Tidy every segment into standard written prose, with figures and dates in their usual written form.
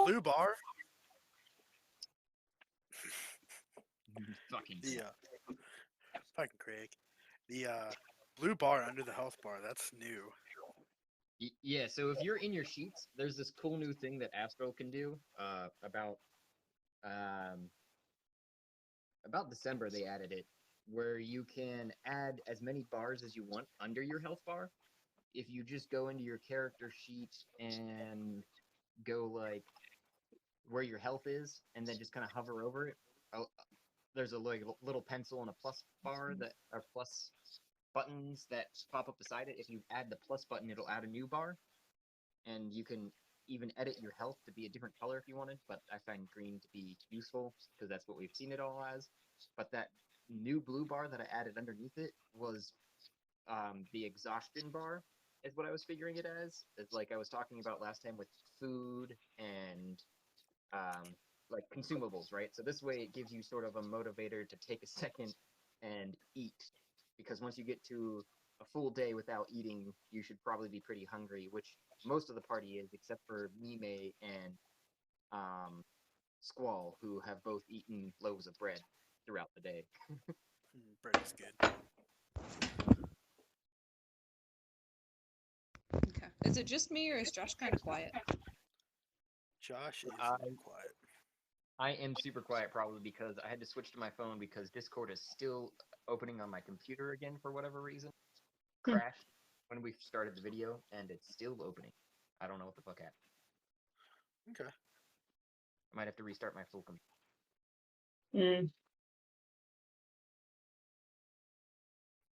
blue bar. Fucking The fucking Craig. The blue bar under the health bar. That's new. Yeah, so if you're in your sheets, there's this cool new thing that Astro can do. Um, about December they added it, where you can add as many bars as you want under your health bar. If you just go into your character sheet and go like where your health is, and then just kind of hover over it. Oh, there's a like little pencil and a plus bar that are plus buttons that pop up beside it. If you add the plus button, it'll add a new bar, and you can even edit your health to be a different color if you wanted. But I find green to be useful because that's what we've seen it all as. But that new blue bar that I added underneath it was the exhaustion bar, is what I was figuring it as. It's like I was talking about last time with food and um, like consumables, right? So this way it gives you sort of a motivator to take a second and eat, because once you get to a full day without eating, you should probably be pretty hungry, which most of the party is, except for Mime and Squall, who have both eaten loaves of bread throughout the day. Bread is good. Okay. Is it just me or is Josh kind of quiet? Josh is quiet. I am super quiet probably because I had to switch to my phone because Discord is still opening on my computer again for whatever reason. Crashed when we started the video and it's still opening. I don't know what the fuck happened. Okay. I might have to restart my full computer.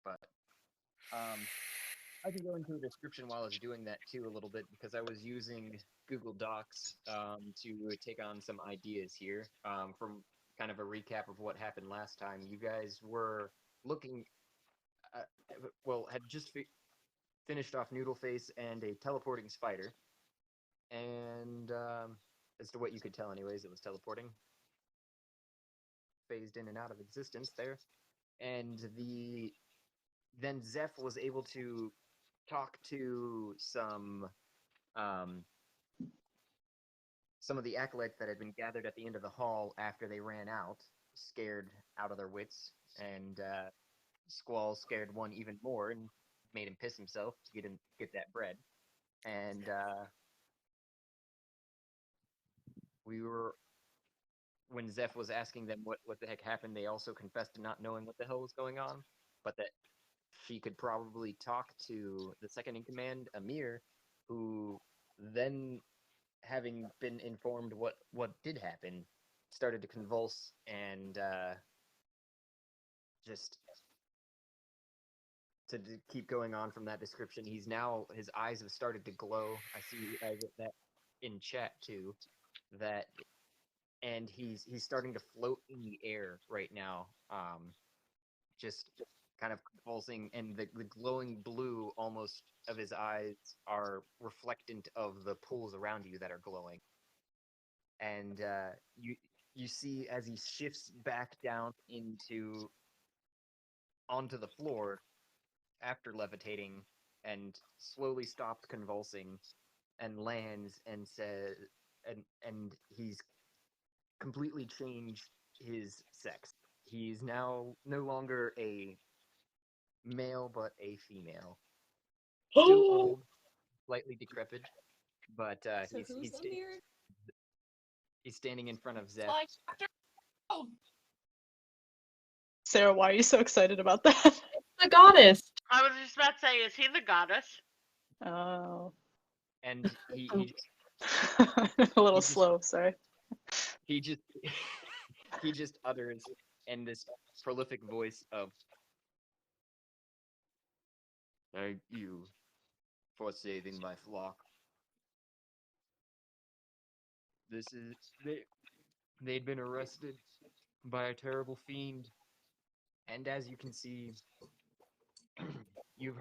But I can go into a description while I was doing that too a little bit because I was using Google Docs to take on some ideas here from kind of a recap of what happened last time. You guys were looking, had just finished off Noodleface and a teleporting spider, and as to what you could tell, anyways, it was teleporting, phased in and out of existence there, and then Zeph was able to talk to some of the acolytes that had been gathered at the end of the hall after they ran out, scared out of their wits, and Squall scared one even more and made him piss himself to get that bread. And when Zeph was asking them what the heck happened, they also confessed to not knowing what the hell was going on, but that she could probably talk to the second in command, Amir, who then, having been informed what did happen, started to convulse and just to keep going on from that description. His eyes have started to glow. I see that in chat too, that, and he's starting to float in the air right now, just kind of convulsing, and the glowing blue almost of his eyes are reflectant of the pools around you that are glowing. And you see as he shifts back down onto the floor after levitating and slowly stops convulsing and lands and says, and he's completely changed his sex. He's now no longer a male but a female. Still old, slightly decrepit, but So who's Amir? he's standing in front of Zeph. Sarah, why are you so excited about that? The goddess. I was just about to say, is he the goddess? Oh. And he a little slow, sorry. He just utters in this prolific voice of, "Thank you for saving my flock. They'd been arrested by a terrible fiend, and as you can see, you've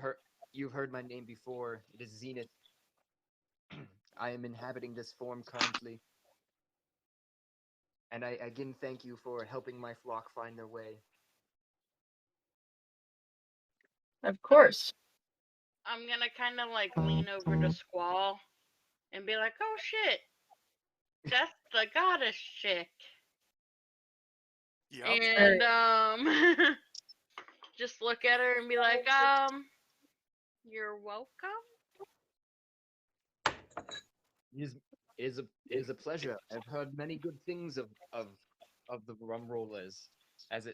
heard my name before. It is Zenith. I am inhabiting this form currently, and I again thank you for helping my flock find their way." Of course. I'm gonna kind of like lean over to Squall and be like, "Oh shit, That's the goddess chick. Yep. And just look at her and be like, you're welcome. It is a pleasure. I've heard many good things of the rum rollers as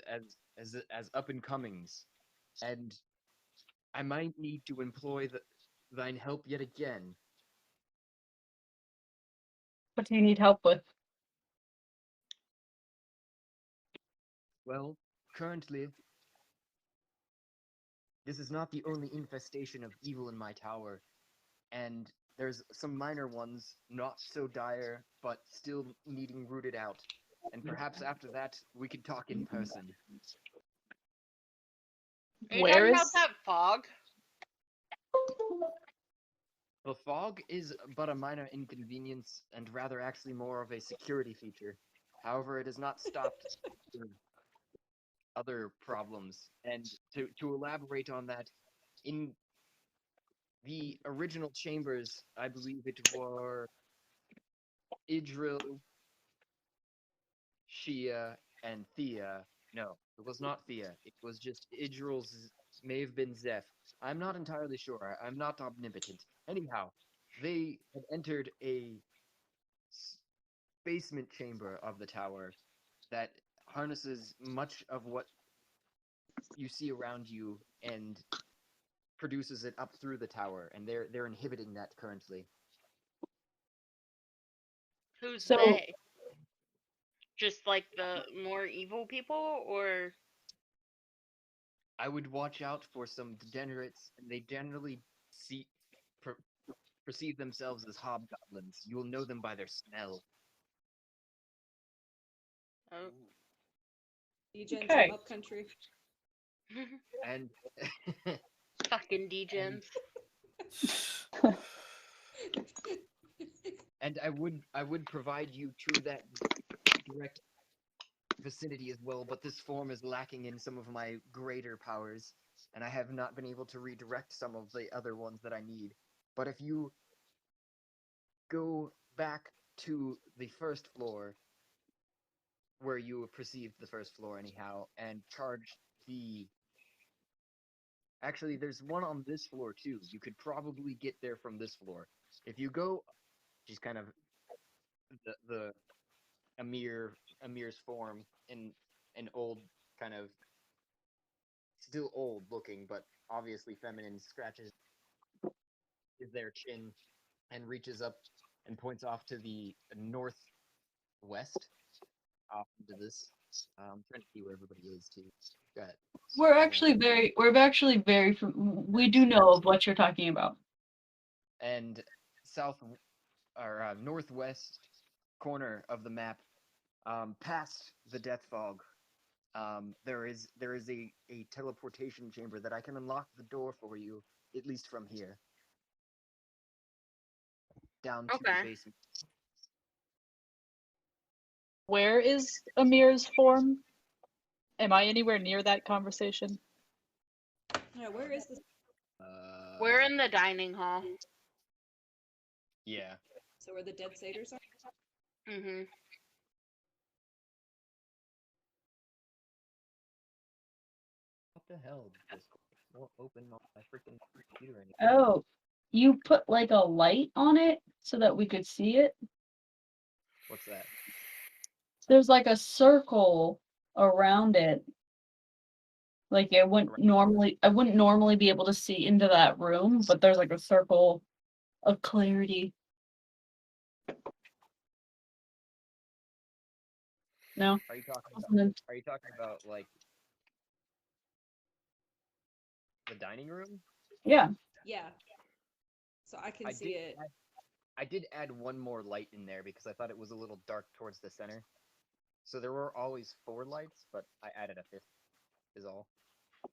up and comings, and I might need to employ thine help yet again. What do you need help with? Well, currently, this is not the only infestation of evil in my tower, and there's some minor ones, not so dire, but still needing rooted out. And perhaps after that, we could talk in person. Are you Where talking about is- that fog? The fog is but a minor inconvenience, and rather actually more of a security feature. However, it has not stopped other problems. And to elaborate on that, in the original chambers, I believe it were Idril, Shia, and Thea. No, it was not Thea. It was just Idril's, may have been Zeph. I'm not entirely sure. I'm not omnipotent. Anyhow, they had entered a basement chamber of the tower that harnesses much of what you see around you and produces it up through the tower, and they're inhibiting that currently. Who's So- they? Just like the more evil people, or I would watch out for some degenerates, and they generally perceive themselves as hobgoblins. You will know them by their smell. oh, Degens Okay. from upcountry. And fucking degens. and I would provide you to that direct vicinity as well, but this form is lacking in some of my greater powers, and I have not been able to redirect some of the other ones that I need. But if you go back to the first floor, where you perceived the first floor anyhow, and charge the... Actually, there's one on this floor too. You could probably get there from this floor. If you go, just kind of the Amir's form in an old kind of still old looking, but obviously feminine, scratches their chin and reaches up and points off to the northwest, off into this. I'm trying to see where everybody is too. Got We're actually very, we do know of what you're talking about. and south or northwest corner of the map, past the death fog, there is a teleportation chamber that I can unlock the door for you, at least from here, down to the Okay. basement. Where is Amir's form? Am I anywhere near that conversation? Yeah, where is this? We're in the dining hall. Yeah. So where the dead satyrs are? Mm-hmm. What the hell? This won't open on my freaking computer anymore. Oh, you put like a light on it so that we could see it? What's that? There's like a circle around it. Like I wouldn't normally be able to see into that room, but there's like a circle of clarity. No? Are you talking Wasn't about? it? Are you talking about like the dining room? Yeah. Yeah. So I can I see did it. I did add one more light in there because I thought it was a little dark towards the center. So there were always 4 lights, but I added a 5th, is all.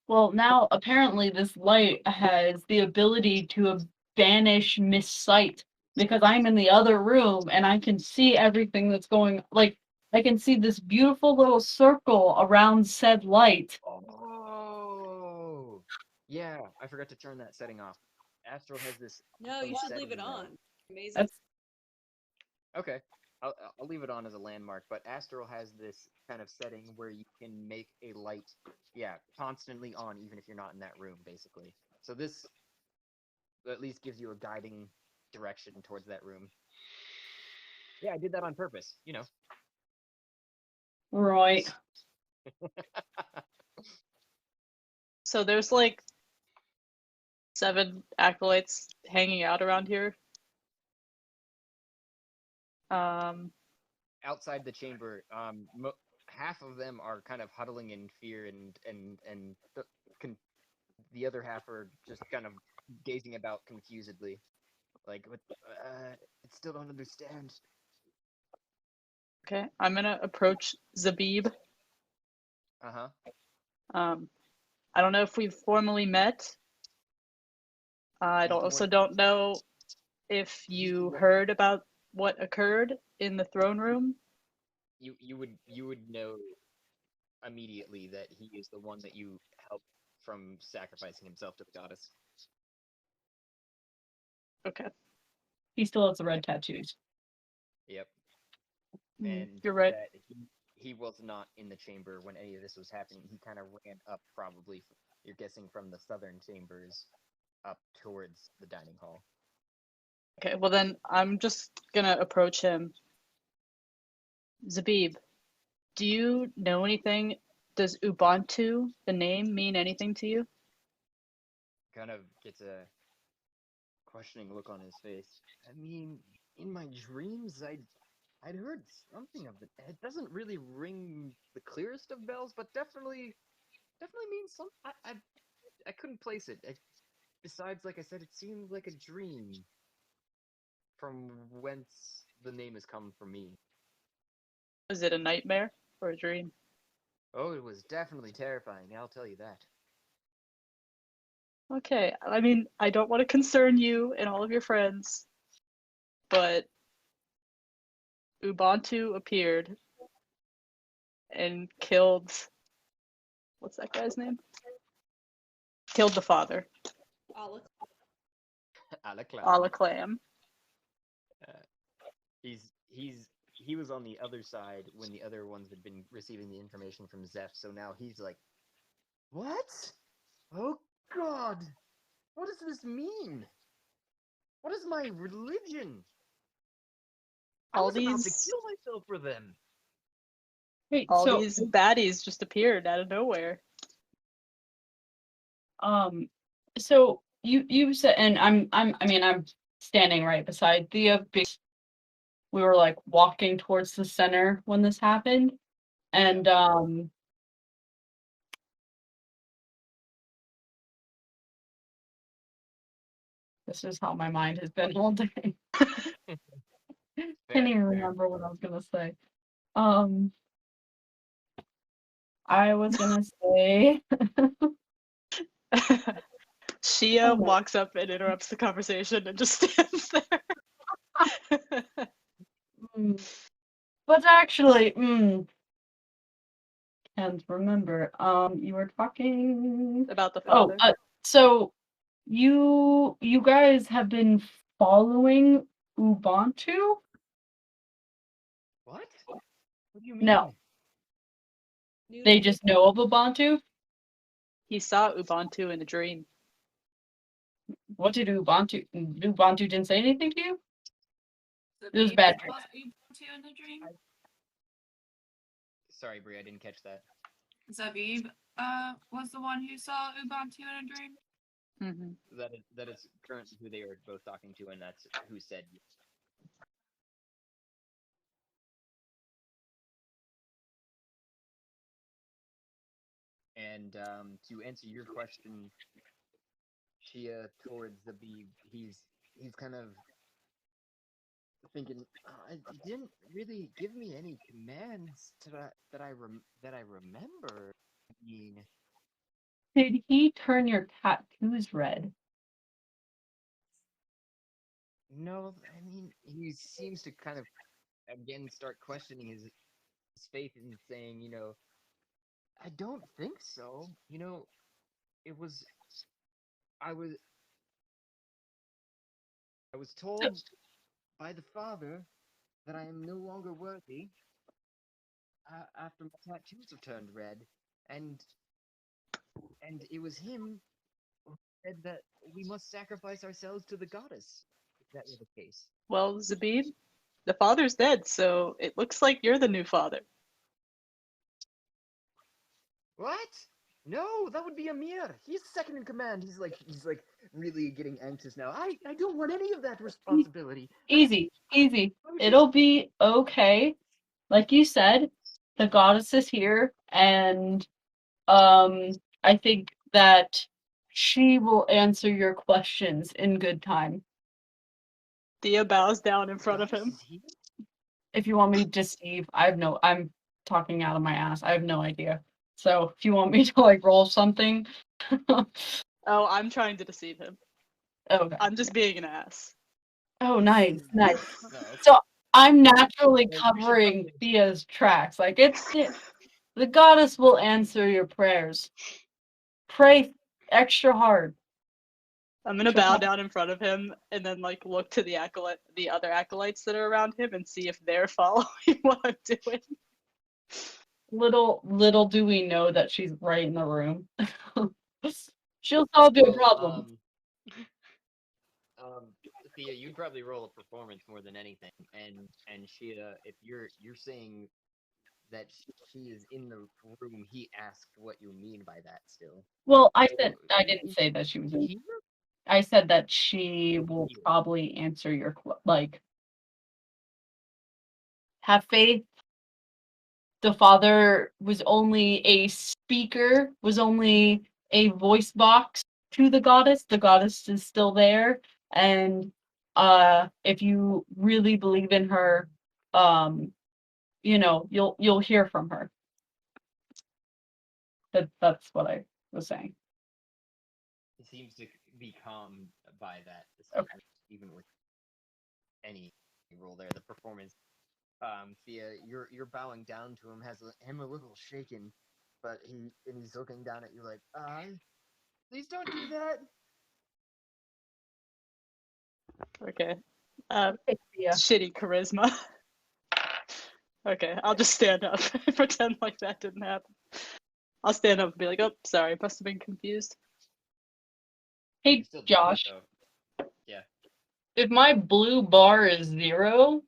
Well, now apparently this light has the ability to banish missight because I'm in the other room and I can see everything that's going. Like I can see this beautiful little circle around said light. Oh, yeah, I forgot to turn that setting off. Astro has this. No, you should leave it setting there. on. Amazing. That's Okay, I'll leave it on as a landmark, but Astral has this kind of setting where you can make a light, constantly on, even if you're not in that room, basically. So this at least gives you a guiding direction towards that room. Yeah, I did that on purpose, you know. Right. So there's like 7 acolytes hanging out around here. Outside the chamber, half of them are kind of huddling in fear, and the other half are just kind of gazing about confusedly, like, I still don't understand. Okay, I'm gonna approach Zabib. Uh-huh. I don't know if we've formally met. I He's the also one- don't know if the you one- heard about what occurred in the throne room. You would know immediately that he is the one that you helped from sacrificing himself to the goddess. Okay, He still has the red tattoos. Yep. Mm, And you're right. that he was not in the chamber when any of this was happening. He kind of ran up, probably, you're guessing, from the southern chambers up towards the dining hall. Okay, well then I'm just gonna approach him. Zabib, do you know anything? Does Ubuntu, the name, mean anything to you? Kind of gets a questioning look on his face. I mean, in my dreams, I'd heard something of it. It doesn't really ring the clearest of bells, but definitely means some. I couldn't place it. Besides, like I said, it seemed like a dream from whence the name has come from me. Is it a nightmare or a dream? Oh, it was definitely terrifying, I'll tell you that. Okay, I mean, I don't want to concern you and all of your friends, but Ubuntu appeared and killed, what's that guy's name? Killed the father, Alec. Alaklam. Alaklam. He was on the other side when the other ones had been receiving the information from Zeph, so now he's like, what? Oh god! What does this mean? What is my religion? I All was about to these, kill myself for them. Wait, all so these baddies just appeared out of nowhere. so you said, and I'm standing right beside Thea because we were like walking towards the center when this happened, and this is how my mind has been all day. Can't even remember what I was gonna say. I was gonna say Shia Oh. walks up and interrupts the conversation and just stands there. but actually, can't remember. You were talking About the Oh, father. so you guys have been following Ubuntu? What? What do you mean? No. Knew They that just know of Ubuntu? He saw Ubuntu in a dream. What did Ubuntu didn't say anything to you? It was Zabib bad. was Ubuntu in the dream. Sorry, Brie, I didn't catch that. Zabib was the one who saw Ubuntu in a dream. Mm-hmm. That is currently who they are both talking to, and that's who said. And to answer your question, Shia, towards Zabib, he's kind of thinking, it didn't really give me any commands that I remember. I mean, Did he turn your tattoos red? no, I mean, he seems to kind of again start questioning his faith and saying, I don't think so. It was I was told by the father that I am no longer worthy after my tattoos have turned red, and it was him who said that we must sacrifice ourselves to the goddess. If that were the case. Well, Zabib, the father's dead, so it looks like you're the new father. What? No, that would be Amir. He's second in command. He's like really getting anxious now. I don't want any of that responsibility. Easy. It'll be okay. Like you said, the goddess is here, and I think that she will answer your questions in good time. Thea bows down in front of Goddess him. is here? If you want me to deceive, I'm talking out of my ass. I have no idea. So if you want me to like roll something, Oh, I'm trying to deceive him. okay. I'm just being an ass. Oh, nice. No, okay. So I'm naturally Well, you should covering probably- Thea's tracks. Like the goddess will answer your prayers. Pray extra hard. I'm gonna Sure. bow down in front of him and then like look to the other acolytes that are around him and see if they're following what I'm doing. Little do we know that she's right in the room. She'll solve your problem. Thea, you'd probably roll a performance more than anything, and she, if you're saying that she is in the room, he asked what you mean by that. Still, Well, I didn't say that she was in. Here? I said that she will probably answer your like. Have faith. The father was only a speaker, was only a voice box to the goddess. The goddess is still there, and if you really believe in her, you'll hear from her. That's what I was saying. He seems to be calmed by that, Okay. even with any role there. The performance, Thea, you're bowing down to him, has him a little shaken, but he's looking down at you like, please don't do that. Okay. Yeah. Shitty charisma. Okay, I'll just stand up and pretend like that didn't happen. I'll stand up and be like, oh, sorry, must have been confused. Hey, You're still Josh. drunk, though. Yeah. If my blue bar is 0,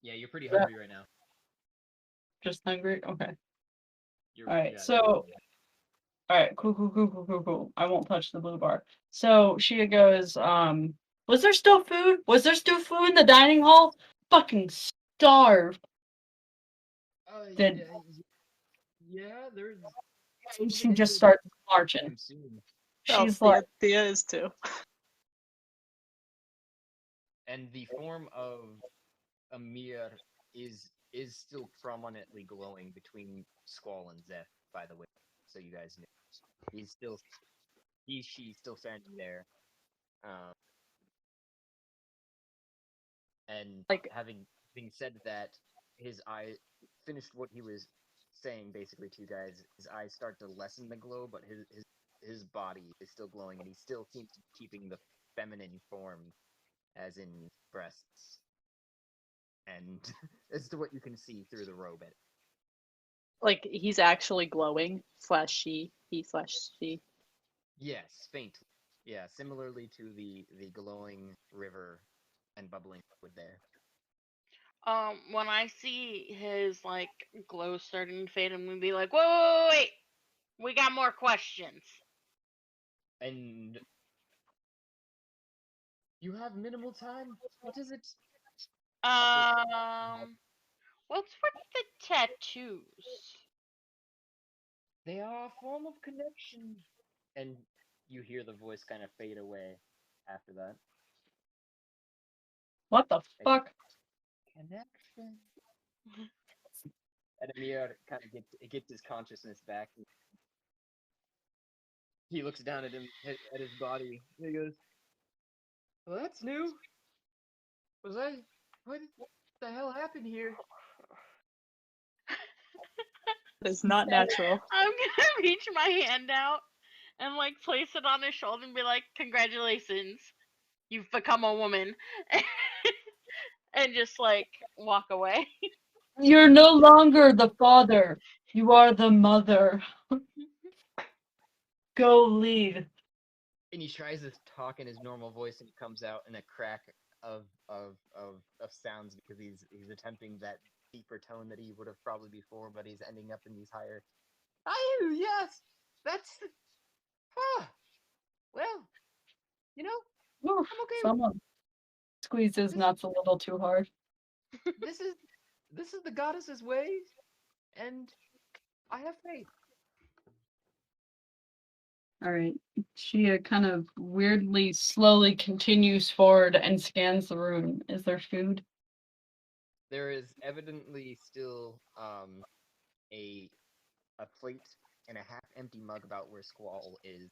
Yeah, you're pretty hungry right now. just hungry. Okay. You're, All right. yeah, So. you're- All right, cool. I won't touch the blue bar. So she goes, was there still food? Was there still food in the dining hall? Fucking starved. Then yeah, there's. she just starts marching. Soon. She's Oh, like, Thea is too. And the form of Amir is still prominently glowing between Squall and Zeph, by the way, so you guys know. She's still standing there. And Like- having said that, his eye finished what he was saying basically to you guys. His eyes start to lessen the glow, but his body is still glowing, and he still seems to be keeping the feminine form, as in breasts, and as to what you can see through the robe. Like, he's actually glowing, he/she. Yes, faintly. Yeah, similarly to the glowing river and bubbling liquid there. When I see his like glow starting to fade, I'm gonna be like, wait, we got more questions. And you have minimal time. What is it? What's with the tattoos? They are a form of connection. And you hear the voice kind of fade away after that. what the fuck? Connection. And Amir kind of gets his consciousness back. He looks down at him at his body. And he goes, "Well, that's new. What the hell happened here?" It's not natural. I'm gonna reach my hand out and like place it on his shoulder and be like, congratulations, you've become a woman. and just like walk away. You're no longer the father. You are the mother. Go lead. And he tries to talk in his normal voice, and it comes out in a crack of sounds because he's attempting that deeper tone that he would have probably before, but he's ending up in these higher. Oh yes, that's. Ah, well, you know, Oof, I'm okay. someone squeezed his This nuts a little too hard. this is the goddess's ways, and I have faith. All right. She kind of weirdly, slowly continues forward and scans the room. Is there food? There is evidently still a plate and a half empty mug about where Squall is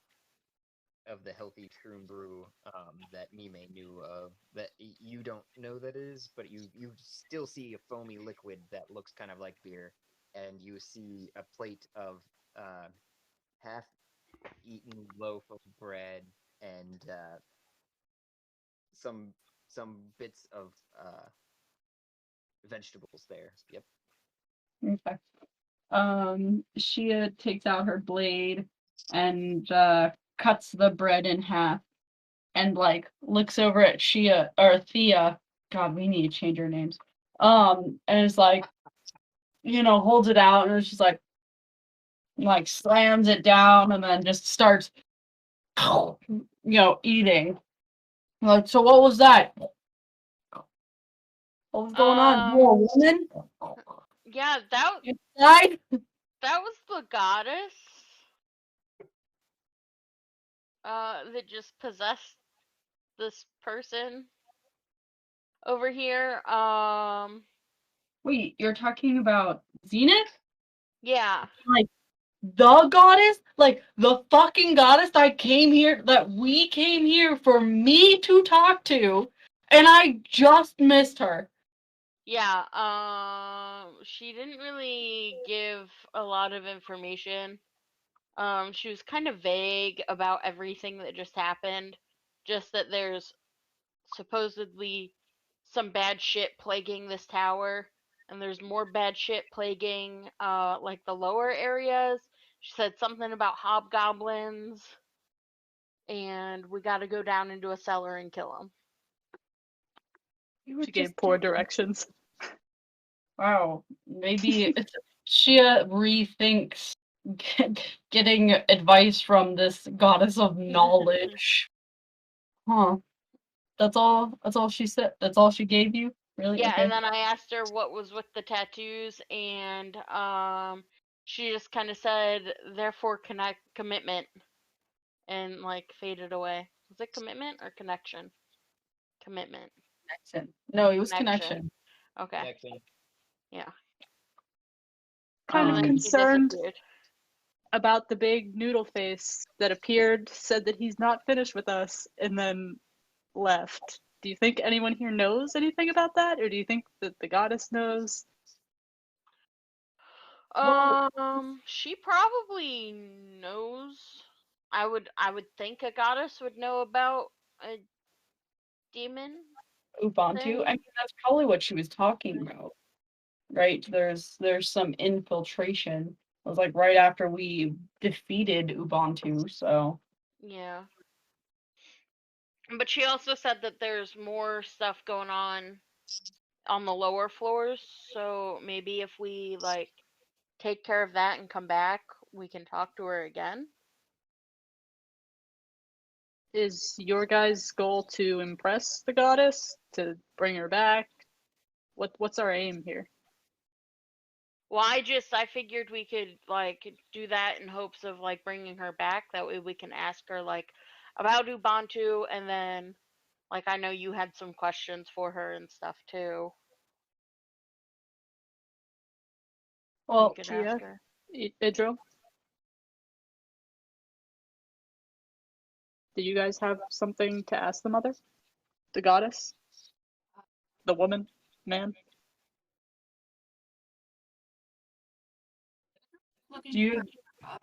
of the healthy shroom brew that Mime knew of that you don't know that is, but you still see a foamy liquid that looks kind of like beer, and you see a plate of half eaten loaf of bread and some bits of vegetables there. Yep. Okay. Shia takes out her blade and cuts the bread in half and like looks over at Shia or Thea. God, we need to change our names. And it's like, holds it out and it's just like slams it down and then just starts, eating. Like, so what was that? What was going on? You a woman? Yeah, that You died? that was the goddess. That just possessed this person over here. Wait, you're talking about Zenith? Yeah. Like the goddess? Like the fucking goddess that we came here for me to talk to, and I just missed her. Yeah, she didn't really give a lot of information. She was kind of vague about everything that just happened. Just that there's supposedly some bad shit plaguing this tower, and there's more bad shit plaguing, like the lower areas. She said something about hobgoblins, and we gotta go down into a cellar and kill them. You were She gave just poor talking. directions. Wow, maybe Shia rethinks getting advice from this goddess of knowledge. Huh. That's all she said. That's all she gave you? Really? Yeah, and Okay. then I asked her what was with the tattoos, and she just kind of said, "Therefore, commitment," and like faded away. Was it commitment or connection? Commitment. Connection. No, it was Connection. connection. Okay. Connection. Yeah. Kind And of then Um, she concerned disappeared. about the big noodle face that appeared, said that he's not finished with us, and then left. Do you think anyone here knows anything about that, or do you think that the goddess knows? well, She probably knows. I would think a goddess would know about a demon Ubuntu. I thing. mean, that's probably what she was talking about, right? There's some infiltration. It was like right after we defeated Ubuntu, so Yeah. But she also said that there's more stuff going on the lower floors, so maybe if we like take care of that and come back, we can talk to her again. Is your guys' goal to impress the goddess, to bring her back? What's our aim here? Well, I figured we could like do that in hopes of like bringing her back. That way we can ask her like about Ubuntu, and then like I know you had some questions for her and stuff too. We well, could Gia, ask her. Idril, do you guys have something to ask the mother? The goddess? The woman? Man? Looking do you for a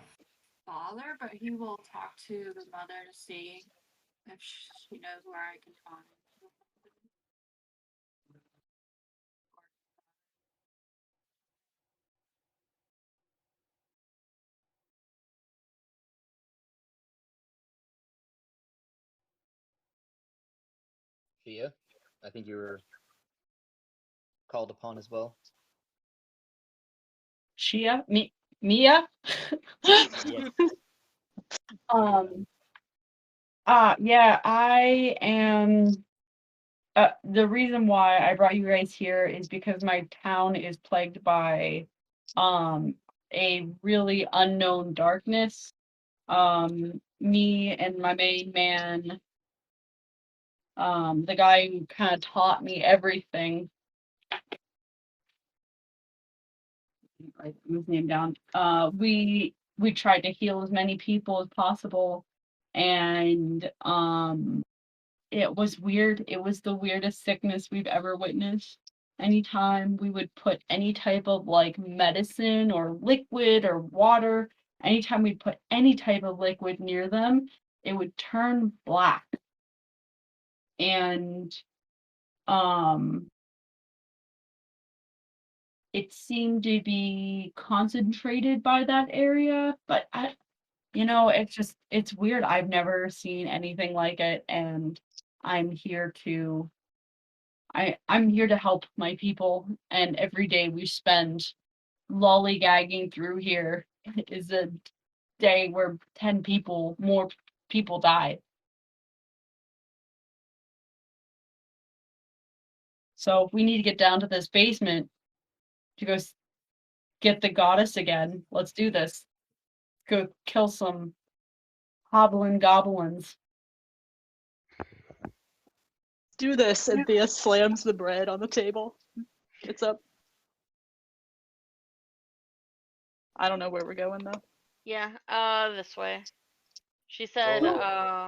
father, but he will talk to the mother to see if she knows where I can find. Thea, I think you were called upon as well. Shia? Mia? Yes. Um, yeah, I am. The reason why I brought you guys here is because my town is plagued by a really unknown darkness. Me and my main man, the guy who kind of taught me everything, write his name down. We tried to heal as many people as possible, and it was weird. It was the weirdest sickness we've ever witnessed. Anytime we would put any type of like medicine or liquid or water, anytime we put any type of liquid near them, it would turn black. And um it seemed to be concentrated by that area, but it's weird. I've never seen anything like it, and I'm here to I'm here to help my people, and every day we spend lollygagging through here is a day where more people die. So if we need to get down to this basement to go get the goddess again, let's do this. Go kill some hobbling goblins. Do this, and Thea slams the bread on the table. Gets up. I don't know where we're going though. Yeah, this way. She said, Oh.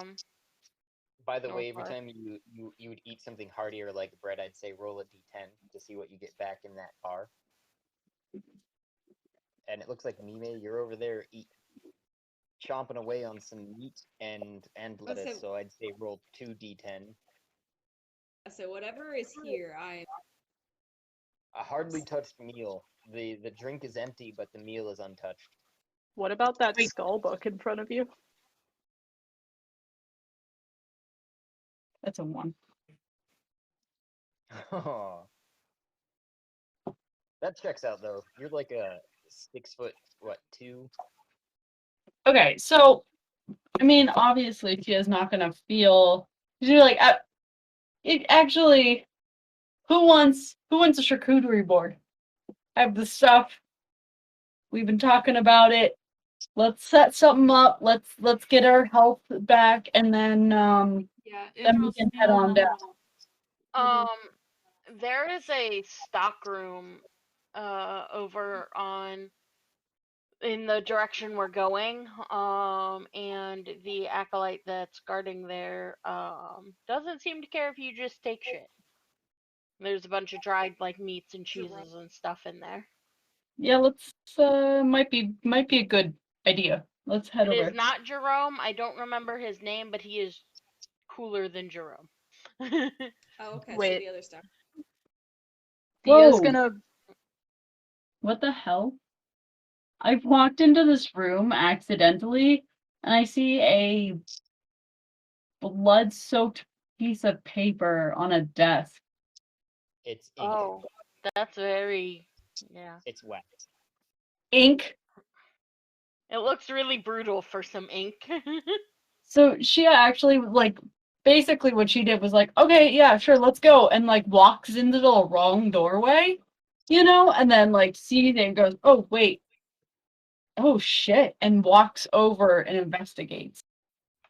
By the way, every northwest. time you would eat something heartier like bread, I'd say roll a d10 to see what you get back in that bar. And it looks like Mime, you're over there chomping away on some meat and lettuce, Okay. so I'd say roll 2d10. So whatever is here, A hardly touched meal. The drink is empty, but the meal is untouched. What about that Wait. skull book in front of you? That's a 1. That checks out though. You're like a 6'2". Okay, so I mean, obviously, she is not gonna feel. She's like, it actually. Who wants a charcuterie board? I have the stuff. We've been talking about it. Let's set something up. Let's get our health back, and then Yeah, then we can head on down. There is a stock room over in the direction we're going, and the acolyte that's guarding there doesn't seem to care if you just take shit. There's a bunch of dried like meats and cheeses and stuff in there. Yeah, let's might be a good idea. Let's head It over. is not Jerome. I don't remember his name, but he is cooler than Jerome. oh okay, so Wait. the other stuff. Thea's Whoa! gonna. What the hell? I've walked into this room accidentally, and I see a blood-soaked piece of paper on a desk. It's ink. Oh, that's very, yeah. It's wet. Ink. It looks really brutal for some ink. So she actually basically what she did was like, okay, yeah, sure, let's go, and walks into the wrong doorway, and then sees it and goes, oh wait, oh shit, and walks over and investigates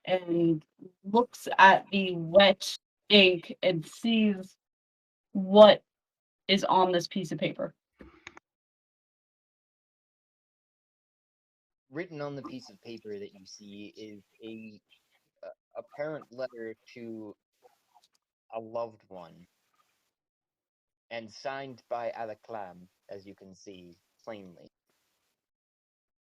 and looks at the wet ink and sees what is on this piece of paper. Written on the piece of paper that you see is a apparent letter to a loved one, and signed by Alaklam, as you can see plainly.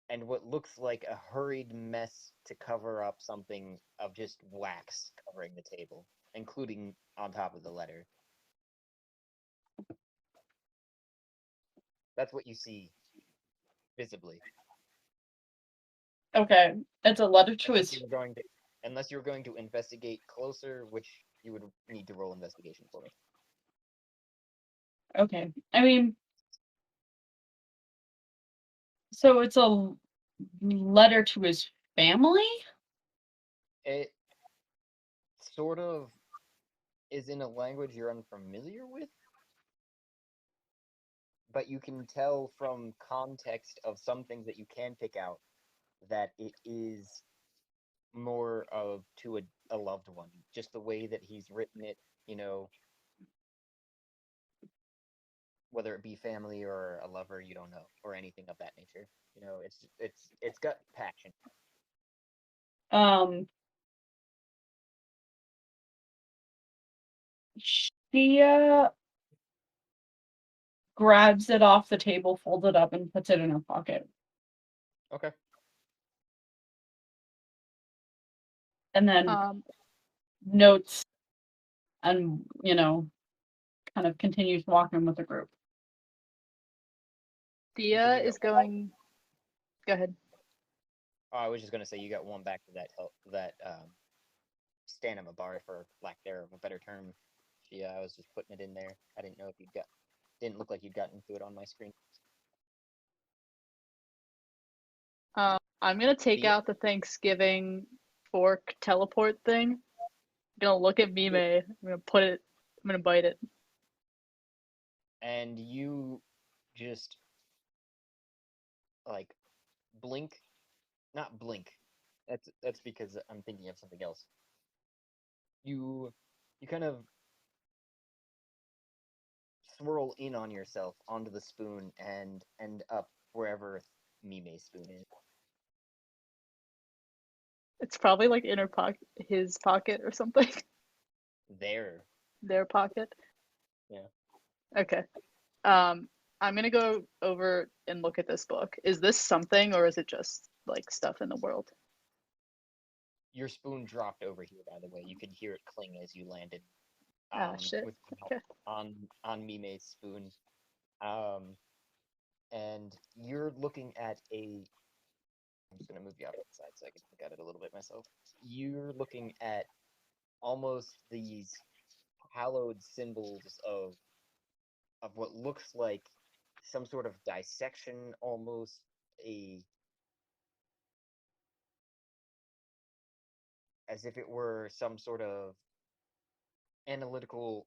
And what looks like a hurried mess to cover up something of just wax covering the table, including on top of the letter. That's what you see visibly. Okay, it's a letter to Unless his. you're going to investigate closer, which You would need to roll investigation for me. Okay. I mean, so it's a letter to his family? It sort of is in a language you're unfamiliar with, but you can tell from context of some things that you can pick out that it is more of to a loved one. Just the way that he's written it, whether it be family or a lover, you don't know, or anything of that nature. It's got passion. Um, Shia grabs it off the table, folds it up, and puts it in her pocket. Okay. And then notes and, kind of continues walking with the group. Dia you is got going. Go ahead. I was just gonna say you got one back to that stamina bar, for lack there of a better term. Yeah, I was just putting it in there. I didn't know if didn't look like you'd gotten to it on my screen. I'm gonna take Dia? out the Thanksgiving fork teleport thing. I'm gonna look at Mime. I'm gonna put it. I'm gonna bite it. And you just like blink, not blink. That's because I'm thinking of something else. You kind of swirl in on yourself onto the spoon and end up wherever Mime's spoon is. It's probably like in her pocket, his pocket or something. There. Their pocket. Yeah. Okay. I'm gonna go over and look at this book. Is this something, or is it just like stuff in the world? Your spoon dropped over here, by the way. You could hear it cling as you landed. Shit. With Okay. on Mime's spoon. And you're looking at I'm just gonna move you off to the side so I can look at it a little bit myself. You're looking at almost these hallowed symbols of what looks like some sort of dissection, almost as if it were some sort of analytical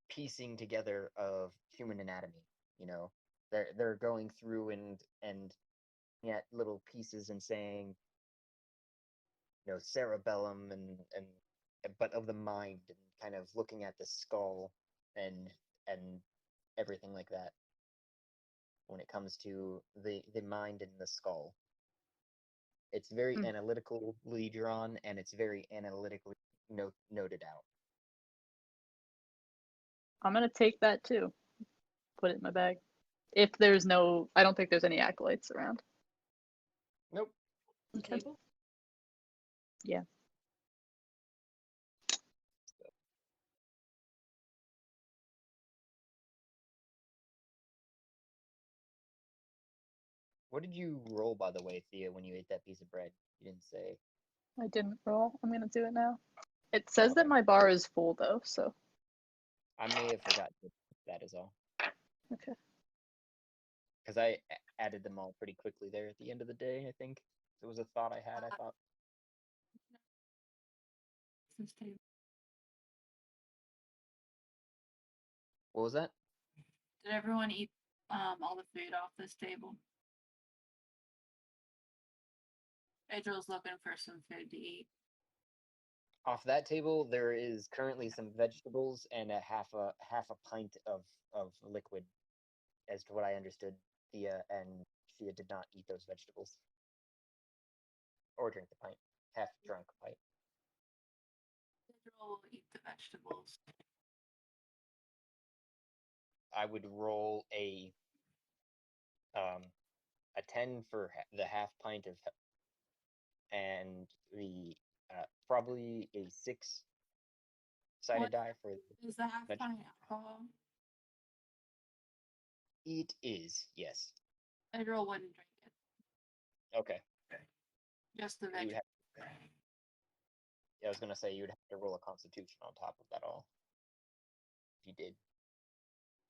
piecing together of human anatomy. They're going through and at little pieces and saying, cerebellum and but of the mind, and kind of looking at the skull and everything like that when it comes to the mind and the skull. It's very Hmm. analytically drawn, and it's very analytically noted out. I'm gonna take that too. Put it in my bag. If there's no, I don't think there's any acolytes around. Nope. The Okay. table? Yeah. What did you roll, by the way, Thea, when you ate that piece of bread? You didn't say. I didn't roll. I'm gonna do it now. It says that Okay. my bar is full though, so I may have forgotten that is all. okay. Because I added them all pretty quickly there at the end of the day, I think. It was a thought I had, I thought. This table. What was that? Did everyone eat all the food off this table? Adriel's looking for some food to eat. Off that table, there is currently some vegetables and a half a pint of liquid, as to what I understood. Thea and Thea did not eat those vegetables. Or drink the pint. Half drunk pint. Adriel will eat the vegetables. I would roll a 10 for the half pint of, and the probably a 6-sided What die for is the half vegetable. pint alcohol? It is, yes. Adriel wouldn't drink it. Okay. Just the You would vegetables. I was gonna say you'd have to roll a Constitution on top of that all. If you did.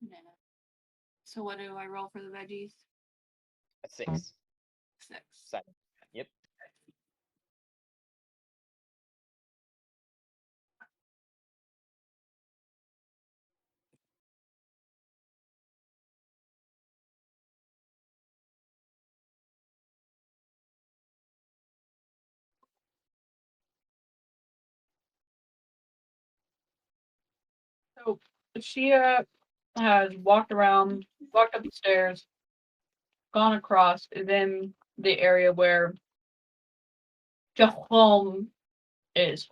Yeah. So what do I roll for the veggies? A 6. 6. 7. Yep. So she has walked around, walked up the stairs, gone across, and then the area where Jahom is.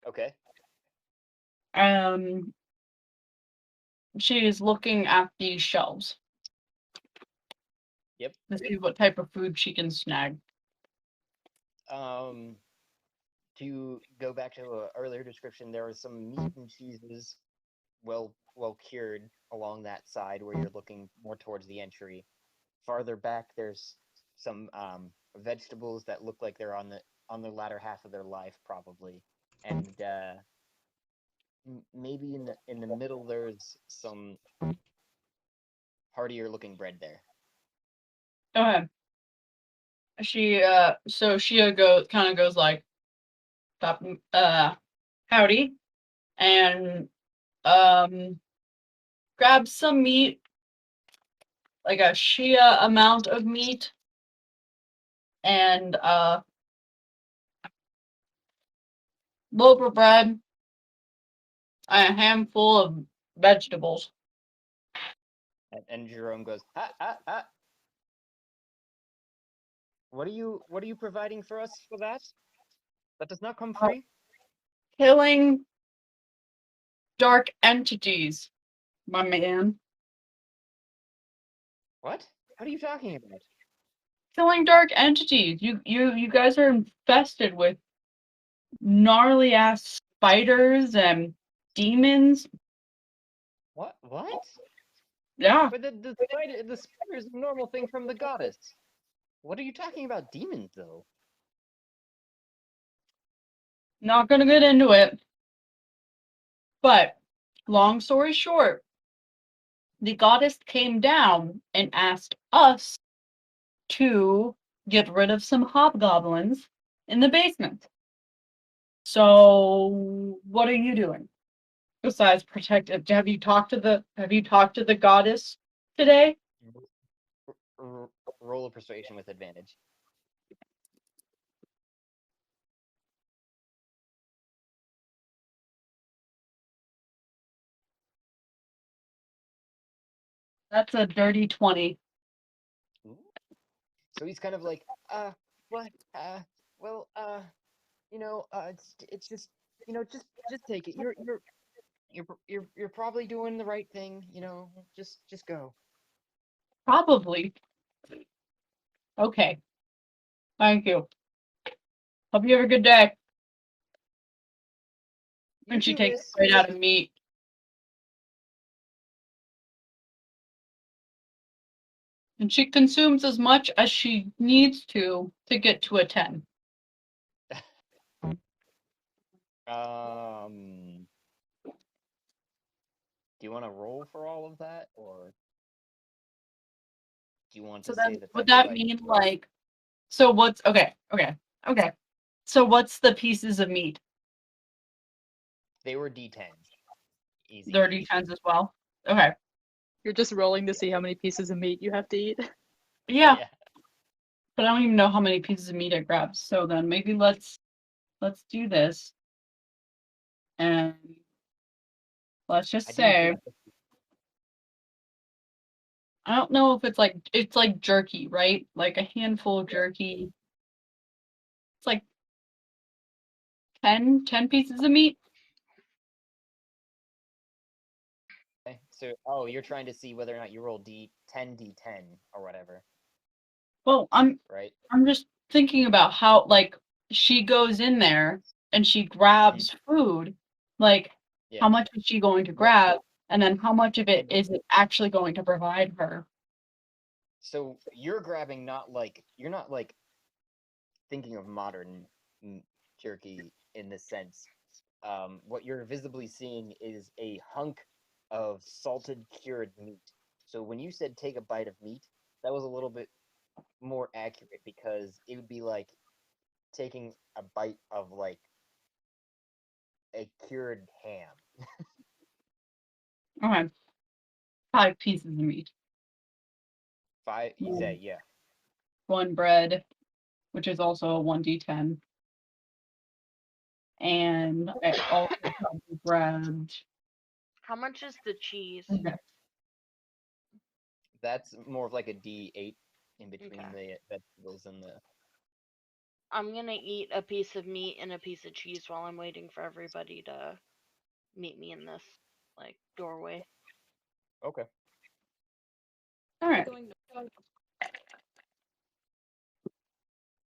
Okay. She is looking at these shelves. Yep. To see what type of food she can snag. To go back to an earlier description, there was some meat and cheeses well cured along that side where you're looking more towards the entry. Farther back, there's some vegetables that look like they're on the latter half of their life, probably, and maybe in the middle there's some heartier looking bread there. Okay. She so she goes like, howdy, and grabs some meat, like a Shia amount of meat, and loaf of bread, and a handful of vegetables. And Jerome goes, ah. What are you providing for us for that? That does not come free. Killing dark entities, my man. What? What are you talking about? Killing dark entities. You guys are infested with gnarly ass spiders and demons. What? Yeah. But the spider is a normal thing from the goddess. What are you talking about, demons, though? Not gonna get into it. But long story short, the goddess came down and asked us to get rid of some hobgoblins in the basement. So what are you doing besides protective? Have you talked to the goddess today? Roll a persuasion with advantage. That's a dirty 20. Ooh. So he's kind of like, what? Well, it's just, just take it. You're probably doing the right thing. Just go. Probably. Okay. Thank you. Hope you have a good day. You And she do takes this. right out of meat. And she consumes as much as she needs to get to a 10. Do you want to roll for all of that, or do you want So to then say that would that's that like mean like, so what's okay. So what's the pieces of meat? they were D10? Easy. They're D10s as well. Okay. You're just rolling to see how many pieces of meat you have to eat. Yeah. But I don't even know how many pieces of meat I grabbed. So then maybe let's do this. And let's just I didn't say think I don't know if it's like jerky, right? Like a handful of jerky. It's like 10 pieces of meat. Okay, so, you're trying to see whether or not you roll D10 or whatever, Well, right? I'm just thinking about how like she goes in there and she grabs food. Like Yeah. how much is she going to No. grab? And then how much of it is it actually going to provide her? So you're grabbing you're not like thinking of modern jerky in this sense. What you're visibly seeing is a hunk of salted cured meat. So when you said take a bite of meat, that was a little bit more accurate because it would be like taking a bite of like a cured ham. Okay. 5 pieces of meat. 5, you say, yeah. 1 bread, which is also a 1d10. And I also probably grabbed. How much is the cheese? Okay. That's more of like a D8 in between Okay. the vegetables and the. I'm gonna eat a piece of meat and a piece of cheese while I'm waiting for everybody to meet me in this like doorway. Okay. All right. Going to-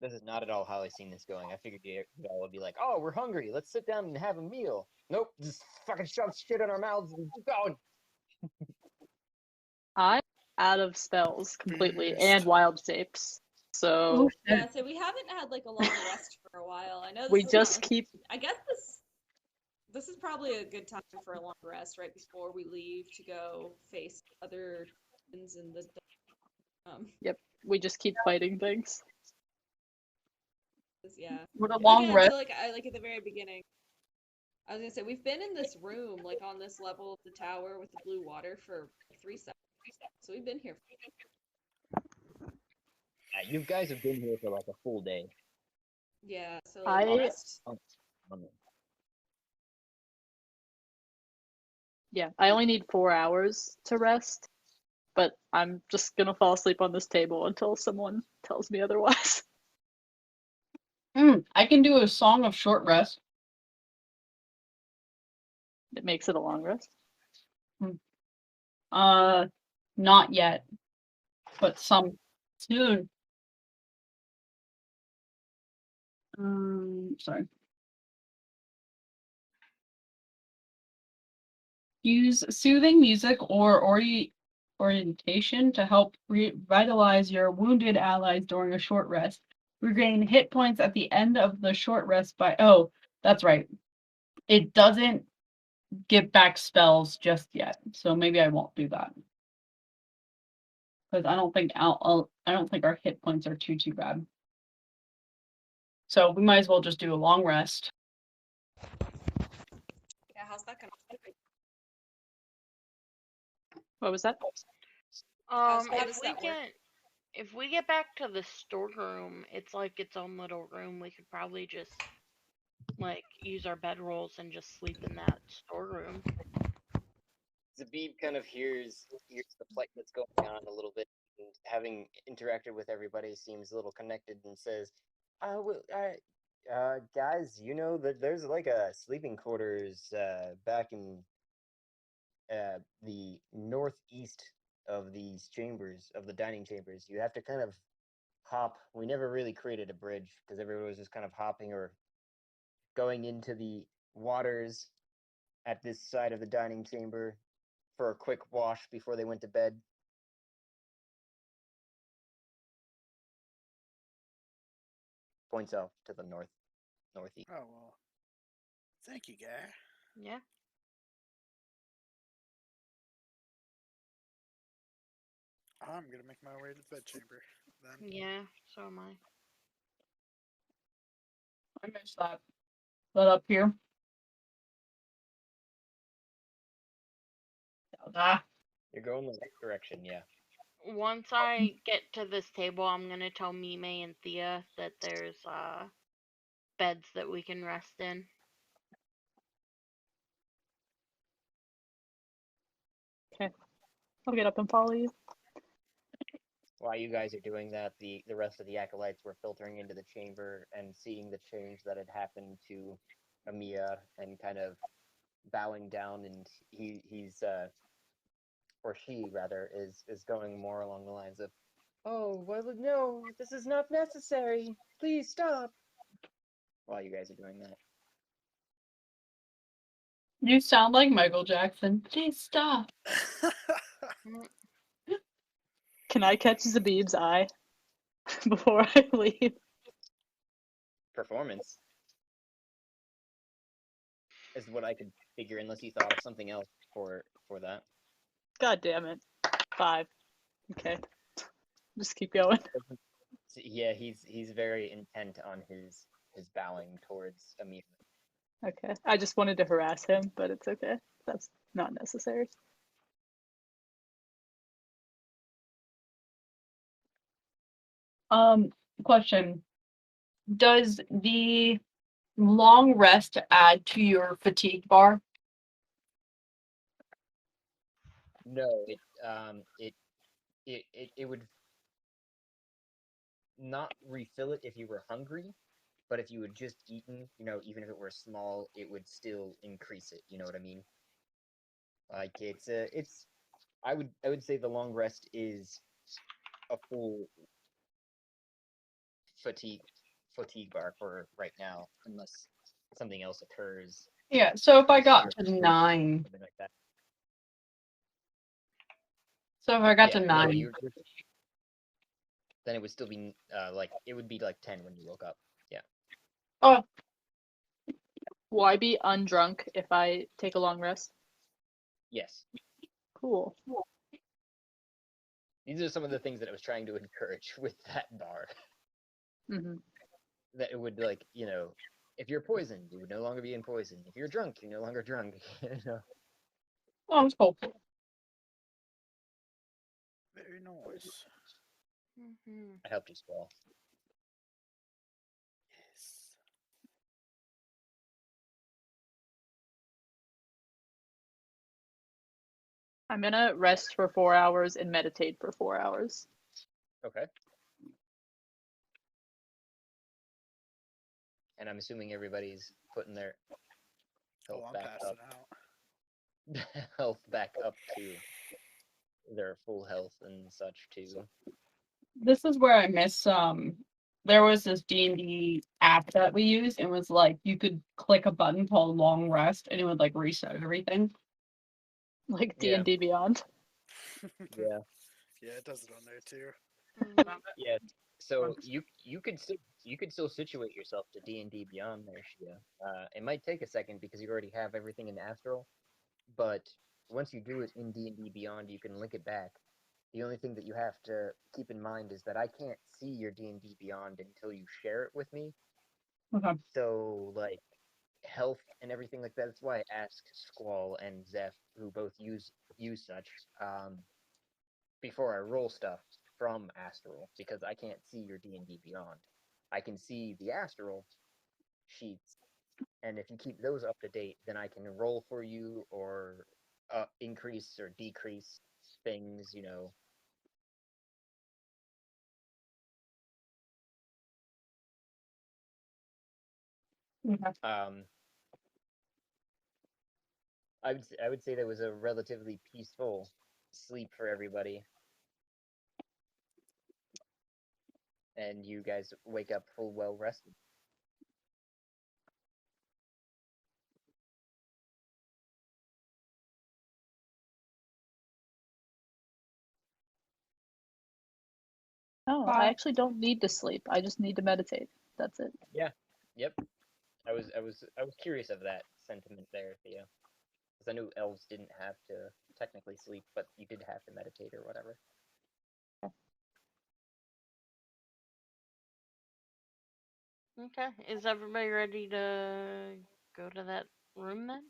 This is not at all how I seen this going. I figured you all would be like, "Oh, we're hungry. Let's sit down and have a meal." Nope, just fucking shove shit in our mouths and keep going. I'm out of spells completely Beast. and wild shapes. So Oh, Yeah, shit. so we haven't had like a long rest for a while. I know this we is just not- keep I guess this is probably a good time for a long rest right before we leave to go face other things in the we just keep fighting things. yeah. With a But long again, rest. so like I like at the very beginning, I was gonna say we've been in this room, like on this level of the tower with the blue water for 3 seconds. So we've been here. You guys have been here for like a full day. Yeah, so like I- rest. Yeah, I only need 4 hours to rest, but I'm just gonna fall asleep on this table until someone tells me otherwise. I can do a song of short rest. It makes it a long rest. Not yet, but some soon. Sorry. Use soothing music or orientation to help revitalize your wounded allies during a short rest. Regain hit points at the end of the short rest by. Oh, that's right. It doesn't give back spells just yet, so maybe I won't do that because I don't think I don't think our hit points are too bad. So we might as well just do a long rest. Yeah, how's that gonna What was that? how does If we that work? if we get back to the storeroom, it's like its own little room. We could probably just like use our bedrolls and just sleep in that storeroom. Zabib kind of hears the plight that's going on a little bit, and having interacted with everybody, seems a little connected, and says, guys, you know that there's like a sleeping quarters back in the northeast of these chambers, of the dining chambers. You have to kind of hop. We never really created a bridge because everyone was just kind of hopping or going into the waters at this side of the dining chamber for a quick wash before they went to bed. Points out to the northeast. Oh well. Thank you, guy. Yeah. I'm gonna make my way to the bedchamber then. Yeah, so am I. I missed that. That up here. Ah, You're going the right direction, yeah. Once I get to this table, I'm gonna tell Mime and Thea that there's beds that we can rest in. I'll get up and follow you. While you guys are doing that, the rest of the acolytes were filtering into the chamber and seeing the change that had happened to Amiya and kind of bowing down, and he's or she rather is going more along the lines of, "Oh, well, no, this is not necessary. Please stop." While you guys are doing that. you sound like Michael Jackson. Please stop. Can I catch Zabib's eye before I leave? performance. Is what I could figure, unless you thought of something else for that. God damn it. 5. Okay. Just keep going. Yeah, he's very intent on his bowing towards Amina. Okay. I just wanted to harass him, but it's okay. That's not necessary. Question. Does the long rest add to your fatigue bar? No, it would not refill it if you were hungry, but if you had just eaten, even if it were small, it would still increase it. You know what I mean? Like I would say the long rest is a full fatigue bar for right now, unless something else occurs. Yeah, so if I got Or to 9. something like that. So if I got to Yeah, 9. no, then it would still be it would be like 10 when you woke up. Yeah. Oh, Will I be undrunk if I take a long rest? Yes. Cool. These are some of the things that I was trying to encourage with that bar. Hmm. That it would if you're poisoned, you would no longer be in poison. If you're drunk, you're no longer drunk. oh, that's cool. Very nice. Mhm. I helped you, Squall. Yes. I'm gonna rest for 4 hours and meditate for 4 hours. Okay. And I'm assuming everybody's putting their health Oh, I'm back passing up. out. Health back up to their full health and such too. This is where I miss there was this D&D app that we used. It was like you could click a button called long rest and it would like reset everything. Like Yeah. D&D Beyond. Yeah. Yeah, it does it on there too. Mhm. Yeah. So you could still situate yourself to D&D Beyond there, Shia. It might take a second because you already have everything in Astral, but once you do it in D&D Beyond, you can link it back. The only thing that you have to keep in mind is that I can't see your D&D Beyond until you share it with me. Okay. So like health and everything like that. That's why I asked Squall and Zeph, who both use such, before I roll stuff from Astral, because I can't see your D&D Beyond. I can see the Astral sheets, and if you keep those up to date, then I can roll for you or increase or decrease things. Okay. I would say that was a relatively peaceful sleep for everybody, and you guys wake up full well rested. Oh, I actually don't need to sleep. I just need to meditate. That's it. Yeah. Yep. I was curious of that sentiment there, Theo, because I knew elves didn't have to technically sleep, but you did have to meditate or whatever. Okay. Is everybody ready to go to that room then?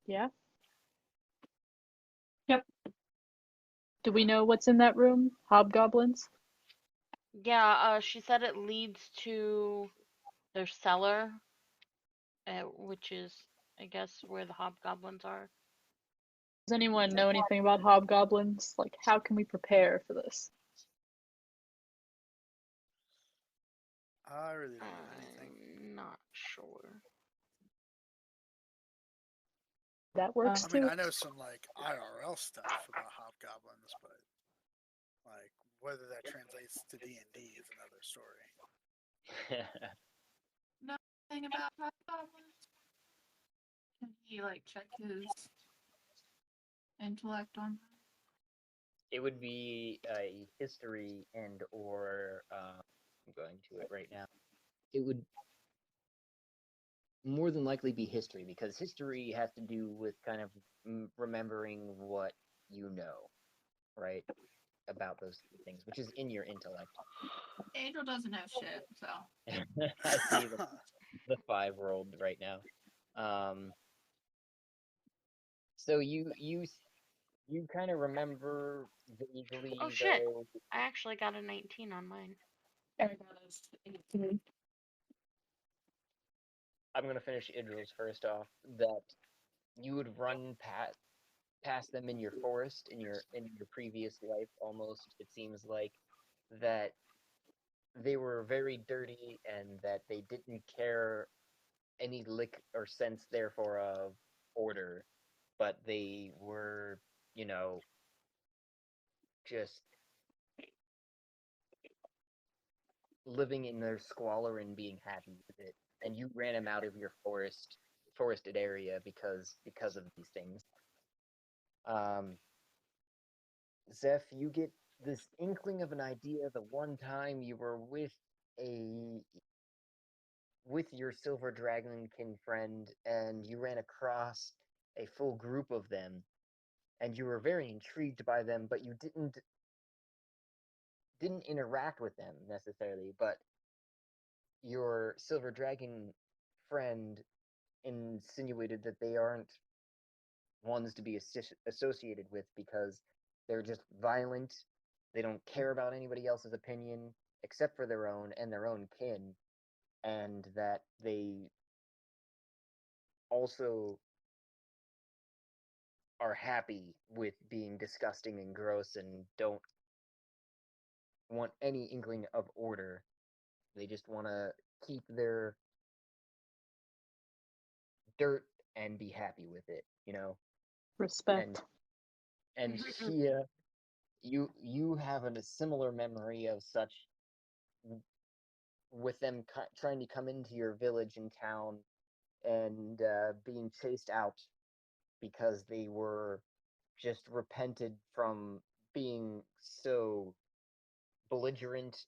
Yeah. Yep. Do we know what's in that room? Hobgoblins? Yeah, she said it leads to their cellar, which is, I guess, where the hobgoblins are. Does anyone know anything about hobgoblins? Like, how can we prepare for this? I really don't know anything. I'm not sure. That works I mean, too. I know some like IRL stuff about hobgoblins, but like whether that translates to D&D is another story. Nothing about hobgoblins. Can he like check his intellect on that? It would be a history and or I'm going to it right now. It would more than likely be history, because history has to do with kind of remembering what you know, right, about those things, which is in your intellect. Angel doesn't have shit, so. I see the 5 rolled right now. So you kind of remember vaguely, Oh shit! though. I actually got a 19 on mine. Erica is 18. I'm gonna finish Idril's first off. That you would run past them in your forest in your previous life. Almost, it seems like that they were very dirty and that they didn't care any lick or sense, therefore, of order, but they were, just living in their squalor and being happy with it. And you ran them out of your forested area because of these things. Zeph, you get this inkling of an idea the one time you were with your silver dragonkin friend, and you ran across a full group of them, and you were very intrigued by them, but you didn't interact with them necessarily, but your silver dragon friend insinuated that they aren't ones to be associated with because they're just violent. They don't care about anybody else's opinion except for their own and their own kin, and that they also are happy with being disgusting and gross and don't want any inkling of order. They just want to keep their dirt and be happy with it, Respect. And Shia, you have a similar memory of such, with them trying to come into your village and town and being chased out because they were just repented from being so belligerent.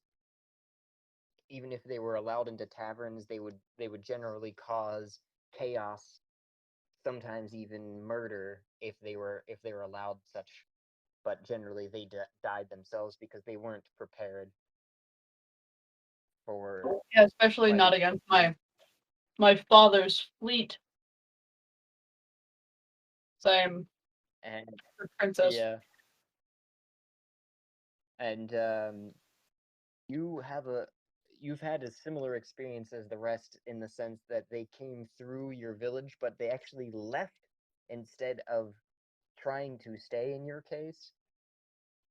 Even if they were allowed into taverns, they would generally cause chaos, sometimes even murder if they were allowed such. But generally, they died themselves because they weren't prepared for. Yeah, especially not against my father's fleet. Same. And Princess. yeah, and you've had a similar experience as the rest, in the sense that they came through your village, but they actually left instead of trying to stay, in your case,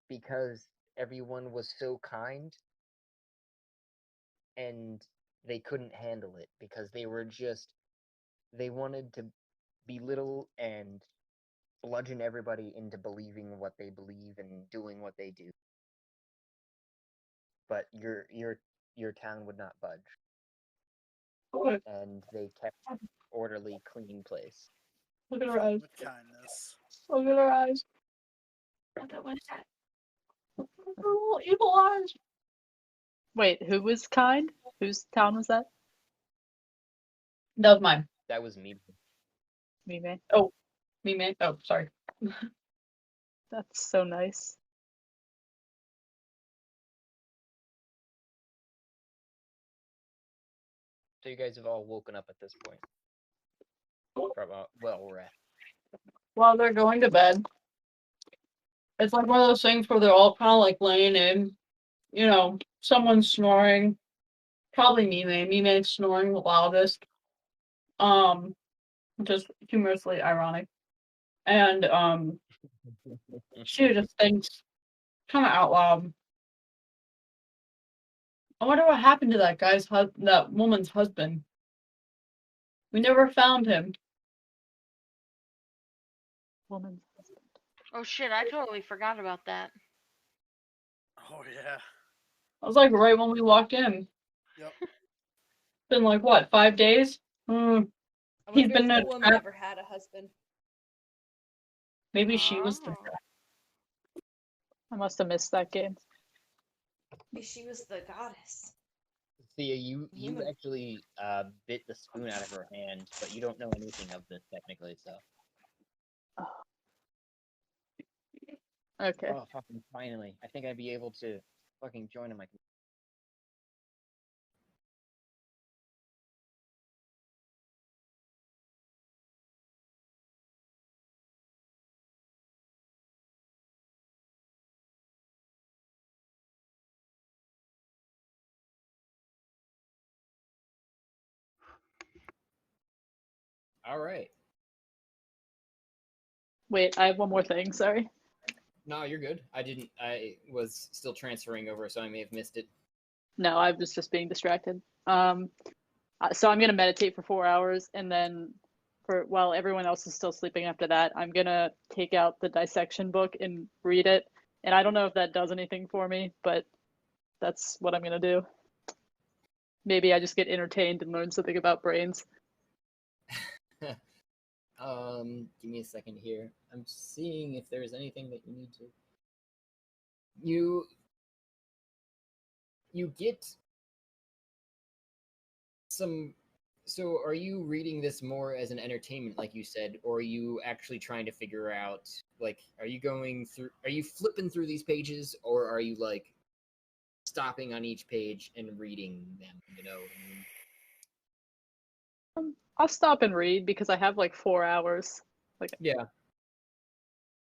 because everyone was so kind and they couldn't handle it because they wanted to belittle and bludgeon everybody into believing what they believe and doing what they do. But your town would not budge, Look and they kept orderly, clean place. at her eyes. With kindness. Look at her eyes. What is that? Her little evil eyes. Wait, who was kind? Whose town was that? That was mine. That was me. Me, man. Oh, me, man. Oh, sorry. That's so nice. So you guys have all woken up at this point from well rest. While they're going to bed, it's like one of those things where they're all kind of like laying in, someone's snoring. Probably Mime. Mime's snoring the loudest. Just humorously ironic. And she just thinks kind of out loud, I wonder what happened to that woman's husband. We never found him. Woman's husband. Oh shit! I totally forgot about that. Oh yeah. I was like right when we walked in. Yep. Been like what, 5 days? I He's wonder been if in the a woman trap. ever had a husband. Maybe she was the Oh. trap. I must have missed that game. Maybe she was the goddess. Thea, you Human. actually bit the spoon out of her hand, but you don't know anything of this technically, so. Okay. Oh, fucking finally. I think I'd be able to fucking join on my. All right. Wait, I have one more thing. Sorry. No, you're good. I was still transferring over, so I may have missed it. No, I was just being distracted. So I'm gonna meditate for 4 hours, and then while everyone else is still sleeping after that, I'm gonna take out the dissection book and read it. And I don't know if that does anything for me, but that's what I'm gonna do. Maybe I just get entertained and learn something about brains. Give me a second here. I'm seeing if there's anything that you need to. You get some. So, are you reading this more as an entertainment, like you said, or are you actually trying to figure out, like, are you flipping through these pages, or are you, like, stopping on each page and reading them, you know? I'll stop and read because I have like 4 hours. Yeah.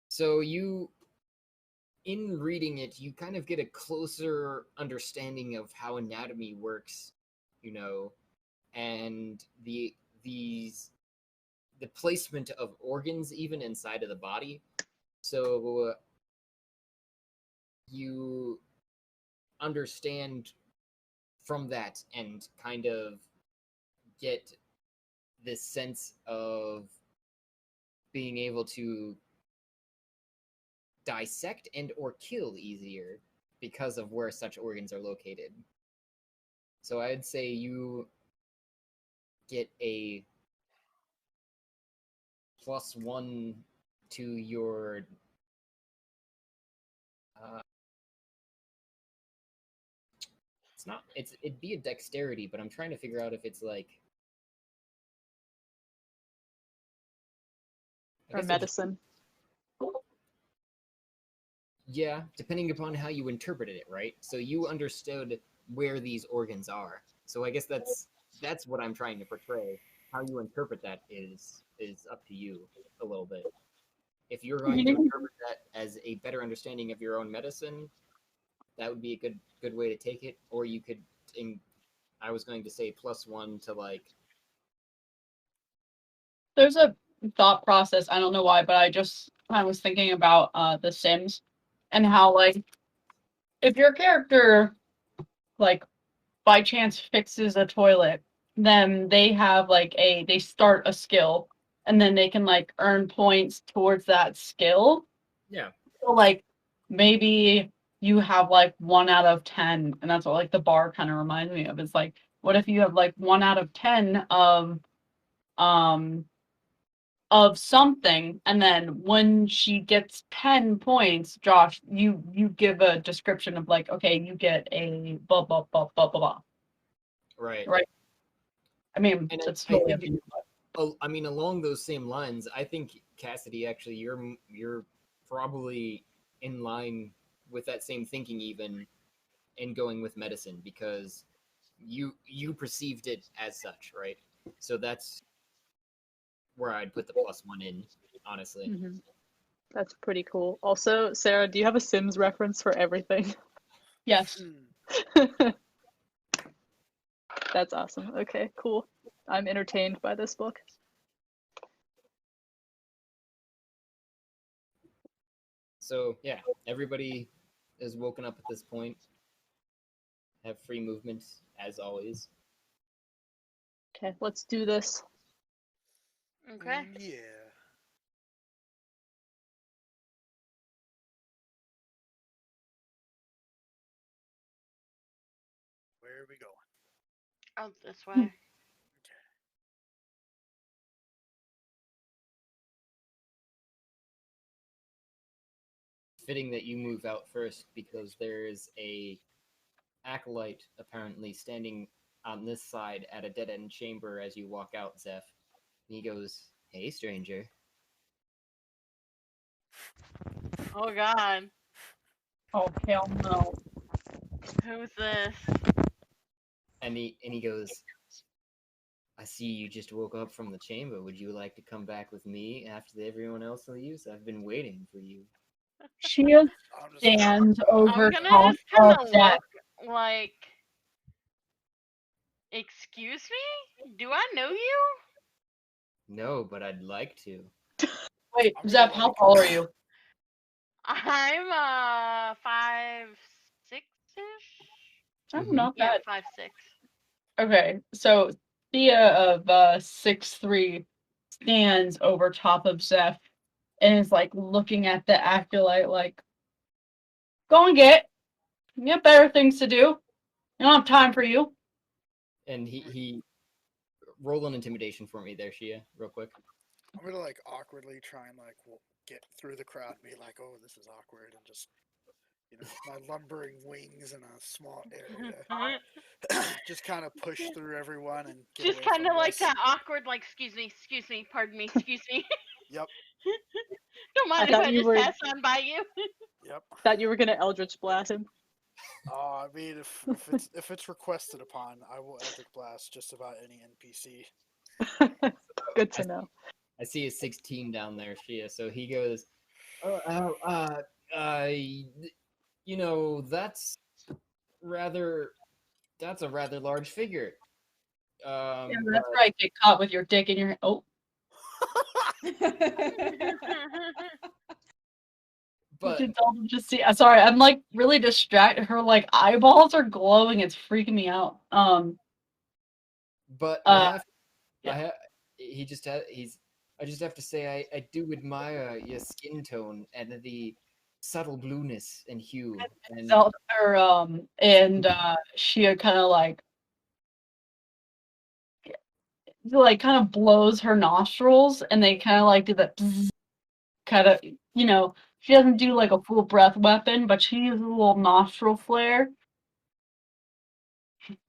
So, in reading it, you kind of get a closer understanding of how anatomy works, you know, and the placement of organs even inside of the body. So you understand from that and kind of get this sense of being able to dissect and or kill easier because of where such organs are located. So I'd say you get a +1 to your it'd be a dexterity, but I'm trying to figure out if it's like Or medicine. Yeah, depending upon how you interpreted it, right? So you understood where these organs are. So I guess that's what I'm trying to portray. How you interpret that is up to you a little bit. If you're going to interpret that as a better understanding of your own medicine, that would be a good way to take it. Or you could, I was going to say +1 to like. There's a thought process. I don't know why, but I was thinking about The Sims and how, like, if your character, like, by chance fixes a toilet, then they have like they start a skill, and then they can like earn points towards that skill. Yeah. So like maybe you have like 1 out of 10, and that's what like the bar kind of reminds me of. It's like, what if you have like 1 out of 10 um of something, and then when she gets 10 points, Josh, you give a description of like, okay, you get a blah blah blah blah blah blah. Right. Right. I mean, And that's I totally think up to you. I mean, along those same lines, I think Cassidy, actually, you're probably in line with that same thinking, even in going with medicine, because you perceived it as such, right? So that's where I'd put the +1 in, honestly. Mm-hmm. That's pretty cool. Also, Sarah, do you have a Sims reference for everything? Yes. That's awesome. Okay, cool. I'm entertained by this book. So yeah, everybody is woken up at this point. Have free movement as always. Okay, let's do this. Okay. Yeah. Where are we going? Out this way. Fitting that you move out first because there is a acolyte apparently standing on this side at a dead end chamber as you walk out, Zeph. And he goes, "Hey, stranger." Oh God, Oh hell no. who's this? And he goes, "I see you just woke up from the chamber. Would you like to come back with me after everyone else leaves? I've been waiting for you." She I'm just gonna, stands I'm over gonna top just kind of of that. look like, excuse me? Do I know you? No, but I'd like to. Wait, I'm gonna, Zeph, how like, tall are you? I'm 5'6" ish. I'm Mhm. not Yeah, bad. 5'6". Okay, so Thea of 6'3" stands over top of Zeph and is like looking at the acolyte like, go and get. You have better things to do. I don't have time for you. And he roll an intimidation for me there, Shia, real quick. I'm gonna like awkwardly try and like get through the crowd and be like, "Oh, this is awkward," and just my lumbering wings in a small area, just kind of push through everyone and get Just away kind from of like this. that awkward, like, excuse me, pardon me, excuse me. Yep, Don't mind if thought I you just were pass on by you. yep. thought you were gonna Eldritch blast him. I mean, if it's requested upon, I will Eldritch Blast just about any NPC. Good to know. I see a 16 down there, Shia. So he goes, you know, that's a rather large figure. Yeah, But that's right. Get caught with your dick in your. Oh, but did Dalton just see? Sorry, I'm like really distracted. Her like eyeballs are glowing. It's freaking me out. but Uh, I have he just he's I just have to say I do admire your skin tone and the subtle blueness and hue and felt her and she kind of like kind of blows her nostrils and they kind of like do that kind of, she doesn't do like a full breath weapon, but she uses a little nostril flare.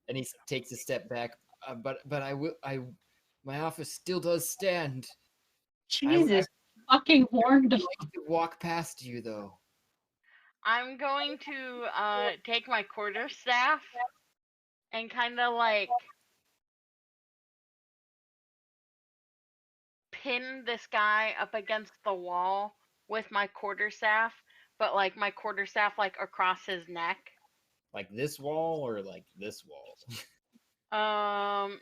and he takes a step back. But my office still does stand. Jesus fucking horned. I'd like to walk past you though. I'm going to take my quarterstaff and kind of like pin this guy up against the wall with my quarterstaff, but like my quarterstaff like across his neck. Like this wall or like this wall?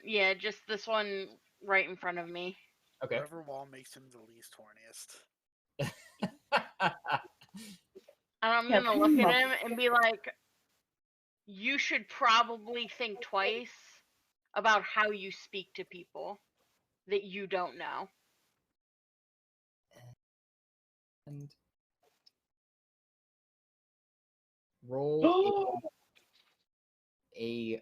Yeah, just this one right in front of me. Okay. Whatever wall makes him the least horniest. And I'm Yeah, gonna look at him and be like, you should probably think twice about how you speak to people that you don't know. And roll a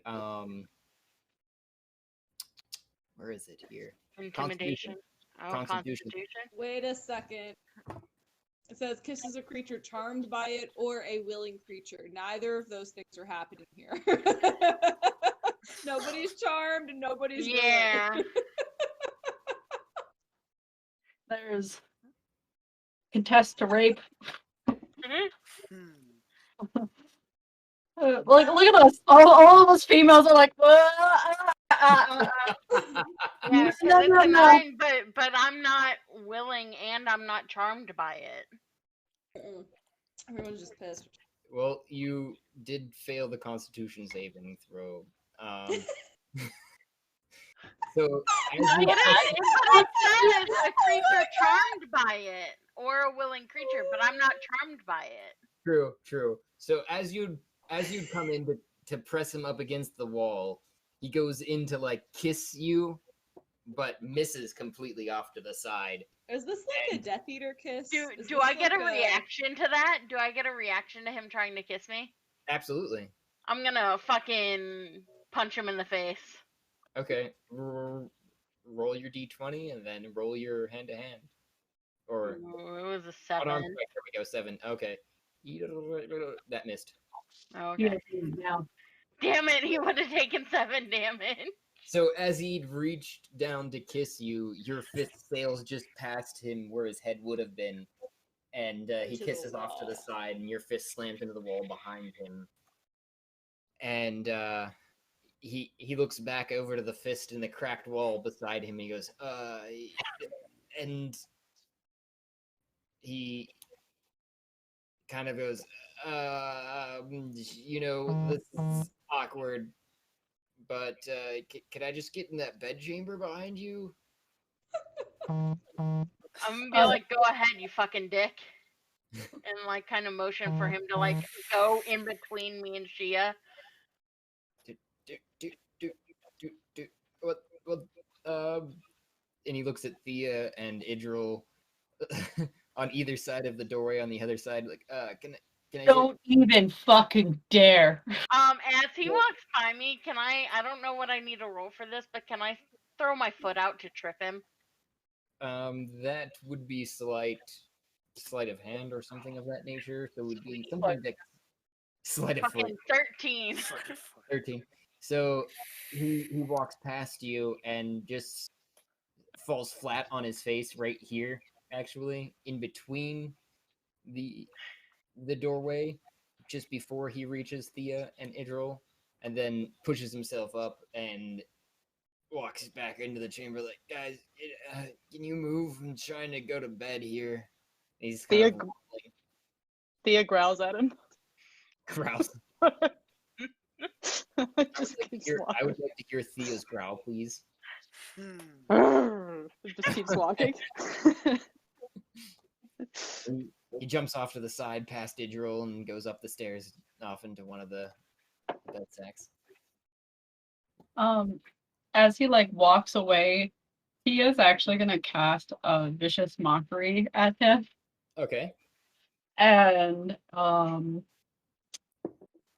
where is it here? Intimidation. Oh, Constitution. Wait a second. It says kisses a creature charmed by it or a willing creature. Neither of those things are happening here. Nobody's charmed and nobody's Yeah. willing. There's contest to rape. Mhm. Like, look at us. All of us females are like, Yeah, 'cause no, it's no, a no. 9, but I'm not willing and I'm not charmed by it. Mm-mm. Everyone's just pissed. Well, you did fail the Constitution saving throw. So as you But it says a creature charmed by it or a willing creature, but I'm not charmed by it. True. So as you come in to press him up against the wall, he goes in to like kiss you, but misses completely off to the side. Is this like a Death Eater kiss? Do Is do this I get like a reaction to that? Do I get a reaction to him trying to kiss me? Absolutely. I'm gonna fucking punch him in the face. Okay. Roll your d20 and then roll your hand to hand. Or Ooh, it was a unarmed 7. strike. There we go. 7. Okay. That missed. Okay. Yeah. Damn it, he would have taken 7 damage. So as he'd reached down to kiss you, your fist sails just past him where his head would have been, and he Into the kisses off to the wall. side, and your fist slams into the wall behind him. And he looks back over to the fist in the cracked wall beside him, and he goes, and he kind of goes, you know, this is awkward, but could I just get in that bed chamber behind you? I'm gonna be Oh. like, go ahead, you fucking dick. And like kind of motion for him to like go in between me and Shia. What? And he looks at Thea and Idril on either side of the doorway. On the other side, like, can I? Don't even fucking dare. As he walks by me, can I don't know what I need to roll for this, but can I throw my foot out to trip him? That would be sleight of hand or something of that nature. So it would be something like sleight of foot. Fucking 13. 13. So he walks past you and just falls flat on his face right here, actually, in between the doorway, just before he reaches Thea and Idril, and then pushes himself up and walks back into the chamber like, guys, can you move? I'm trying to go to bed here. He's kind Thea, of wobbling. Thea growls at him. Growls. Just keeps I walking. would like to hear Thea's growl, please. It just keeps walking. He jumps off to the side past Idril and goes up the stairs off into one of the bed sacks. As he like walks away, he is actually gonna cast a vicious mockery at him, Okay. and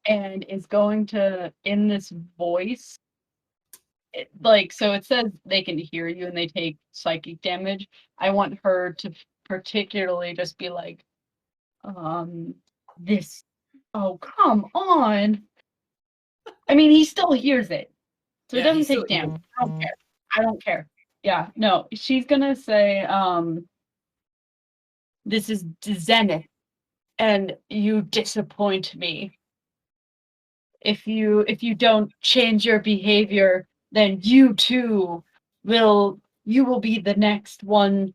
is going to, in this voice, so it says they can hear you and they take psychic damage. I want her to particularly just be like, this, oh, come on. I mean, he still hears it, so it Yeah, he doesn't still take damage. I don't care. I don't care. Yeah, no, she's gonna say, this is Zenith, and you disappoint me. If you don't change your behavior, then you too will be the next one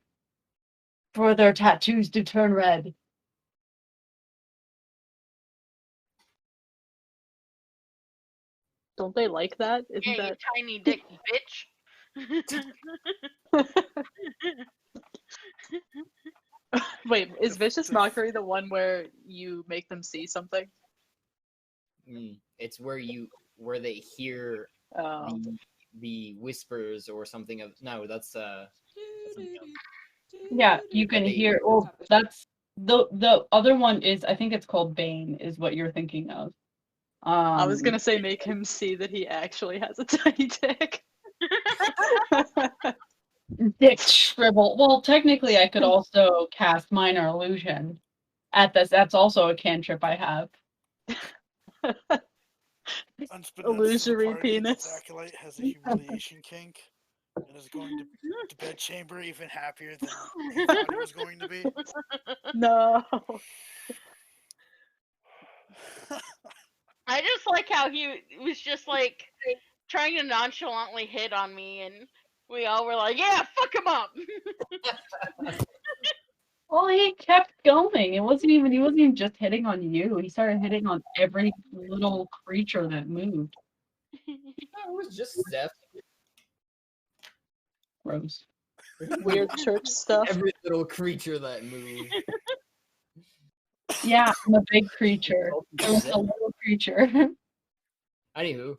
for their tattoos to turn red. Don't they like that? Yeah, Isn't you that tiny dick bitch. wait, is vicious Def- mockery the one where you make them see something? It's where they hear Oh. the whispers or something of no, that's something else. Yeah, you can They- hear. Well, that's the other one is, I think it's called Bane, is what you're thinking of. I was gonna say make him see that he actually has a tiny dick. Dick shrivel. Well, technically, I could also cast minor illusion at this. That's also a cantrip I have. Unbeknownst to the Illusory party, this penis. acolyte has a humiliation kink and is going to bed chamber even happier than he thought he was going to be. No. I just like how he was just like trying to nonchalantly hit on me, and we all were like, "Yeah, fuck him up." Well, he kept going. He wasn't even just hitting on you. He started hitting on every little creature that moved. It was just Steph. Gross. Weird church stuff. Every little creature that moved. Yeah, I'm a big creature. I was a little creature. Anywho,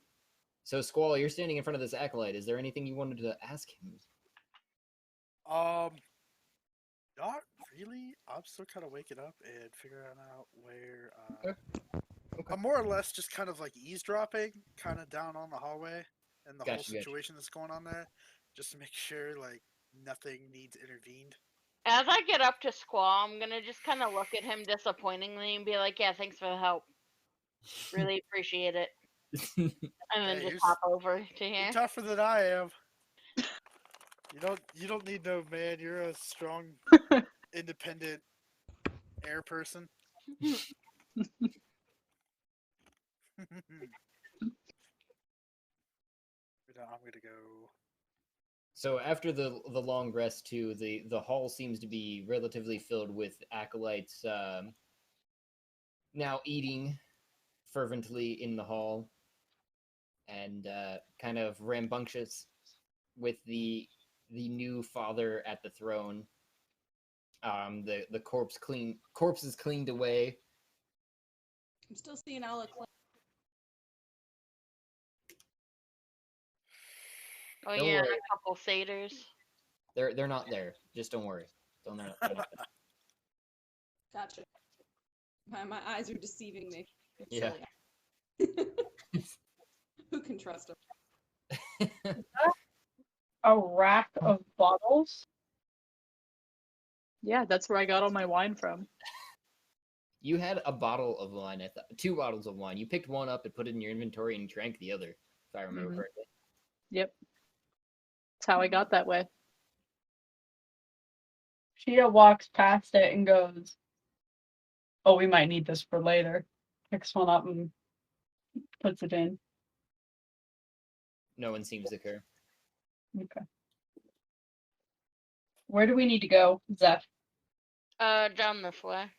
so Squall, you're standing in front of this acolyte. Is there anything you wanted to ask him? Not really. I'm still kind of waking up and figuring out where. Okay. I'm more or less just kind of like eavesdropping, kind of down on the hallway and the whole Gotcha. situation that's going on there, just to make sure like nothing needs intervened. As I get up to Squaw, I'm gonna just kind of look at him disappointingly and be like, "Yeah, thanks for the help. Really appreciate it." And then Hey, just you're hop over to You're here. tougher than I am. You don't need no man. You're a strong, independent air person. I'm gonna go. So after the long rest too, the hall seems to be relatively filled with acolytes now eating fervently in the hall and kind of rambunctious with the new father at the throne. The corpse is cleaned away. I'm still seeing Alec. Oh Don't yeah, and worry. a couple satyrs. They're not there. Just don't worry. They're not there. Gotcha. My eyes are deceiving me. Yeah. Silly. Who can trust them? A rack of bottles. Yeah, that's where I got all my wine from. You had a bottle of wine. I thought 2 bottles of wine. You picked one up and put it in your inventory and drank the other, if I remember Mhm. correctly. Yep. That's how I got that way. Shia walks past it and goes, "Oh, we might need this for later." Picks one up and puts it in. No one seems to care. Okay. Where do we need to go, Zeph? Down this way.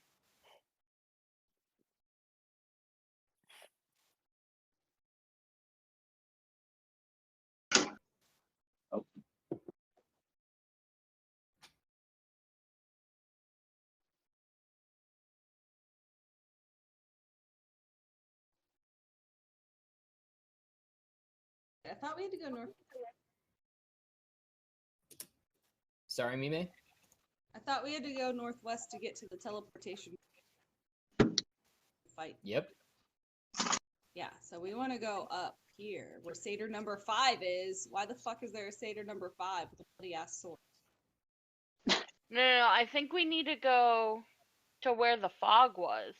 Oh. I thought we had to go north. Sorry, Mime? I thought we had to go northwest to get to the teleportation fight. Yep. Yeah, so we want to go up here where satyr number 5 is. Why the fuck is there a satyr number 5 with a bloody ass sword? No, I think we need to go to where the fog was.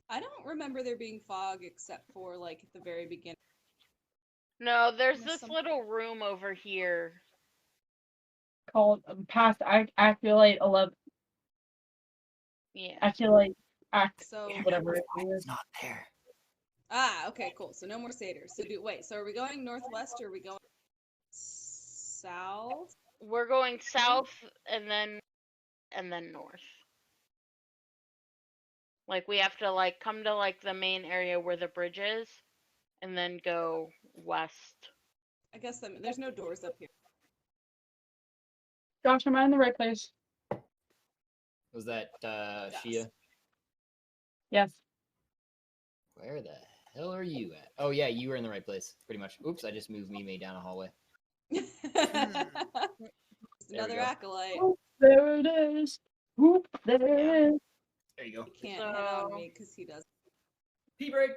I don't remember there being fog except for like at the very beginning. No, there's Missed this something. little room over here. Called past Acolyte 11. Yeah. Acolyte Act So whatever it is. Not there. okay, cool. So no more satyrs. So are we going northwest or are we going south? We're going south and then north. Like we have to like come to like the main area where the bridge is and then go west. I guess there's no doors up here. Josh, am I in the right place? Was that Yes. Shia? Yes. Where the hell are you at? Oh yeah, you were in the right place, pretty much. Oops, I just moved Mime down a hallway. Another go. acolyte. Oh, there it is. Oop, there Yeah. it is. There you go. He can't hit on So- me because he does. Pee break.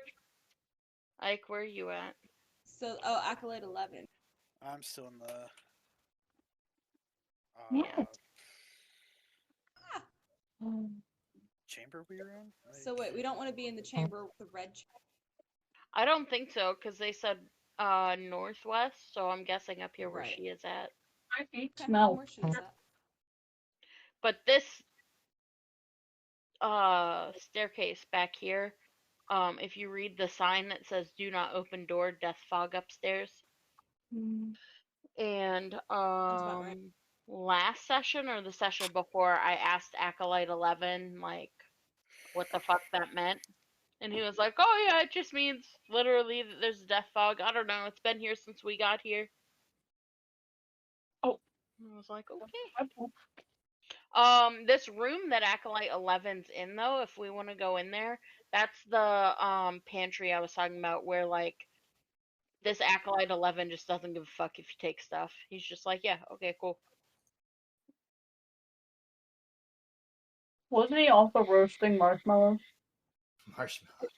Ike, where are you at? So, acolyte 11. I'm still in the. Yeah. Chamber we were in. So wait, we don't want to be in the chamber with the red. I don't think so because they said northwest, so I'm guessing up here where Right. she is at. My feet Okay, smell. where she is at. But this staircase back here, if you read the sign that says "Do not open door, death fog upstairs," Mm. and about right. last session or the session before, I asked Acolyte 11 like what the fuck that meant, and he was like, "Oh yeah, it just means literally that there's a death fog. I don't know. It's been here since we got here." Oh. And I was like, "Okay." This room that Acolyte 11's in, though, if we want to go in there, that's the pantry I was talking about, where like this Acolyte 11 just doesn't give a fuck if you take stuff. He's just like, yeah, okay, cool. Wasn't he also roasting marshmallows? Marshmallow.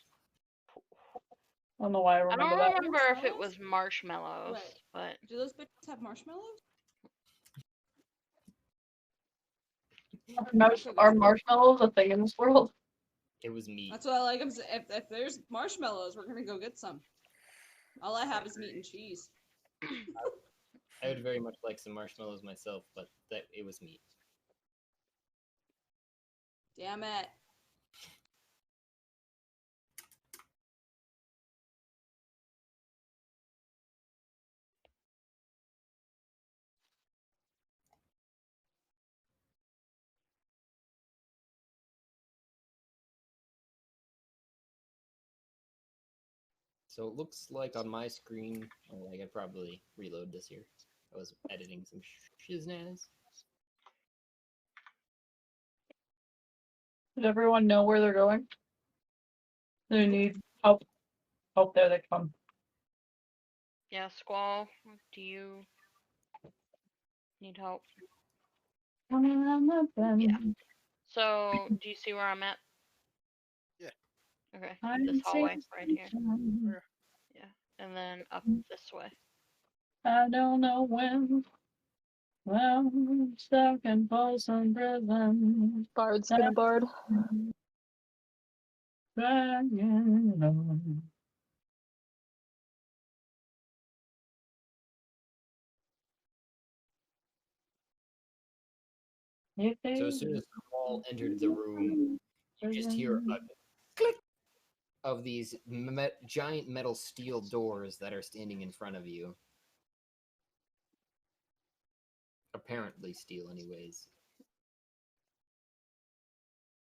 I don't know why I I remember don't that. remember if it was marshmallows, Right. but Do those bitches have marshmallows? Are marshmallows a thing in this world? It was meat. That's what I like. If there's marshmallows, we're gonna go get some. All I have is meat and cheese. I would very much like some marshmallows myself, but that it was meat. Damn it. So it looks like on my screen, I could probably reload this here. I was editing some shiznaz. Does everyone know where they're going? They need help. Help, there they come. Yeah, Squall, do you need help? Yeah. So, do you see where I'm at? Yeah. Okay, I'm this hallway safe. right here. Where? Yeah, and then up this way. I don't know when. Well, I'm stuck in Folsom Prison. Bard's gonna bard. Dragging on. So as soon as Paul entered the room, you just hear a click of these giant metal steel doors that are standing in front of you. Apparently steel, anyways.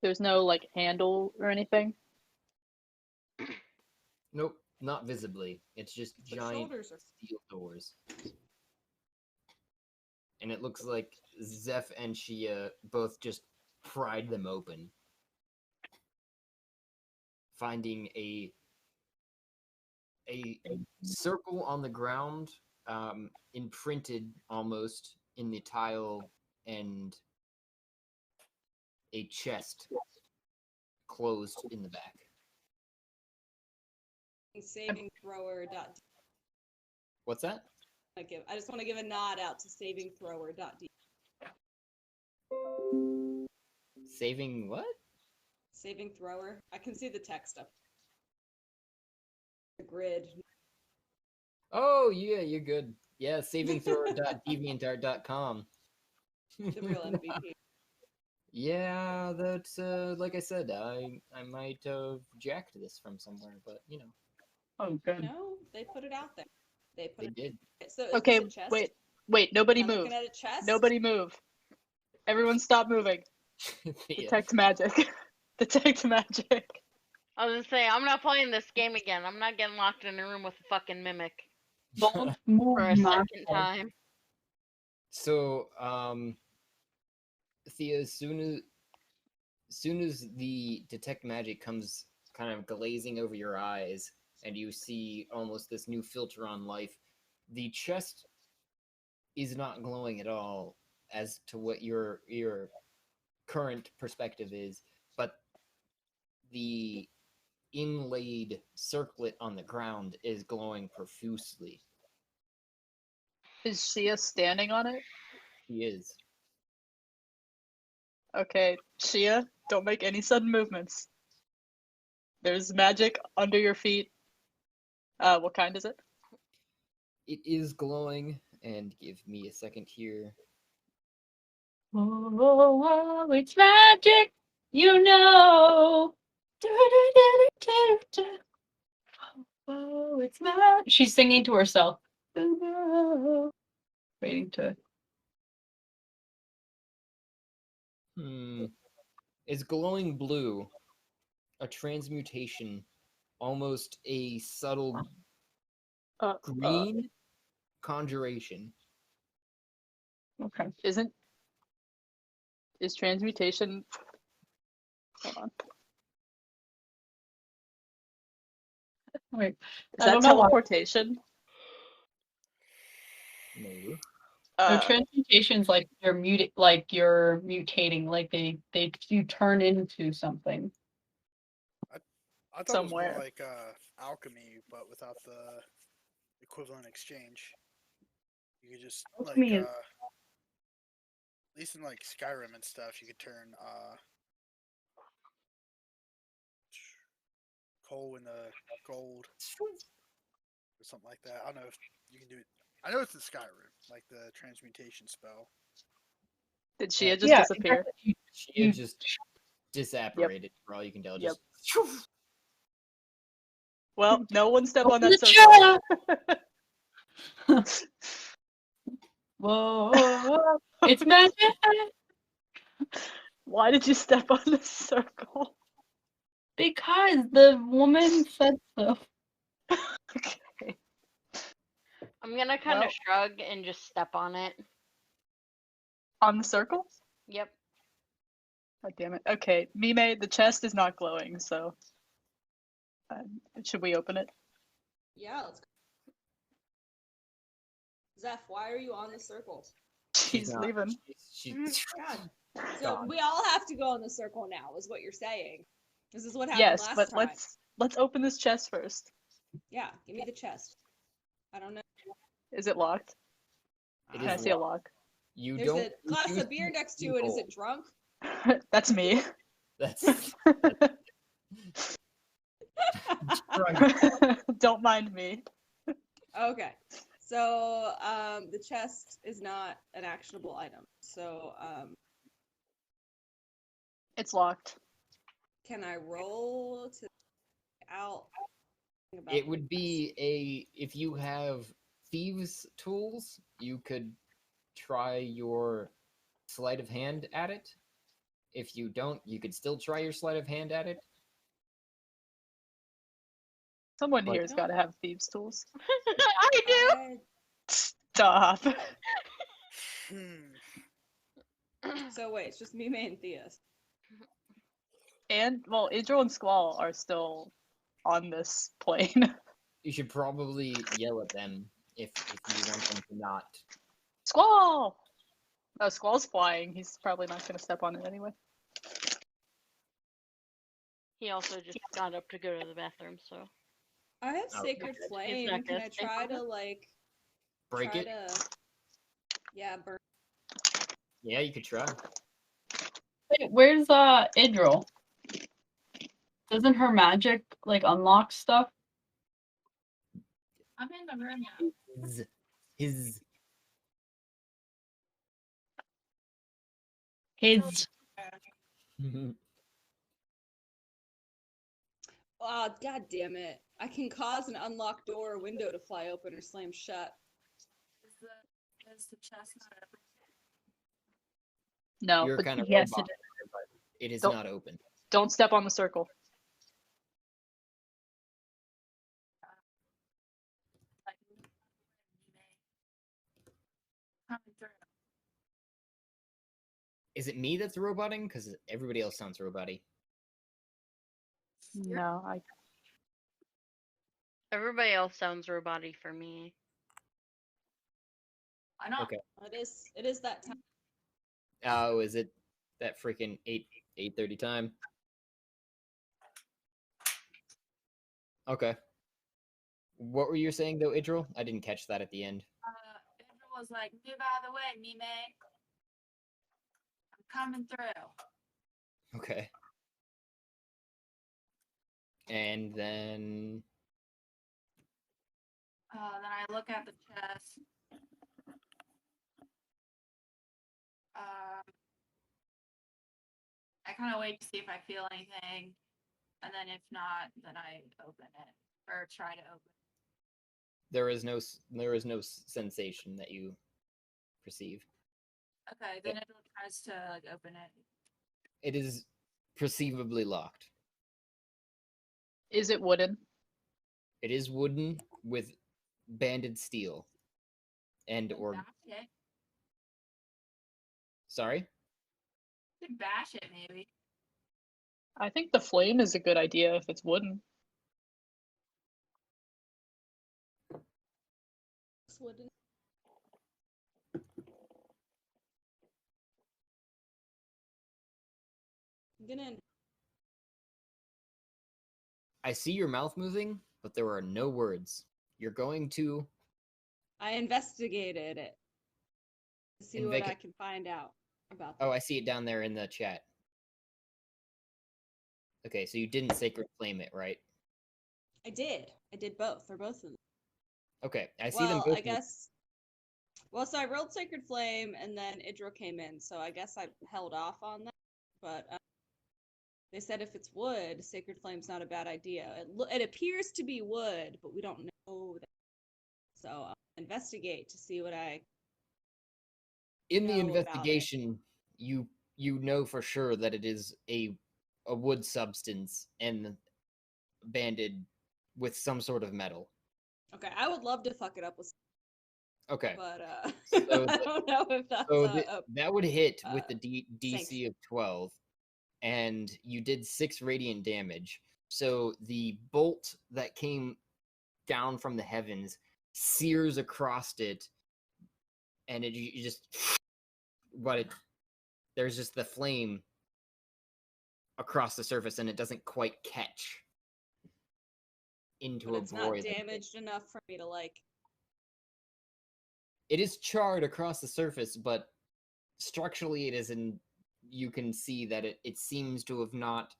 There's no like handle or anything. Nope, not visibly. It's just The giant shoulders are. steel doors. And it looks like Zeph and Shia both just pried them open, finding a circle on the ground, imprinted almost in the tile, and a chest closed in the back. Saving thrower. What's that? I just want to give a nod out to saving thrower. Saving what? Saving thrower. I can see the text up. The grid. Oh, yeah, you're good. Yeah, savingthrower.deviantart.com. The real MVP. Yeah, that's like I said, I might have jacked this from somewhere, but you know. Oh, good. No, they put it out there. They put They it. did. So is Okay, this a chest? wait, nobody Am I move. looking at a chest? Nobody move. Everyone stop moving. Yeah. Detect magic. Detect magic. I was gonna say, I'm not playing this game again. I'm not getting locked in a room with a fucking mimic Don't move for a my second time. So, Thea, as soon as the detect magic comes kind of glazing over your eyes, and you see almost this new filter on life, the chest is not glowing at all as to what your current perspective is, but the inlaid circlet on the ground is glowing profusely. Is Shia standing on it? He is. Okay, Shia, don't make any sudden movements. There's magic under your feet. What kind is it? It is glowing, and give me a second here. Oh, oh, oh, it's magic, you know. Oh, it's magic. She's singing to herself. Waiting to. Is glowing blue a transmutation, almost a subtle green conjuration? Okay. Is transmutation? Hold on. Wait. Is I that don't know why. teleportation? No. No, transmutation's like you're mutating, like they you turn into something. I thought it was Somewhere. more like alchemy, but without the equivalent exchange. You could just Alchemy is- at least in like Skyrim and stuff, you could turn hole in the gold or something like that. I don't know if you can do it. I know it's in Skyrim, like the transmutation spell. Did Shia just Yeah, disappear? exactly. She had just disapparated for all you can tell. Yep. Just Well, no one step on Open that the circle. Whoa, it's magic. Why did you step on the circle? Because the woman said so. Okay. I'm gonna kind of Well- shrug and just step on it. On the circle? Yep. God damn it. Okay, Mime, the chest is not glowing, so should we open it? Yeah, let's go. Zeph, why are you on the circle? She's not. leaving. She's God. So gone. we all have to go in the circle now, is what you're saying. This is what happened Yes, last but time. let's open this chest first. Yeah, give me the chest. I don't know. Is it locked? It Can I is see a locked. lock? You There's don't. a glass choose of beer to next to it. Is roll. it drunk? That's me. That's drunk. Don't mind me. Okay. So the chest is not an actionable item. So It's locked. can I roll to out? About It would be if you have thieves' tools, you could try your sleight of hand at it. If you don't, you could still try your sleight of hand at it. Someone But- here's got to have thieves' tools. I do. Stop. Hmm. So wait, it's just Mime and Theus. And well, Idril and Squall are still on this plane. You should probably yell at them if you want them to not. Squall! Oh, Squall's flying. He's probably not going to step on it anyway. He also just got up to go to the bathroom, so. I have Oh, Sacred okay. Flame. not Can gonna I stay try on to it? like Break try it. to yeah, burn? Yeah, you could try. Wait, where's Idril? Doesn't her magic like unlock stuff? I'm in the room now. His His Oh, god damn it. I can cause an unlocked door or window to fly open or slam shut. Is the chest not open? No, You're but kind of yes, it robot, but it is Don't- not open. don't step on the circle. Like, coming through. Is it me that's roboting? Because everybody else sounds roboty. No, I Everybody else sounds roboty for me. Why not? Okay. It is that time. Oh, is it that freaking 8:30 time? Okay. What were you saying though, Idril? I didn't catch that at the end. Andrew was like, move out of the way, Mime. I'm coming through. Okay. And then Then I look at the chest. I kind of wait to see if I feel anything, and then if not, then I open it or try to open. there is no sensation that you perceive. Okay, then it tries to like open it. It is perceivably locked. is it wooden? It is wooden with banded steel. And or Bash it. sorry? Could bash it maybe. I think the flame is a good idea if it's wooden. Wooden. I'm gonna I see your mouth moving, but there are no words. You're going to I investigated it to see what Invig- I can find out about Oh, this. I see it down there in the chat. Okay, so you didn't sacred flame it, right? I did. I did both, or both of them. Okay, I see them Well, both. I guess. Well, so I rolled Sacred Flame, and then Idril came in, so I guess I held off on that. But they said if it's wood, Sacred Flame's not a bad idea. It appears to be wood, but we don't know that. So I'll investigate to see what I In the know about it. investigation, you know for sure that it is a wood substance and banded with some sort of metal. Okay, I would love to fuck it up with, Okay, but So I don't know if that's so that would hit with the DC sanction. of 12, and you did 6 radiant damage. So the bolt that came down from the heavens sears across it, and you just, but it, there's just the flame across the surface, and it doesn't quite catch into But a it's not void. damaged enough for me to like. It is charred across the surface, but structurally it is in. You can see that it seems to have not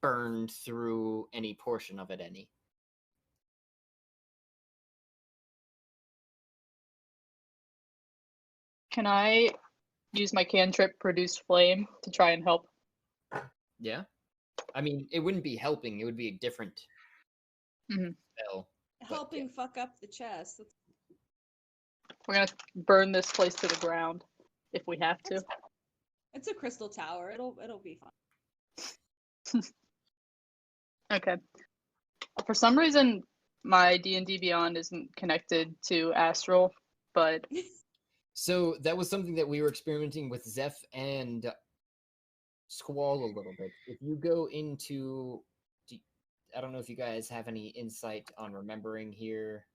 burned through any portion of it any. Can I use my cantrip produce flame to try and help? Yeah? I mean, it wouldn't be helping, it would be a different Mhm. spell. Helping fuck up the chest. We're gonna burn this place to the ground if we have to. It's a crystal tower. It'll be fine. Okay. For some reason, my D&D Beyond isn't connected to Astral, but So that was something that we were experimenting with Zeph and Squall a little bit. If you go into, I don't know if you guys have any insight on remembering here,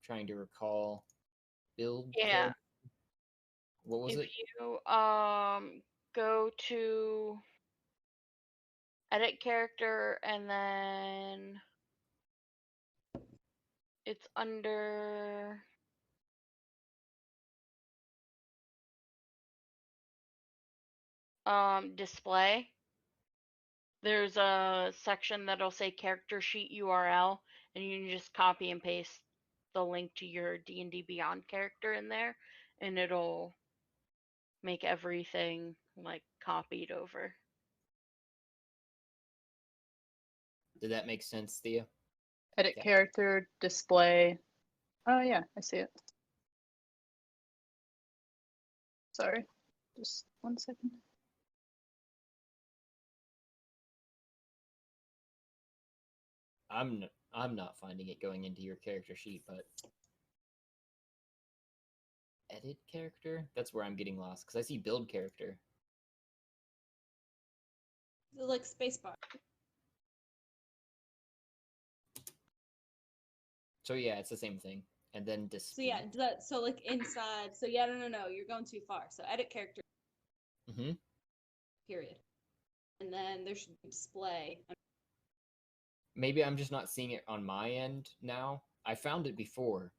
trying to recall build. Yeah. code. What was If it? you go to edit character and then it's under display. There's a section that'll say character sheet URL, and you can just copy and paste the link to your D&D Beyond character in there, and it'll make everything like copied over. Did that make sense, Thea? edit Yeah. character, display. Oh yeah, I see it. Sorry, just 1 second. I'm not finding it going into your character sheet, but edit character? That's where I'm getting lost because I see build character. Like spacebar. So yeah, it's the same thing. And then So display. yeah, so like inside. So yeah, no, you're going too far. So edit character. Mm-hmm. Period. And then there should be display. Maybe I'm just not seeing it on my end now. I found it before.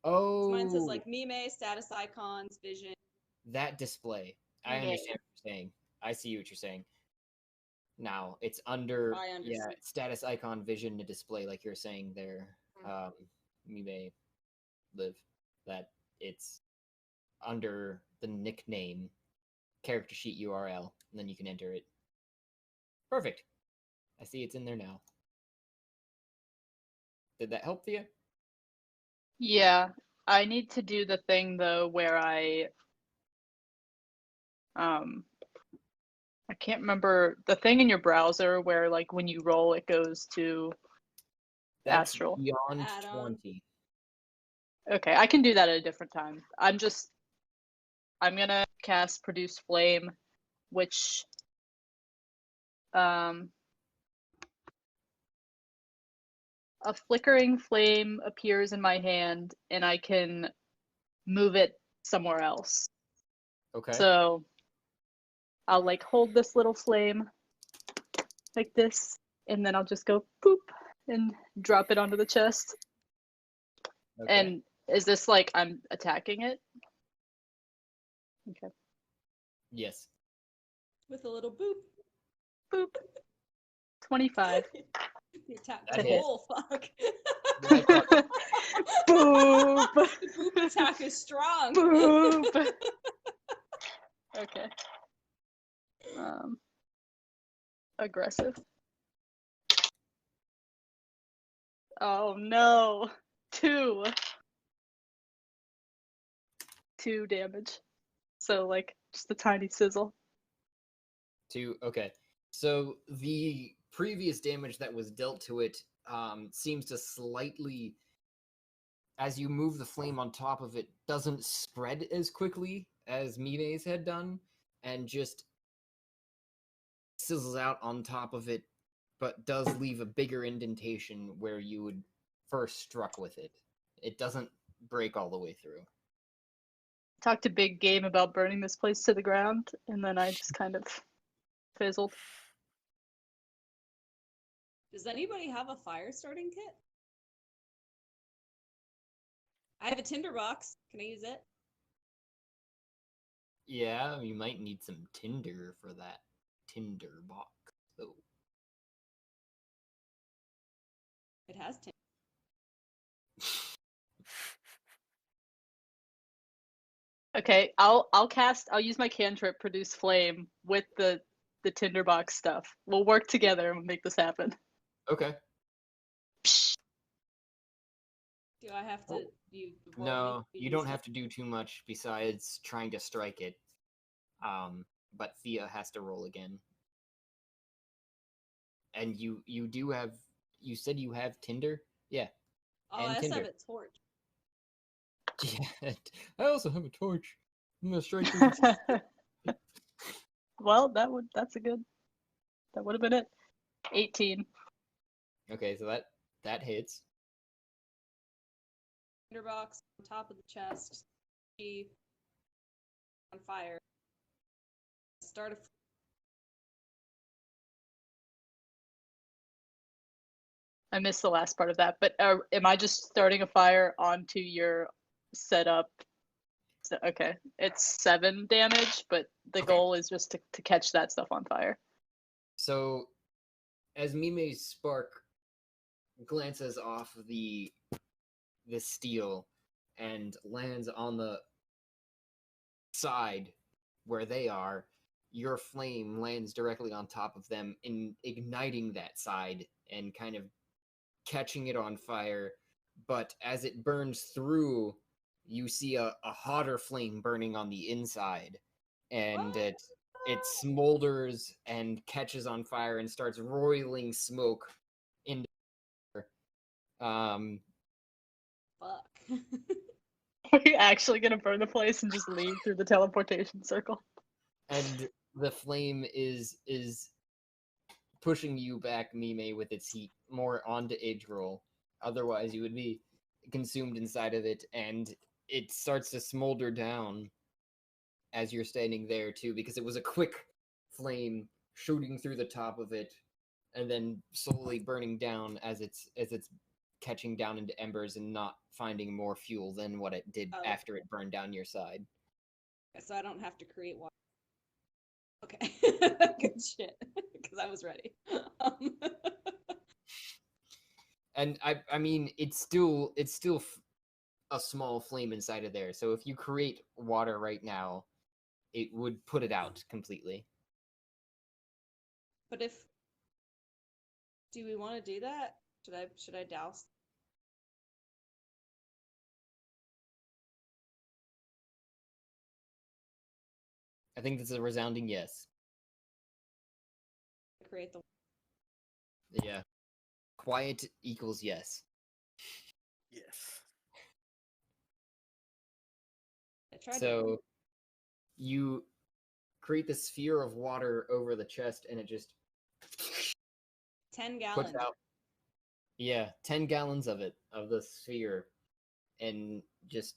Oh, Mine says like meme, status icons, vision. that display. I Engage. understand what you're saying. I see what you're saying. Now it's under I understand. status icon vision to display, like you're saying there. You may live that it's under the nickname character sheet URL, and then you can enter it. Perfect. I see it's in there now. Did that help you? Yeah, I need to do the thing though where I can't remember the thing in your browser where like when you roll it goes to That's Astral. beyond Add-on. 20. Okay, I can do that at a different time. I'm gonna cast Produce Flame, which a flickering flame appears in my hand and I can move it somewhere else. Okay. So I'll like hold this little flame like this, and then I'll just go boop and drop it onto the chest. Okay. And is this like I'm attacking it? Okay. Yes. With a little boop. Boop. 25. You attack. That hit. Oh fuck! I thought- Boop. The boop attack is strong. Boop. Okay. Aggressive. Oh no. 2. 2 damage. So like just a tiny sizzle. 2. Okay. So the previous damage that was dealt to it seems to slightly, as you move the flame on top of it, doesn't spread as quickly as Mime's had done, and just sizzles out on top of it, but does leave a bigger indentation where you would first struck with it. It doesn't break all the way through. Talked to Big Game about burning this place to the ground, and then I just kind of fizzled. Does anybody have a fire starting kit? I have a tinderbox. Can I use it? Yeah, you might need some tinder for that tinder box, though. It has tinder. Okay, I'll use my cantrip produce flame with the tinderbox stuff. We'll work together and make this happen. Okay. Do I have to? No, you don't have to do too much besides trying to strike it. But Thea has to roll again. And you do have. You said you have Tinder? Yeah. Oh, and I also have Tinder. a torch. Yeah. I also have a torch. I'm gonna strike you. Well, that would have been it. 18. Okay, so that hits. Tinderbox on top of the chest. She on fire. Start a. I missed the last part of that, but am I just starting a fire onto your setup? So, okay, it's 7 damage, but the Okay. goal is just to catch that stuff on fire. So, as Mime's spark glances off the steel and lands on the side where they are, your flame lands directly on top of them, igniting that side and kind of catching it on fire. But as it burns through, you see a hotter flame burning on the inside, and it smolders and catches on fire and starts roiling smoke into Fuck. Are you actually gonna burn the place and just leave through the teleportation circle? and the flame is pushing you back, Mime, with its heat more onto Idril. Otherwise, you would be consumed inside of it, and it starts to smolder down as you're standing there too, because it was a quick flame shooting through the top of it, and then slowly burning down as it's catching down into embers and not finding more fuel than what it did after it burned down your side. So I don't have to create water. Okay. Good shit. Because I was ready. And I mean, it's still a small flame inside of there. So if you create water right now, it would put it out completely. But if do we want to do that? Should I douse? I think that's a resounding yes. Create the. Yeah. Quiet equals yes. Yes. I tried So you create the sphere of water over the chest, and it just 10 gallons. puts out 10 gallons of the sphere, and just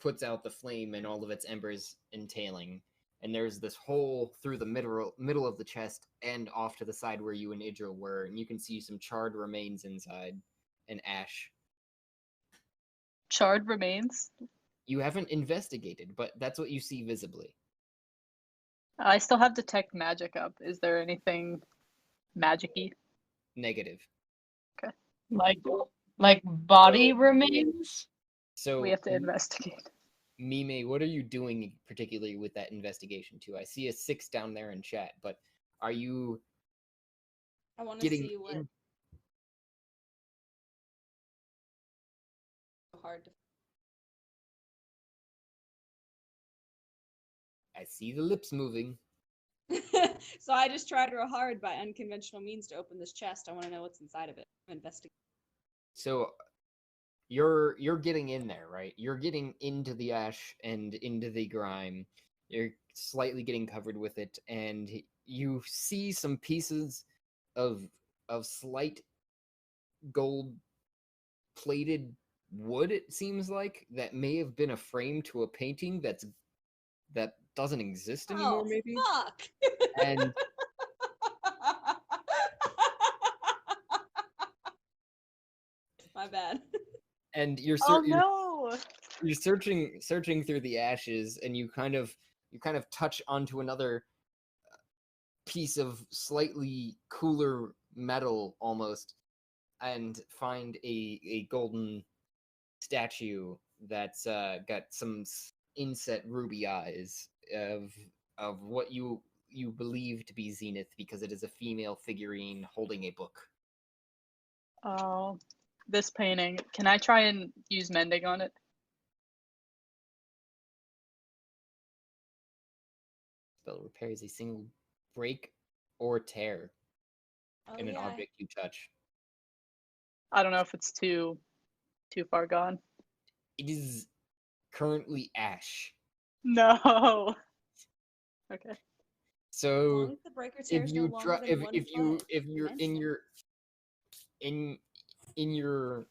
puts out the flame and all of its embers entailing. And there's this hole through the middle of the chest and off to the side where you and Idril were, and you can see some charred remains inside and ash. Charred remains? You haven't investigated, but that's what you see visibly. I still have detect magic up. Is there anything magic-y? Negative. Like body remains. So We have to investigate. Mime, what are you doing particularly with that investigation too? I see a 6 down there in chat, but are you I want to getting see what in? hard to. I see the lips moving. So I just tried real hard by unconventional means to open this chest. I want to know what's inside of it. Investigate. So you're getting in there, right? You're getting into the ash and into the grime. You're slightly getting covered with it, and you see some pieces of slight gold plated wood, it seems like, that may have been a frame to a painting that doesn't exist anymore, Oh, maybe. fuck! And My bad. and you're Oh you're, no! you're searching through the ashes, and you kind of touch onto another piece of slightly cooler metal almost, and find a golden statue that's got some inset ruby eyes of what you believe to be Zenith, because it is a female figurine holding a book. Oh, this painting. Can I try and use mending on it? Spell repairs a single break or tear Oh, in an yeah. object you touch. I don't know if it's too far gone. It is currently ash. No. Okay. As So long as the breaker tear if is no you longer try, than 1 foot. if you're in mention. your in your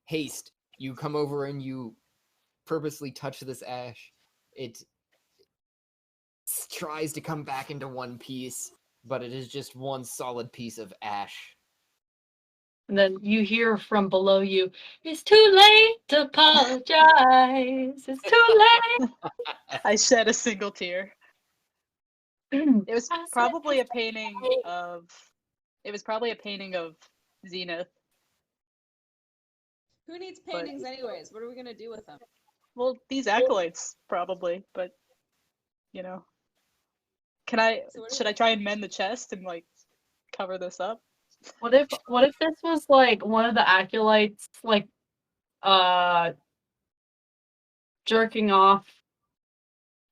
haste, you come over and you purposely touch this ash. It tries to come back into one piece, but it is just one solid piece of ash. And then you hear from below you, "It's too late to apologize. It's too late." I shed a single tear. It was I said probably a it's painting late. of. It was probably a painting of Zenith. Who needs But- paintings anyways? What are we gonna do with them? Well, these acolytes probably, but you know. Can I? So what Should I try and mend the chest and like cover this up? What if this was like one of the acolytes like jerking off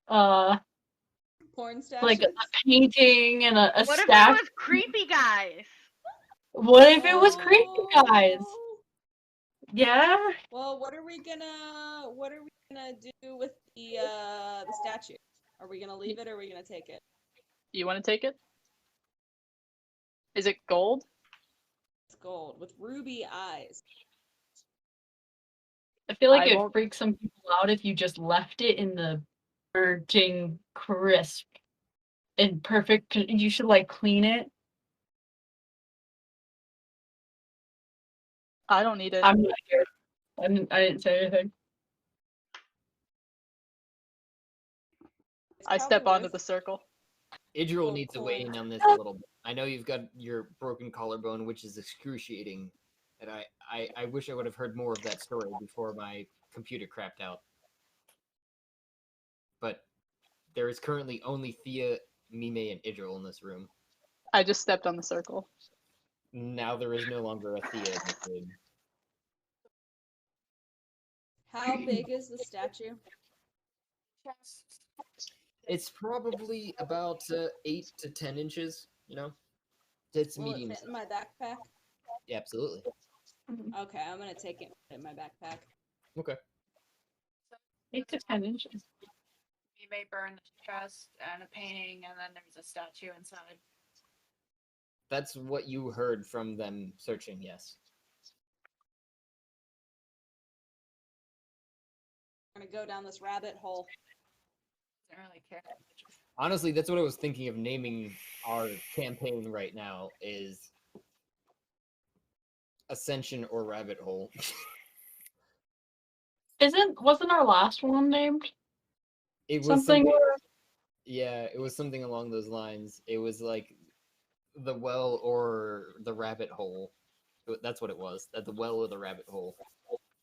Porn stashes? like a painting and a What if it stash? was creepy guys? What if it was creepy guys? Oh. Yeah. Well, what are we gonna do with the statue? Are we gonna leave it or are we gonna take it? You want to take it? Is it gold? It's gold with ruby eyes. I feel like I it won't- freaks some people out if you just left it in the virgin crisp and perfect. You should like clean it. I don't need it. I'm not here. I didn't say anything. It's I step probably onto worth the circle. Idril Gold needs to weigh coin. in on this a little bit. I know you've got your broken collarbone, which is excruciating, and I wish I would have heard more of that story before my computer crapped out. But there is currently only Thea, Mime, and Idril in this room. I just stepped on the circle. Now there is no longer a Thea in this room. How big is the statue? It's probably about 8 to 10 inches, you know? It's Will medium it fit in size. my backpack? Yeah, absolutely. Okay, I'm gonna take it in my backpack. Okay. 8 to 10 inches. We may burn the chest and a painting, and then there's a statue inside. That's what you heard from them searching, yes. I'm gonna go down this rabbit hole. Doesn't really care. Honestly, that's what I was thinking of naming our campaign right now, is Ascension or Rabbit Hole. Wasn't our last one named It was something? yeah, it was something along those lines. It was like the well or the rabbit hole. That's what it was. At the well or the rabbit hole.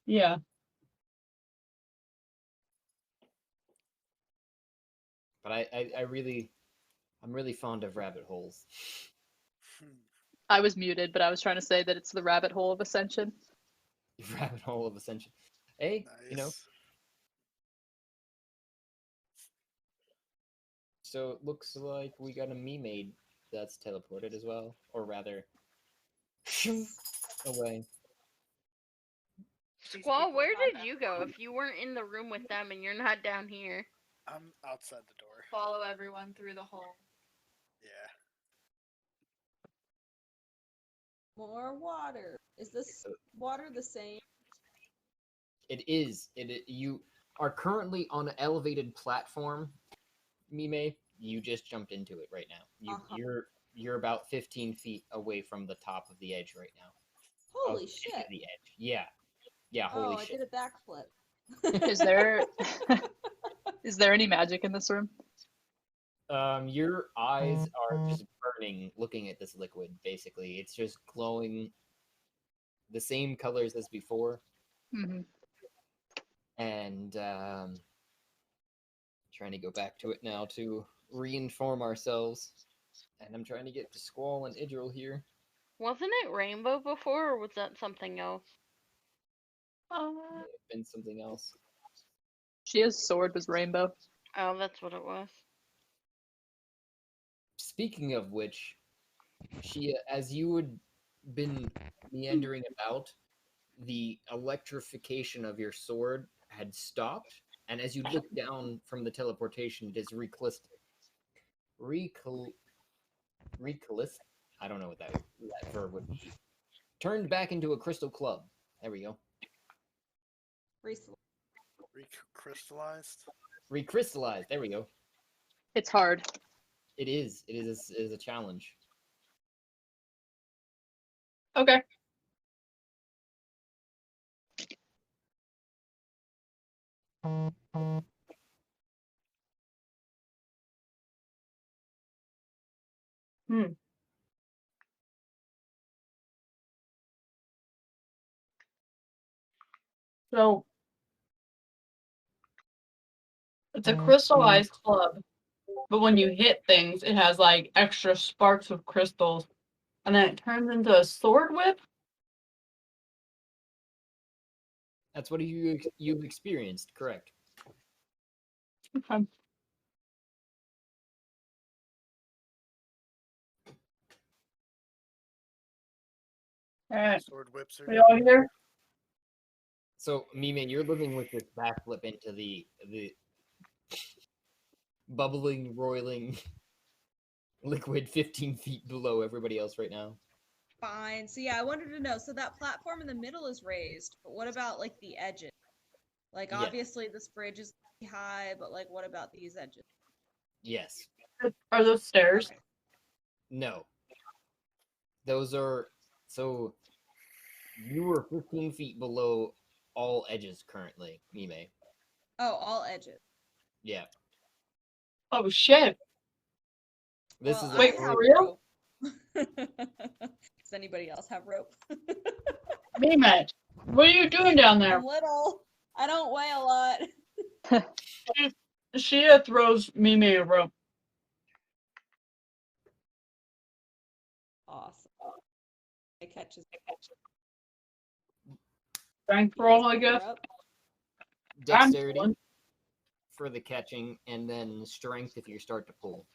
Yeah. But I'm really fond of rabbit holes. I was muted, but I was trying to say that it's the rabbit hole of ascension. Rabbit hole of ascension. Hey, you know. Nice. So it looks like we got a me-maid that's teleported as well, or rather, away. These Squall, people where thought did that you go if you weren't in the room with them and you're not down here? I'm outside the door. follow everyone through the hole. Yeah. More water. Is this water the same? It is. You are currently on an elevated platform, Mime. You just jumped into it right now. You're about 15 feet away from the top of the edge right now. Holy Of shit. The edge. Yeah. Yeah, holy Oh, I shit. did a backflip. Is there is there any magic in this room? Your eyes are just burning looking at this liquid, basically. It's just glowing the same colors as before. Mm-hmm. And trying to go back to it now to reinform ourselves. And I'm trying to get to Squall and Idril here. Wasn't it rainbow before, or was that something else? It may have been something else. Shia's sword was rainbow. Oh, that's what it was. Speaking of which, Shia, as you had been meandering about, the electrification of your sword had stopped, and as you look down from the teleportation, it is I don't know what that verb would be. Turned back into a crystal club. There we go. Recrystallized? Recrystallized. There we go. It's hard. It is. It is a challenge. Okay. Hmm. So it's a crystallized club, but when you hit things, it has like extra sparks of crystals, and then it turns into a sword whip. That's what you've experienced, correct? Okay. All right. Sword whips are Are y'all here? So, Mime, you're living with this backflip into the bubbling, roiling liquid 15 feet below everybody else right now. Fine. So yeah, I wanted to know. So that platform in the middle is raised, but what about like the edges? Like Yeah. obviously this bridge is high, but like what about these edges? Yes. Are those stairs? Okay. No. Those are... So, you were 15 feet below all edges currently, Mime. Oh, all edges. Yeah. Oh shit! This Well, is Wait, I for have real? rope. Does anybody else have rope? Mehmet, what are you doing down there? I'm little. I don't weigh a lot. Shia throws Mimi a rope. Awesome. It catches. Strength You roll, guys I pick her guess. up? dexterity I'm for the catching, and then strength if you start to pull.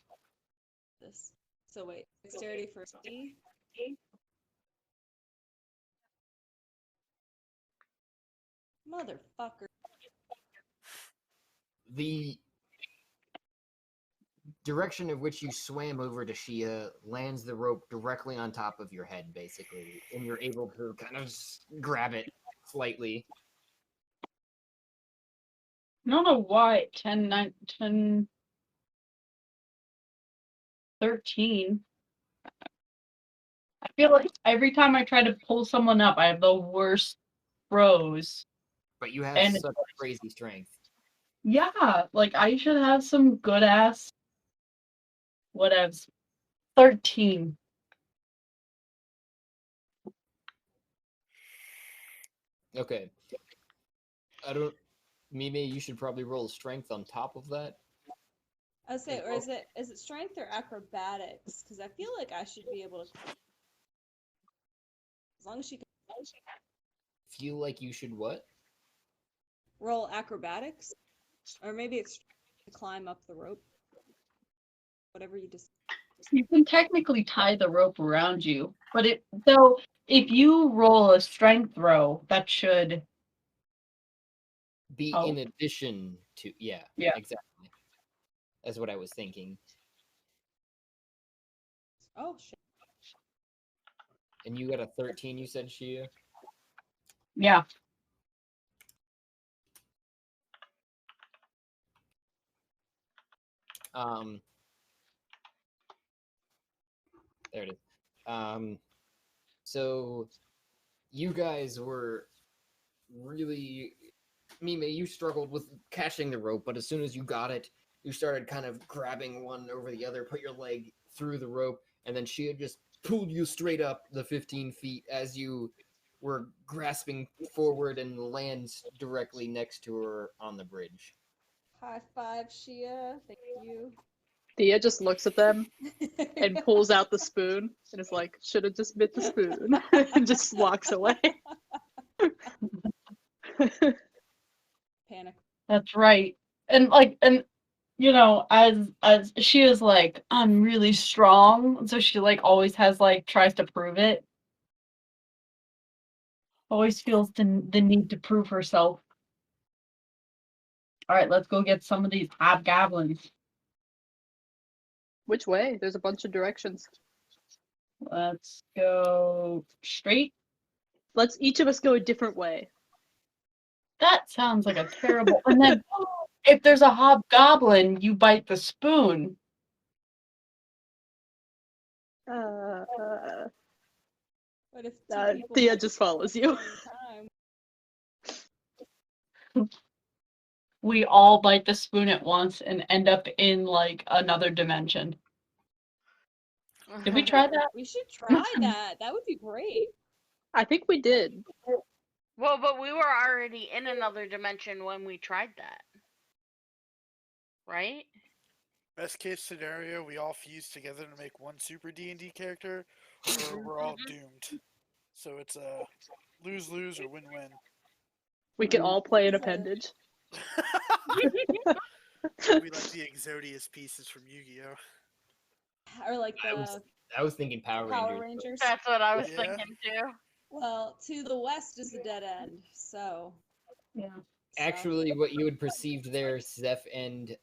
This. So wait, dexterity for C. Motherfucker. The direction of which you swam over to Shia lands the rope directly on top of your head, basically, and you're able to kind of grab it slightly. I don't know why 10, 9, 10, 13. I feel like every time I try to pull someone up, I have the worst throws. But you have And- such crazy strength. Yeah, like I should have some good ass whatevs. 13. Okay. I don't. Mimi, you should probably roll strength on top of that. I would say, As or well. is it strength or acrobatics? Because I feel like I should be able to, as long as she can Feel like you should what? roll acrobatics, or maybe it's to climb up the rope. Whatever you just. You can technically tie the rope around you, but if you roll a strength throw, that should Be in help. addition to. Yeah, Yeah. exactly. That's what I was thinking. Oh shit! And you got a 13, you said, Shia? Yeah. Um, there it is. So you guys were really, Mime, you struggled with catching the rope, but as soon as you got it, you started kind of grabbing one over the other, put your leg through the rope, and then she had just pulled you straight up the 15 feet as you were grasping forward and lands directly next to her on the bridge. High five, Shia. Thank you. Thea just looks at them and pulls out the spoon and is like, should have just bit the spoon, and just walks away. Panic. That's right. And as she is like, I'm really strong, so she like always has like tries to prove it. Always feels the need to prove herself. All right, let's go get some of these hobgoblins. Which way? There's a bunch of directions. Let's go straight. Let's each of us go a different way. That sounds like a terrible. And then if there's a hobgoblin, you bite the spoon. What if two people Thea bite just the follows spoon you. at the same time? We all bite the spoon at once and end up in like another dimension. Did we try that? We should try that. That would be great. I think we did. Well, but we were already in another dimension when we tried that. Right? Best case scenario, we all fuse together to make one super D&D character, or we're all doomed. So it's a lose-lose or win-win. We could all play an Is that- appendage. We like the Exodius pieces from Yu-Gi-Oh! Or like I was thinking Power Power Rangers. Rangers. That's what I was Yeah. thinking too. Well, to the west is the dead end, so. Yeah. Actually, what you had perceived there, Zeph and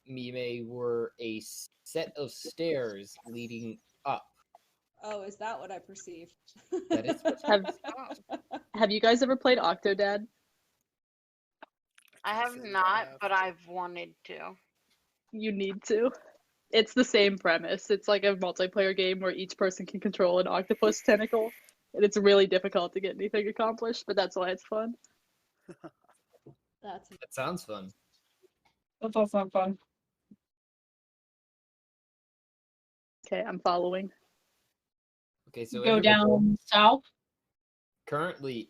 Mime, were a set of stairs leading up. Oh, is that what I perceived? That is what Have you guys ever played Octodad? I can't have say that I not, have. but I've wanted to. You need to. It's the same premise. It's like a multiplayer game where each person can control an octopus tentacle, and it's really difficult to get anything accomplished, but that's why it's fun. That's That sounds fun. That's also fun. Okay, I'm following. Okay, so Go everybody down south. currently,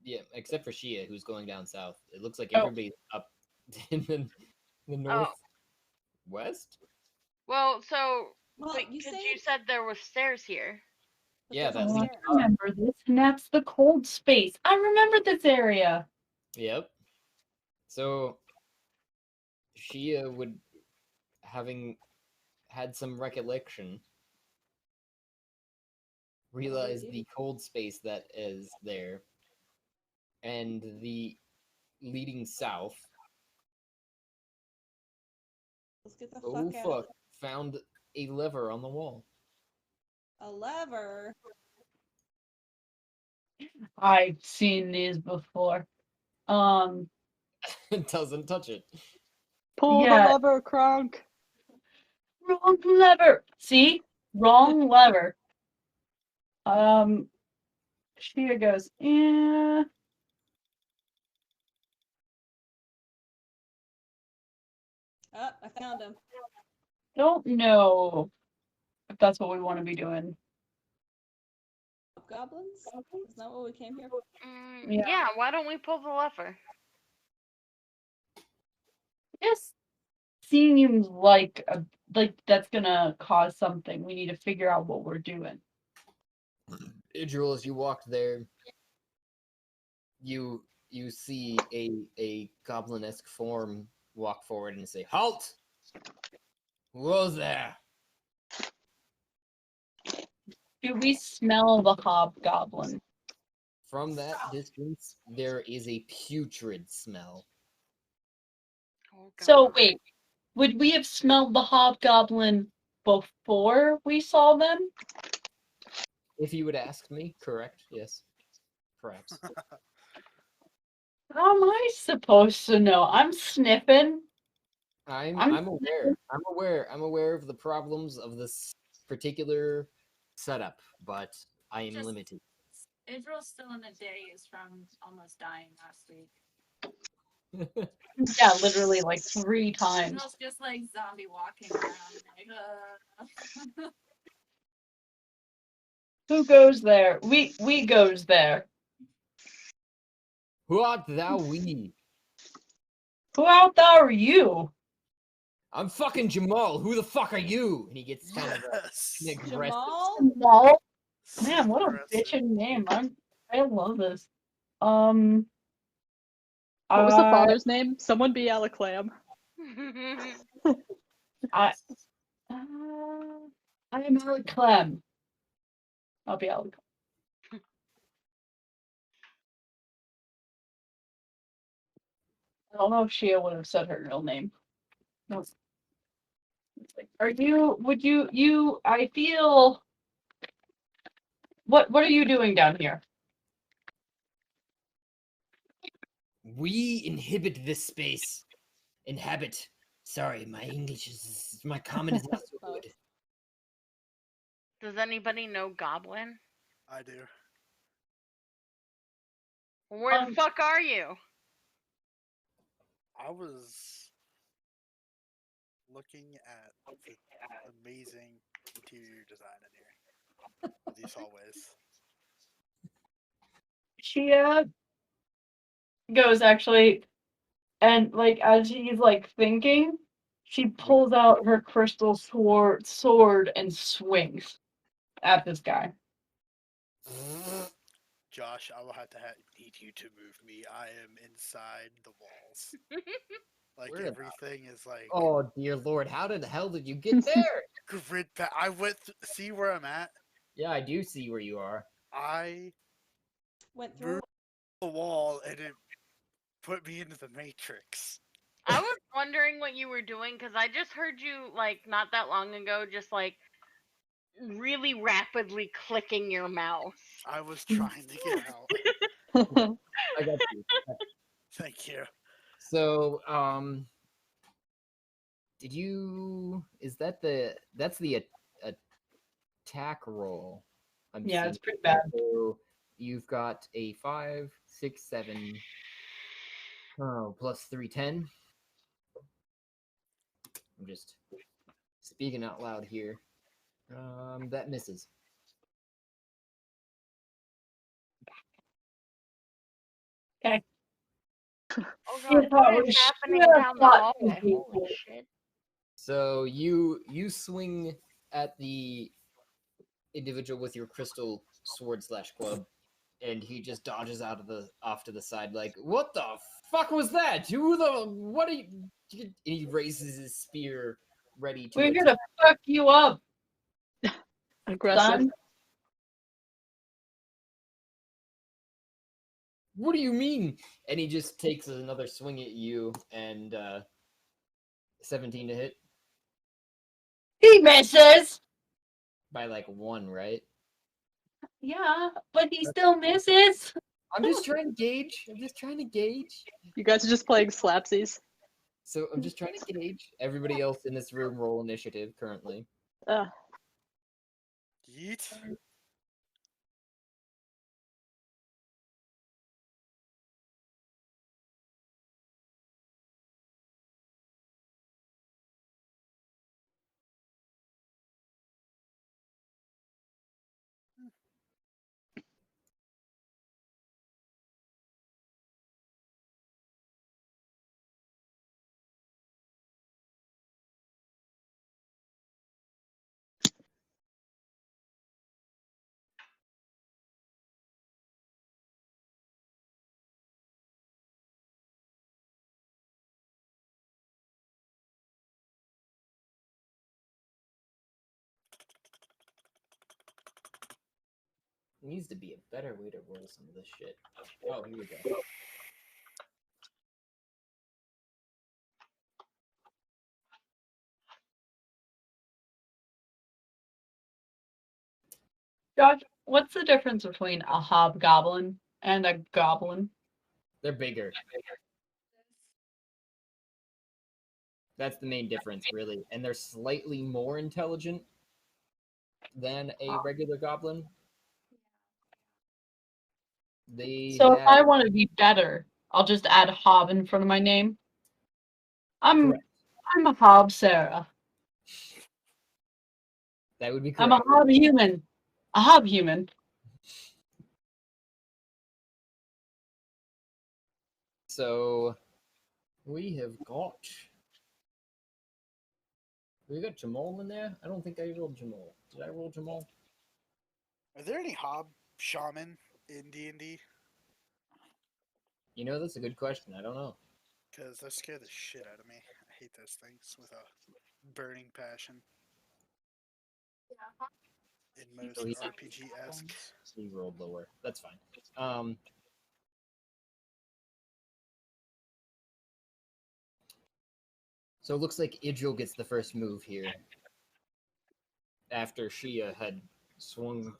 yeah, except for Shia, who's going down south. It looks like Oh. everybody's up in the northwest. Well, so well, but you 'cause say you said there were stairs here. but Yeah, there's that Oh, no leads I stairs. up. remember this, and that's the cold space. I remember this area. Yep. So Shia would, having had some recollection, realize the cold space that is there, and the leading south. Let's get the Oh fuck out. fuck! Found a lever on the wall. A lever. I've seen these before. It doesn't touch it. Pull Yeah. the lever, Kronk. Wrong lever. See? Wrong lever. She goes, yeah. Oh, I found him. Don't know if that's what we want to be doing. hobgoblins? Isn't that what we came here for? Yeah, why don't we pull the lever? This seems like that's gonna cause something. We need to figure out what we're doing. Idril, as you walk there, you see a goblin-esque form walk forward and say, "Halt! Whoa there!" Do we smell the hobgoblin? From that distance, there is a putrid smell. Oh, So God. wait, would we have smelled the hobgoblin before we saw them? If you would ask me, correct? Yes, perhaps. How am I supposed to know? I'm sniffing. I'm aware. I'm aware of the problems of this particular setup, but I am Just- limited. Israel's still in a daze from almost dying last week. Yeah, literally like 3 times. Israel's just like zombie walking around. Like, Who goes there? We goes there. Who art thou, we? Who out there are you? I'm fucking Jamal. Who the fuck are you? And he gets kind of Yes. aggressive. Jamal? No. So Man, what a aggressive. bitchin' name. I love this. What was the father's name? Someone be Alaclam. I am Alec Clem. I'll be Alec. I don't know if Shia would have said her real name. No. Are you? Would you? I feel. What are you doing down here? We inhibit this space. Inhabit. Sorry, my common is not so good. Does anybody know Goblin? I do. Where the fuck are you? I was looking at the amazing interior design in here with these hallways. Shia goes actually, and like as he's like thinking, she pulls out her crystal sword and swings at this guy. Josh, I will have to need you to move me. I am inside the walls. Like Where the- everything is like Oh dear lord, how the hell did you get there? grid. I went. See where I'm at. Yeah, I do see where you are. I Went through. moved the wall and it put me into the matrix. I was wondering what you were doing because I just heard you like not that long ago, just like really rapidly clicking your mouse. I was trying to get out. I got you. Thank you. So, did you? Is that that's the attack roll? I'm Yeah, seeing. it's pretty bad. So you've got a 5, 6, 7. Oh, plus 3, 10. I'm just speaking out loud here. That misses. Okay. Oh Yeah, god, what is we happening should down the have hallway? gotten people. Holy shit. So you swing at the individual with your crystal sword / club, and he just dodges off to the side like, what the fuck was that? What are you? And he raises his spear, ready to We're attack. gonna fuck you up, Aggressive. son. What do you mean? And he just takes another swing at you, and 17 to hit He misses. by like 1, right? Yeah, but he still misses. I'm just trying to gauge. You guys are just playing slapsies. So I'm just trying to gauge. Everybody else in this room roll initiative currently. Yeet. Needs to be a better way to roll some of this shit. Oh, here we go. Josh, what's the difference between a hobgoblin and a goblin? They're bigger. That's the main difference, really. And they're slightly more intelligent than a regular goblin. They So if I have... want to be better, I'll just add hob in front of my name. I'm a hob Sarah. That would be I'm a correct. hob human. A hob human. So we got Jamal in there. I don't think I rolled Jamal. Did I roll Jamal? Are there any hob shaman in D&D? You know, that's a good question. I don't know. Because they scare the shit out of me. I hate those things with a burning passion. In most So he- RPG-esque. He rolled lower. That's fine. So it looks like Idril gets the first move here. After Shia had swung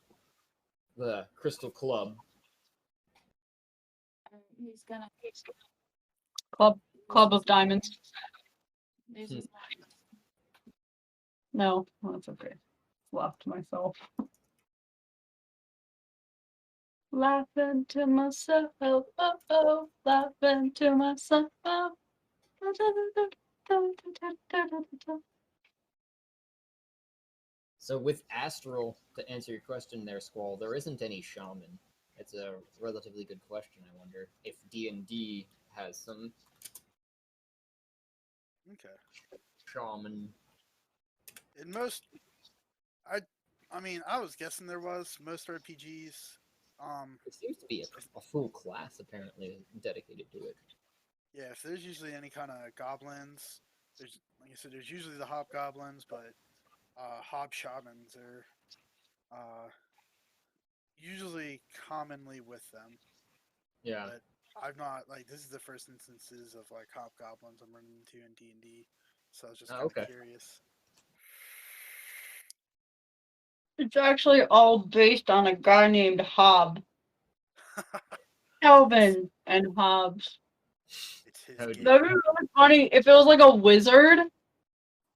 the crystal club. He's gonna Club of diamonds. use his No, that's okay. Laughed to myself. Laughing to myself, oh oh, laughing to myself. So with Astral, to answer your question there, Squall, there isn't any shaman. It's a relatively good question. I wonder if D&D has some Okay. shaman. In most, I mean, I was guessing there was most RPGs. There seems to be a full class apparently dedicated to it. Yeah, if there's usually any kind of goblins, there's like I said, there's usually the hobgoblins, but hob shamans are usually commonly with them. Yeah. But I've not like this is the first instances of like hobgoblins I'm running into in D&D, so I was just kind of Okay. curious. It's actually all based on a guy named Hob. Calvin and Hobbes. It's his That'd game. That'd be really funny if it was like a wizard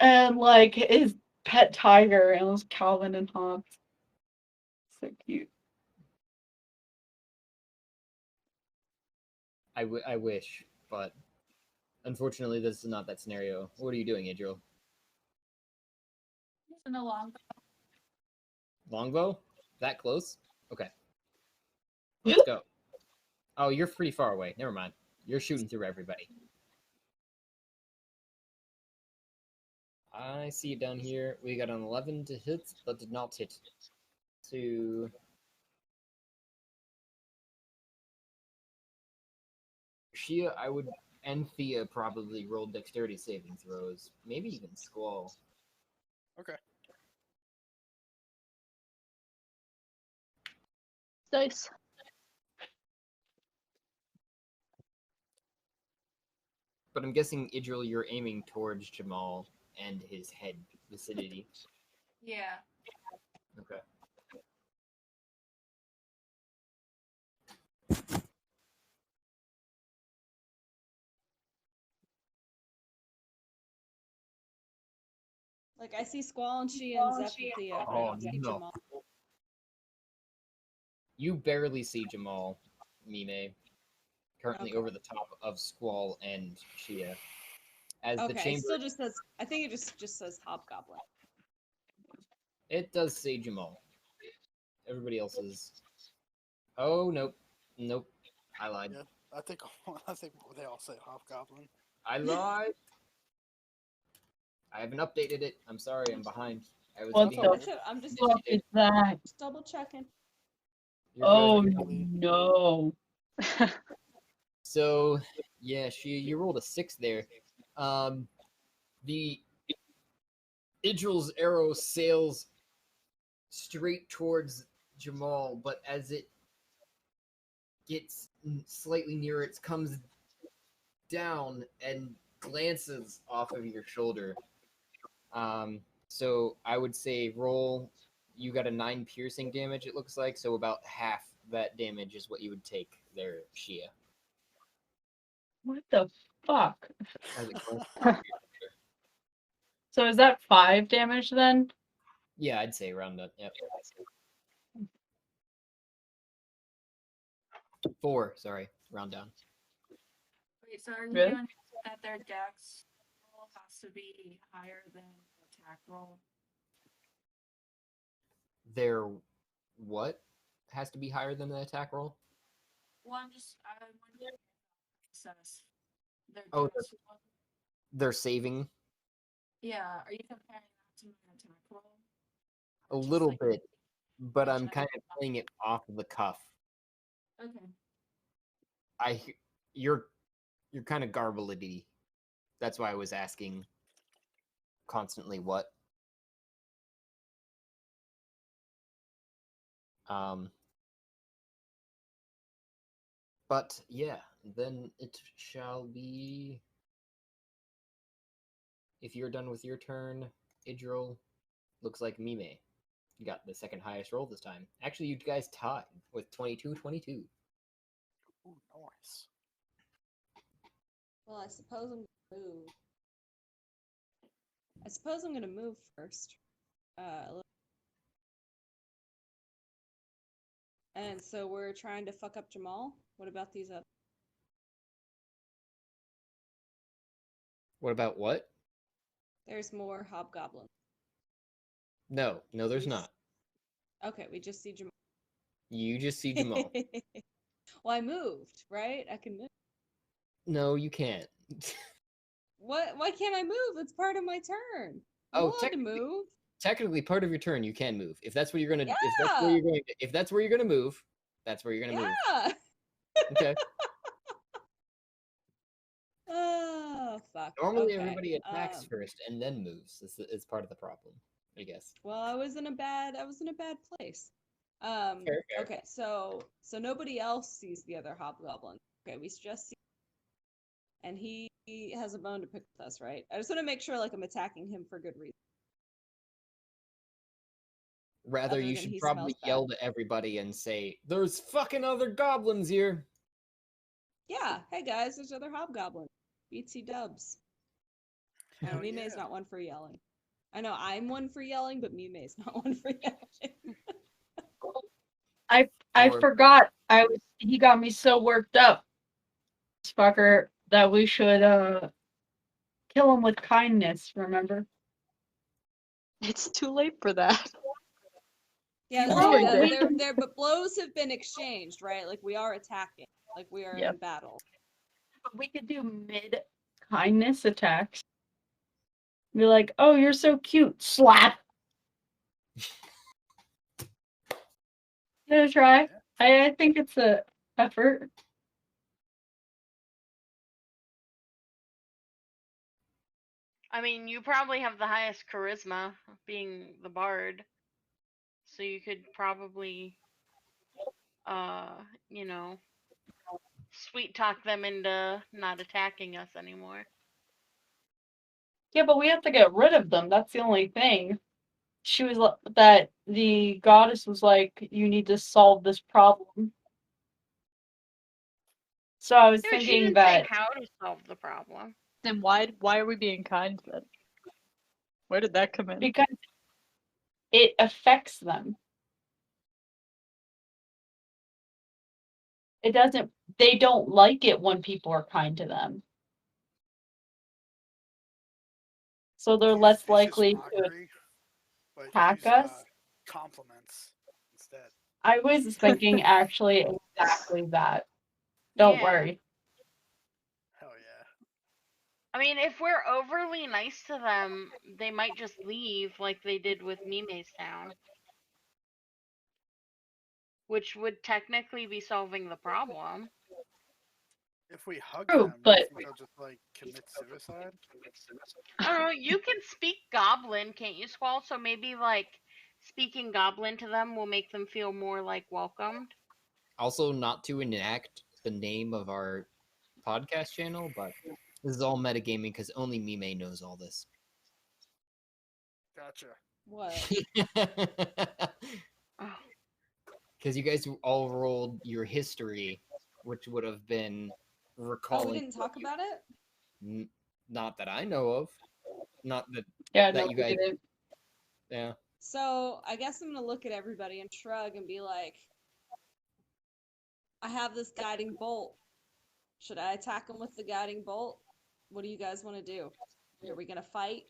and like his pet tiger and it was Calvin and Hobbes. So cute. I wish, but unfortunately this is not that scenario. What are you doing, Idril? in a long Longbow? That close? Okay. Let's go. Oh, you're pretty far away. Never mind. You're shooting through everybody. I see it down here. We got an 11 to hit, but did not hit. To Shia, I would, and Thea probably roll dexterity saving throws. Maybe even Squall. Okay. Dice. But I'm guessing, Idril, you're aiming towards Jamal and his head vicinity. Yeah. Okay. Like I see Squall and she and Zeph and Thea, but I Oh, don't see no. Jamal. You barely see Jamal, Mime, currently Okay. over the top of Squall and Shia. As the Okay, it chamber, still just says. I think it just says Hobgoblin. it does say Jamal. Everybody else is. Oh, nope. Nope. I lied. Yeah, I think they all say hobgoblin. I lied. I haven't updated it. I'm sorry, I'm behind. I was What being... the That's it. I'm just fuck is that? double checking. You're Oh good. no. So, yeah, you rolled a 6 there. The Idril's arrow sails straight towards Jamal, but as it gets slightly nearer, it comes down and glances off of your shoulder. So I would say roll. You got a 9 piercing damage, it looks like, so about half that damage is what you would take there, Shia. What the fuck? As it glances off of your shoulder. So is that 5 damage then? Yeah, I'd say around that. Yep. 4, sorry, round down. Wait, so are you Really? doing that their dex roll has to be higher than the attack roll? Their what has to be higher than the attack roll? Well, I'm wondering access their Oh, dex roll. They're saving Yeah, are you comparing that to my attack roll? a Just little like bit, but I'm region- kind of playing it off the cuff. Okay. You're kind of garbledy. That's why I was asking constantly what. But yeah, then it shall be. If you're done with your turn, Idril, looks like Mime. You got the second highest roll this time. Actually, you guys tied with 22-22. Ooh, nice. Well, I suppose I'm gonna move. I suppose I'm gonna move first. A little- And so we're trying to fuck up Jamal. What about these other? What about what? There's more hobgoblins. No, there's not. Okay, we just see Jamal. You just see Jamal. Well, I moved, right? I can move. No, you can't. What? Why can't I move? It's part of my turn. I'm Oh, allowed to move. technically, part of your turn, you can move. If that's where you're gonna, Yeah. if that's where you're gonna move, that's where you're gonna move. Yeah. Okay. Oh fuck. Normally, Okay. everybody attacks first and then moves. It's part of the problem, I guess. Well, I was in a bad place. Fair. Okay, so nobody else sees the other hobgoblin. Okay, we just see, and he has a bone to pick with us, right? I just want to make sure, like, I'm attacking him for good reason. Rather, Other you than should he probably smells bad. yell to everybody and say, "There's fucking other goblins here." Yeah, hey guys, there's other hobgoblin. BT dubs. I know Hell Mime's yeah. not one for yelling. I know I'm one for yelling, but Mime's not one for yelling. I Or- forgot. He got me so worked up, this fucker, that we should kill him with kindness, remember? It's too late for that. Yeah, You see, ruined it. but blows have been exchanged, right? Like we are attacking, like we are in Yep. battle. We could do mid kindness attacks. Be like, oh, you're so cute. Slap. Gonna try. I think it's a effort. I mean, you probably have the highest charisma, being the bard. So you could probably, you know, sweet talk them into not attacking us anymore. Yeah, but we have to get rid of them. That's the only thing. She was that the goddess was like, you need to solve this problem. So I was Yeah, but she thinking didn't that say how to solve the problem. Then why are we being kind then? Where did that come in? because it affects them. It doesn't. They don't like it when people are kind to them. So they're Use less vicious likely to mockery, but attack use, us. compliments instead. I was thinking actually exactly that. Don't Yeah. worry. Hell yeah. I mean, if we're overly nice to them, they might just leave like they did with Mime's town. Which would technically be solving the problem. If we hug True, them, do but- you think they'll just like commit suicide? I don't know, you can speak Goblin, can't you, Squall? So maybe like speaking Goblin to them will make them feel more like welcomed. Also, not to enact the name of our podcast channel, but this is all metagaming because only Mime knows all this. Gotcha. What? Oh, Because you guys all rolled your history, which would have been Oh, recalling. we didn't talk about it? Not that I know of. Not that Yeah, that no, you we guys. didn't. Yeah. So I guess I'm gonna look at everybody and shrug and be like, I have this guiding bolt. Should I attack him with the guiding bolt? What do you guys want to do? Are we gonna fight?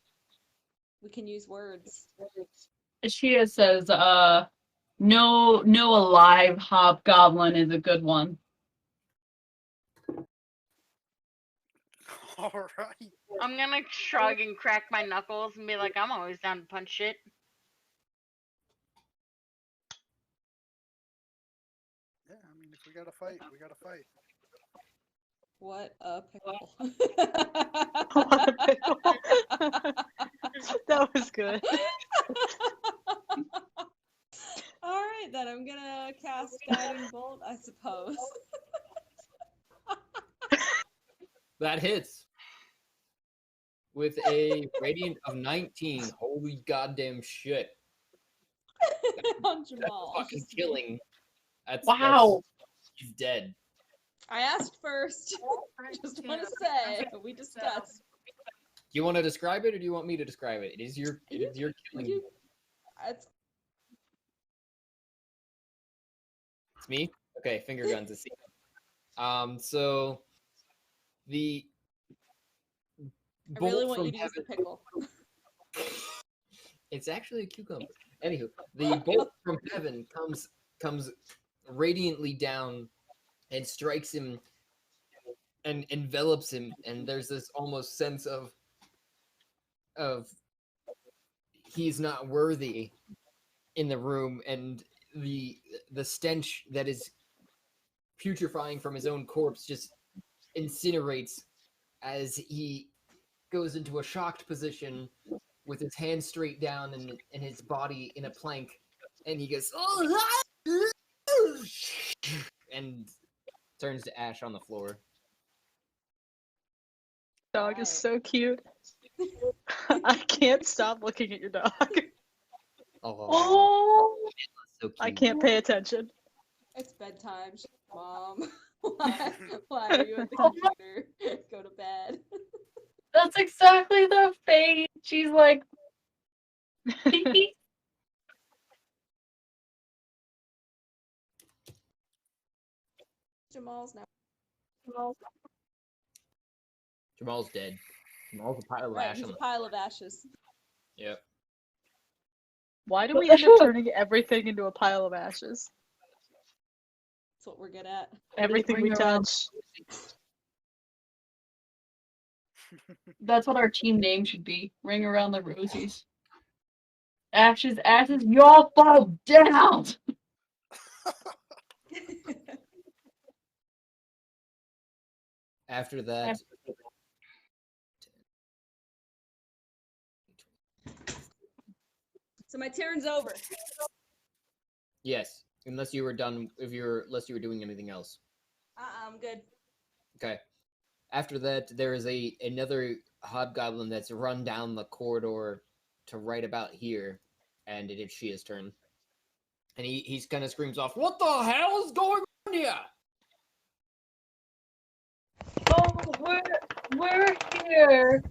We can use words. Shia says, no alive hobgoblin is a good one. All right. I'm gonna shrug and crack my knuckles and be like, I'm always down to punch shit. Yeah, I mean, if we gotta fight, we gotta fight. What a pickle. What a pickle. That was good. All right, then I'm gonna cast guiding bolt, I suppose. That hits. With a radiant of 19. Holy goddamn shit. On Jamal. That's fucking killing. Wow. He's dead. I asked first. Just want to say, we discussed. Do you want to describe it or do you want me to describe it? It is your killing. It's It's me? Okay, finger guns is so the I really bolt want you from to use the heaven. pickle. It's actually a cucumber. Anywho, the bolt from heaven comes radiantly down and strikes him and envelops him, and there's this almost sense of he's not worthy in the room, and the stench that is putrefying from his own corpse just incinerates as he goes into a shocked position with his hands straight down and his body in a plank, and he goes and turns to ash on the floor. Dog is Right. so cute. I can't stop looking at your dog. Oh, So cute. I can't pay attention. It's bedtime. Mom, why are you at the computer? Go to bed. that's exactly the face. She's like, Jamal's now. Jamal's dead. Jamal's a pile of Right, ash he's on a the pile of ashes. Yep. Why do we end up turning everything into a pile of ashes? That's what we're good at. Everything we bring around- touch. That's what our team name should be. Ring around the rosies. Ashes, y'all fall down! After that, So my turn's over. yes, unless you were done, unless you were doing anything else. I'm good. Okay. After that, there is another hobgoblin that's run down the corridor to right about here, and it is Shia's turn. And he's kind of screams off, "What the hell is going on here?" Oh, we're here.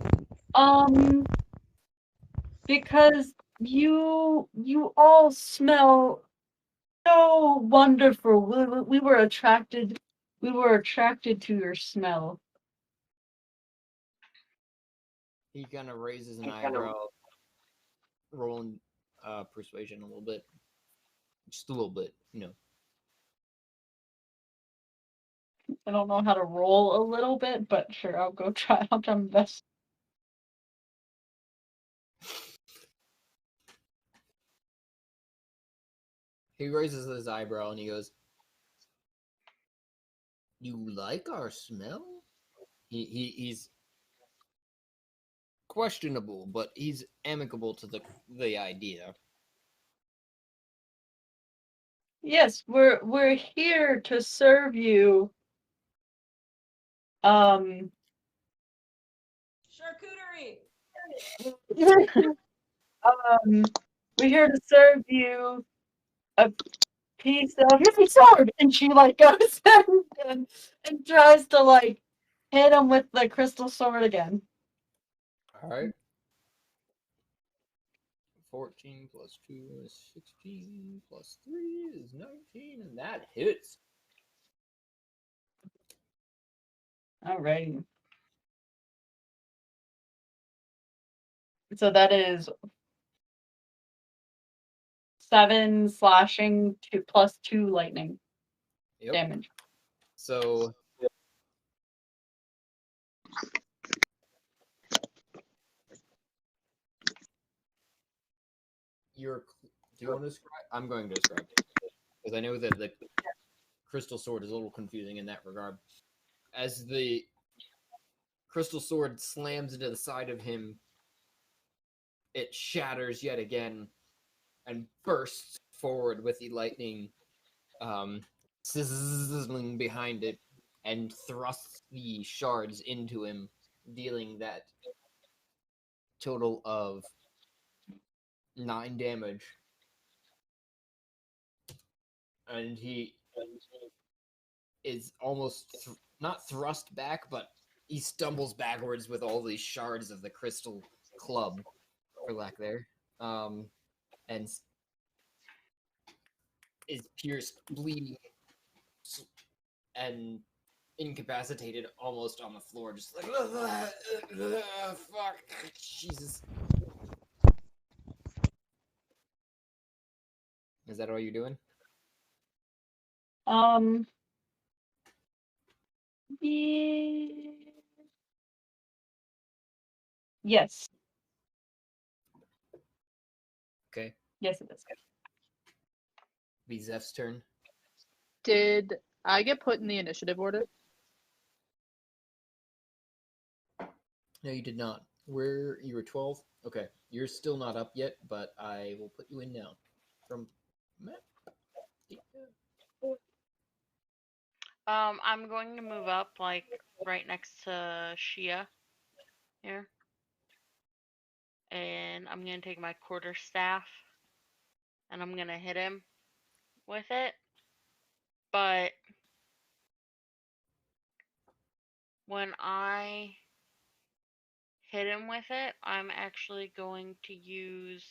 Because you all smell so wonderful. We were attracted to your smell. He kind of raises an eyebrow, rolling persuasion a little bit. Just a little bit, you know. I don't know how to roll a little bit, but sure, I'll go try. I'll try my best. He raises his eyebrow and he goes, "You like our smell?" He's questionable, but he's amicable to the idea. Yes, we're here to serve you. Charcuterie. We're here to serve you a piece of your sword, and she like goes and tries to like hit him with the crystal sword again. All right. 14 plus 2 is 16 plus 3 is 19, and that hits. Alrighty. So that is 7 slashing to plus 2 lightning Yep. damage. So you're. Do you want to describe? I'm going to describe it because I know that the crystal sword is a little confusing in that regard. As the crystal sword slams into the side of him, it shatters yet again and bursts forward with the lightning sizzling behind it and thrusts the shards into him, dealing that total of 9 damage. And he is almost not thrust back, but he stumbles backwards with all these shards of the crystal club, for lack there, and is pierced, bleeding, and incapacitated almost on the floor, just like, fuck, Jesus. Is that all you're doing? Yeah. Yes. Okay. Yes, it is. Be Zeph's turn. Did I get put in the initiative order? No, you did not. Where you were 12? Okay. You're still not up yet, but I will put you in now. From map. I'm going to move up, like, right next to Shia here. And I'm going to take my quarterstaff and I'm going to hit him with it. But when I hit him with it, I'm actually going to use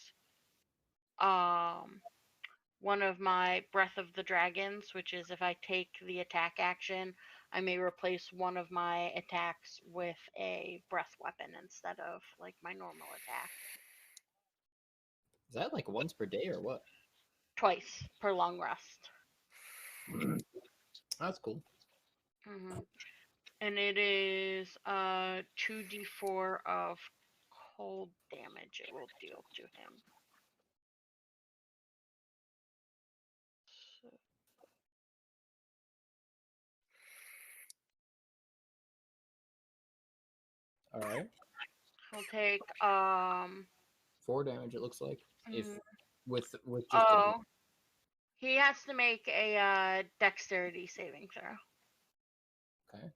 one of my Breath of the Dragons, which is if I take the attack action, I may replace one of my attacks with a breath weapon instead of like my normal attack. Is that like once per day or what? Twice per long rest. That's cool. And it is 2d4 of cold damage it will deal to him. So, All right. he'll take 4 damage. It looks like if mm, with just oh, he has to make a dexterity saving throw. Okay.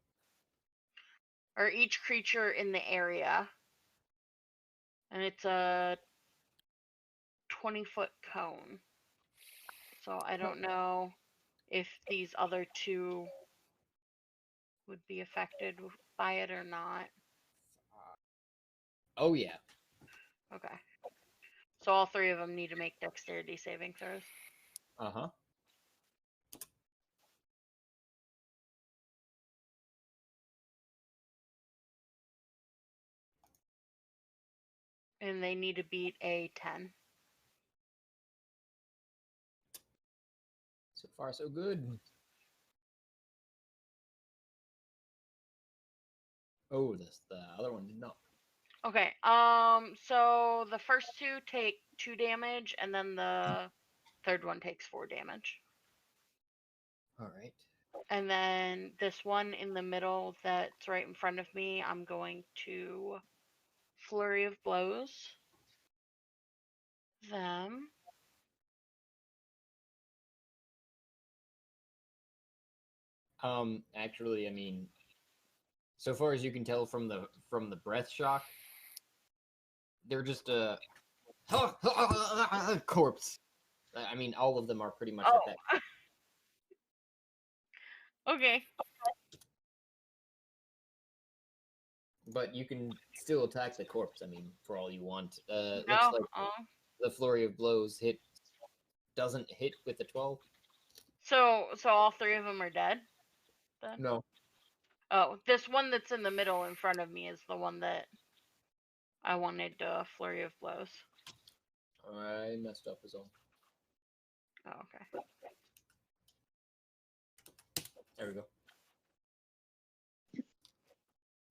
Or each creature in the area. And it's a 20-foot cone. So I don't know if these other two would be affected by it or not. Oh yeah. Okay. So all three of them need to make dexterity saving throws. Uh-huh. And they need to beat a 10. So far so good. Oh, the other one did not. Okay. So the first two take 2 damage, and then the third one takes 4 damage. All right. And then this one in the middle that's right in front of me, I'm going to flurry of blows them. Actually, I mean, so far as you can tell from the breath shock, they're just a corpse. I mean, all of them are pretty much at that. Okay. But you can still attack the corpse. I mean, for all you want. No. Looks like the flurry of blows doesn't hit with the 12. So all three of them are dead. Then? No. Oh, this one that's in the middle in front of me is the one that I wanted flurry of blows. I messed up as all. Oh, okay. There we go.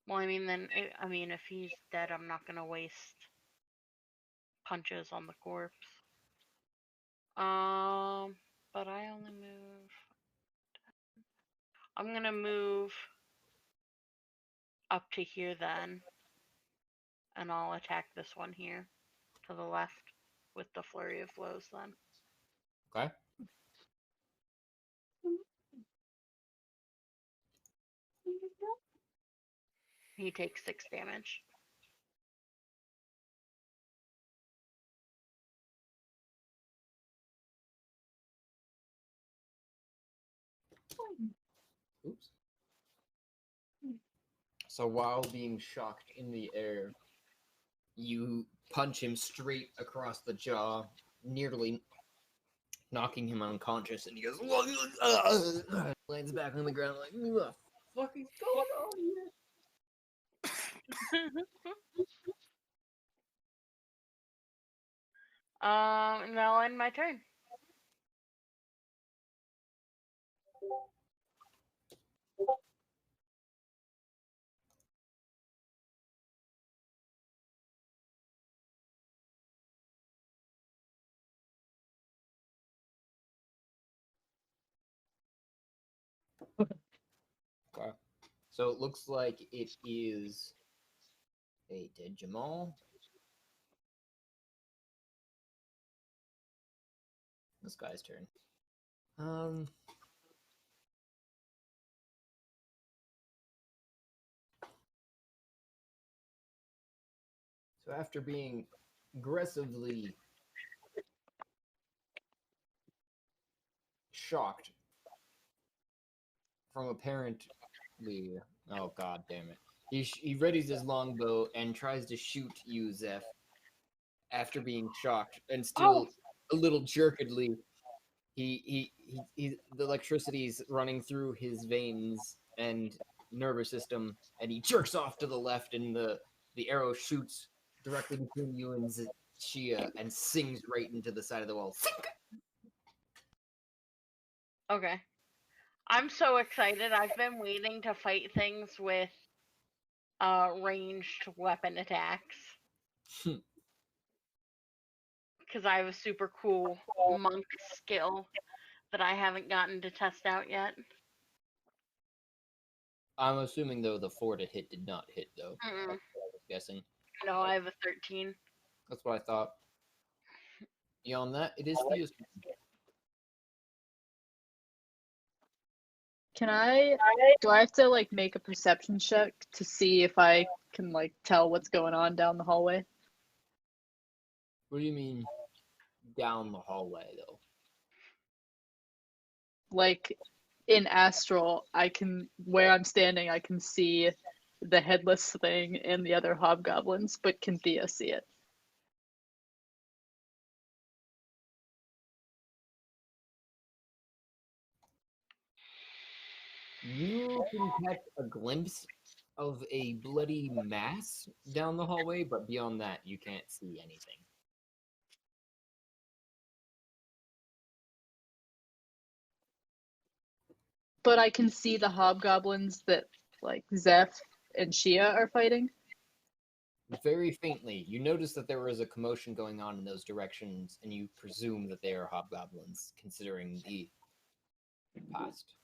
Well, I mean, then if he's dead, I'm not gonna waste punches on the corpse. But I only move. I'm gonna move up to here then, and I'll attack this one here to the left with the flurry of blows then. Okay. He takes 6 damage. Oops. So while being shocked in the air, you punch him straight across the jaw, nearly knocking him unconscious, and he goes, lands back on the ground like, what the fuck is going on here? Now end my turn. Okay. So it looks like it is a dead Jamal. This guy's turn. So after being aggressively shocked from apparently, oh god damn it, he readies his longbow and tries to shoot you, Zeph. After being shocked and still a little jerkedly, he the electricity's running through his veins and nervous system, and he jerks off to the left, and the arrow shoots directly between you and Shia and sings right into the side of the wall. Sink! Okay. I'm so excited. I've been waiting to fight things with ranged weapon attacks. Because I have a super cool monk skill that I haven't gotten to test out yet. I'm assuming, though, the 4 to hit did not hit, though. Mm-mm. That's what I was guessing. No, I have a 13. That's what I thought. Beyond that, it is Thea's turn. Do I have to like make a perception check to see if I can like tell what's going on down the hallway? What do you mean down the hallway, though? Like in Astral, where I'm standing, I can see the headless thing and the other hobgoblins, but can Thea see it? You can catch a glimpse of a bloody mass down the hallway, but beyond that, you can't see anything. But I can see the hobgoblins that like Zeph and Shia are fighting. Very faintly, you notice that there is a commotion going on in those directions, and you presume that they are hobgoblins, considering the past.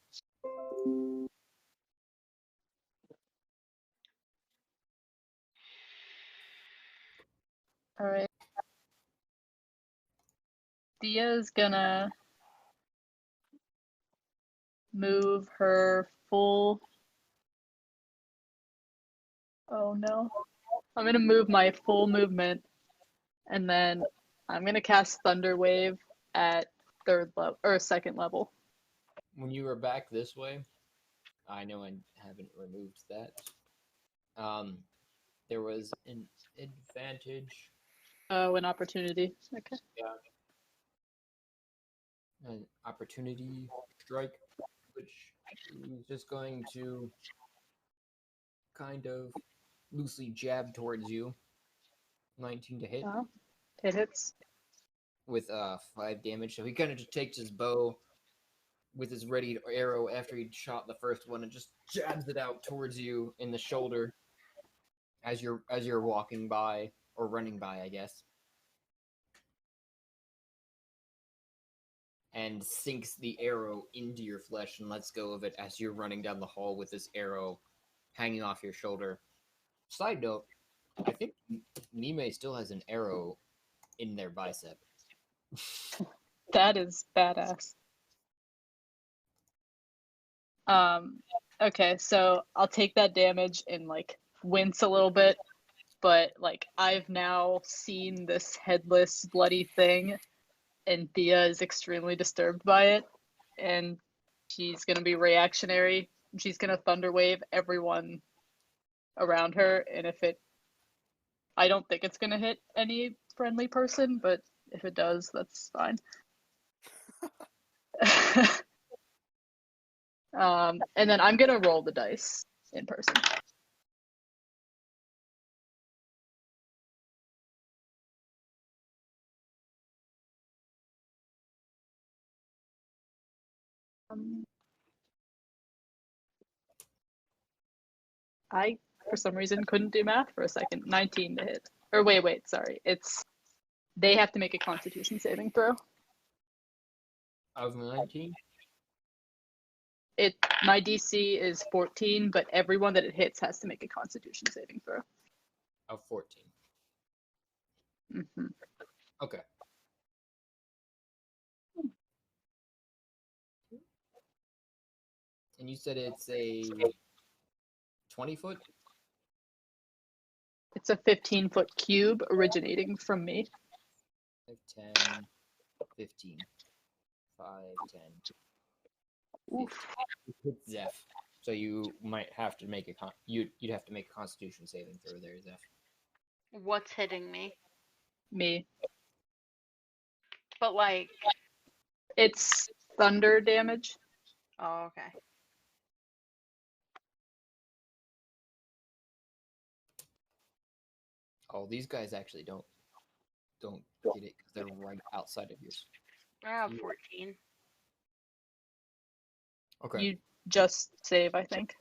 Alright. Thea is gonna move her full. Oh no. I'm gonna move my full movement, and then I'm gonna cast Thunder Wave at third level or second level. When you were back this way, I know I haven't removed that. There was an advantage. Oh, an opportunity. Okay. Yeah. An opportunity strike, which is just going to kind of loosely jab towards you. 19 to hit It hits. with 5 damage. So he kind of just takes his bow with his ready arrow after he'd shot the first one and just jabs it out towards you in the shoulder as you're walking by or running by, I guess. And sinks the arrow into your flesh and lets go of it as you're running down the hall with this arrow hanging off your shoulder. Side note, I think Mime still has an arrow in their bicep. That is badass. Okay, so I'll take that damage and like wince a little bit, but like I've now seen this headless bloody thing, and Thea is extremely disturbed by it, and she's gonna be reactionary. She's gonna Thunder Wave everyone around her, and I don't think it's gonna hit any friendly person, but if it does, that's fine. And then I'm gonna roll the dice in person. I, for some reason, couldn't do math for a second. 19 to hit. Or wait, sorry. They have to make a Constitution saving throw. I was 19? My DC is 14, but everyone that it hits has to make a Constitution saving throw. Of 14. Mm-hmm. Okay. And you said it's a 20-foot? It's a 15-foot cube originating from me. 5, 10, 15. 5, 10. Oof. It's Zeph. So you might have to make you'd have to make a Constitution saving throw there, Zeph. What's hitting me? Me. But like, It's thunder damage. oh, okay. Oh, these guys actually don't get it because they're right outside of yours. I have 14. Okay. You just save, I think.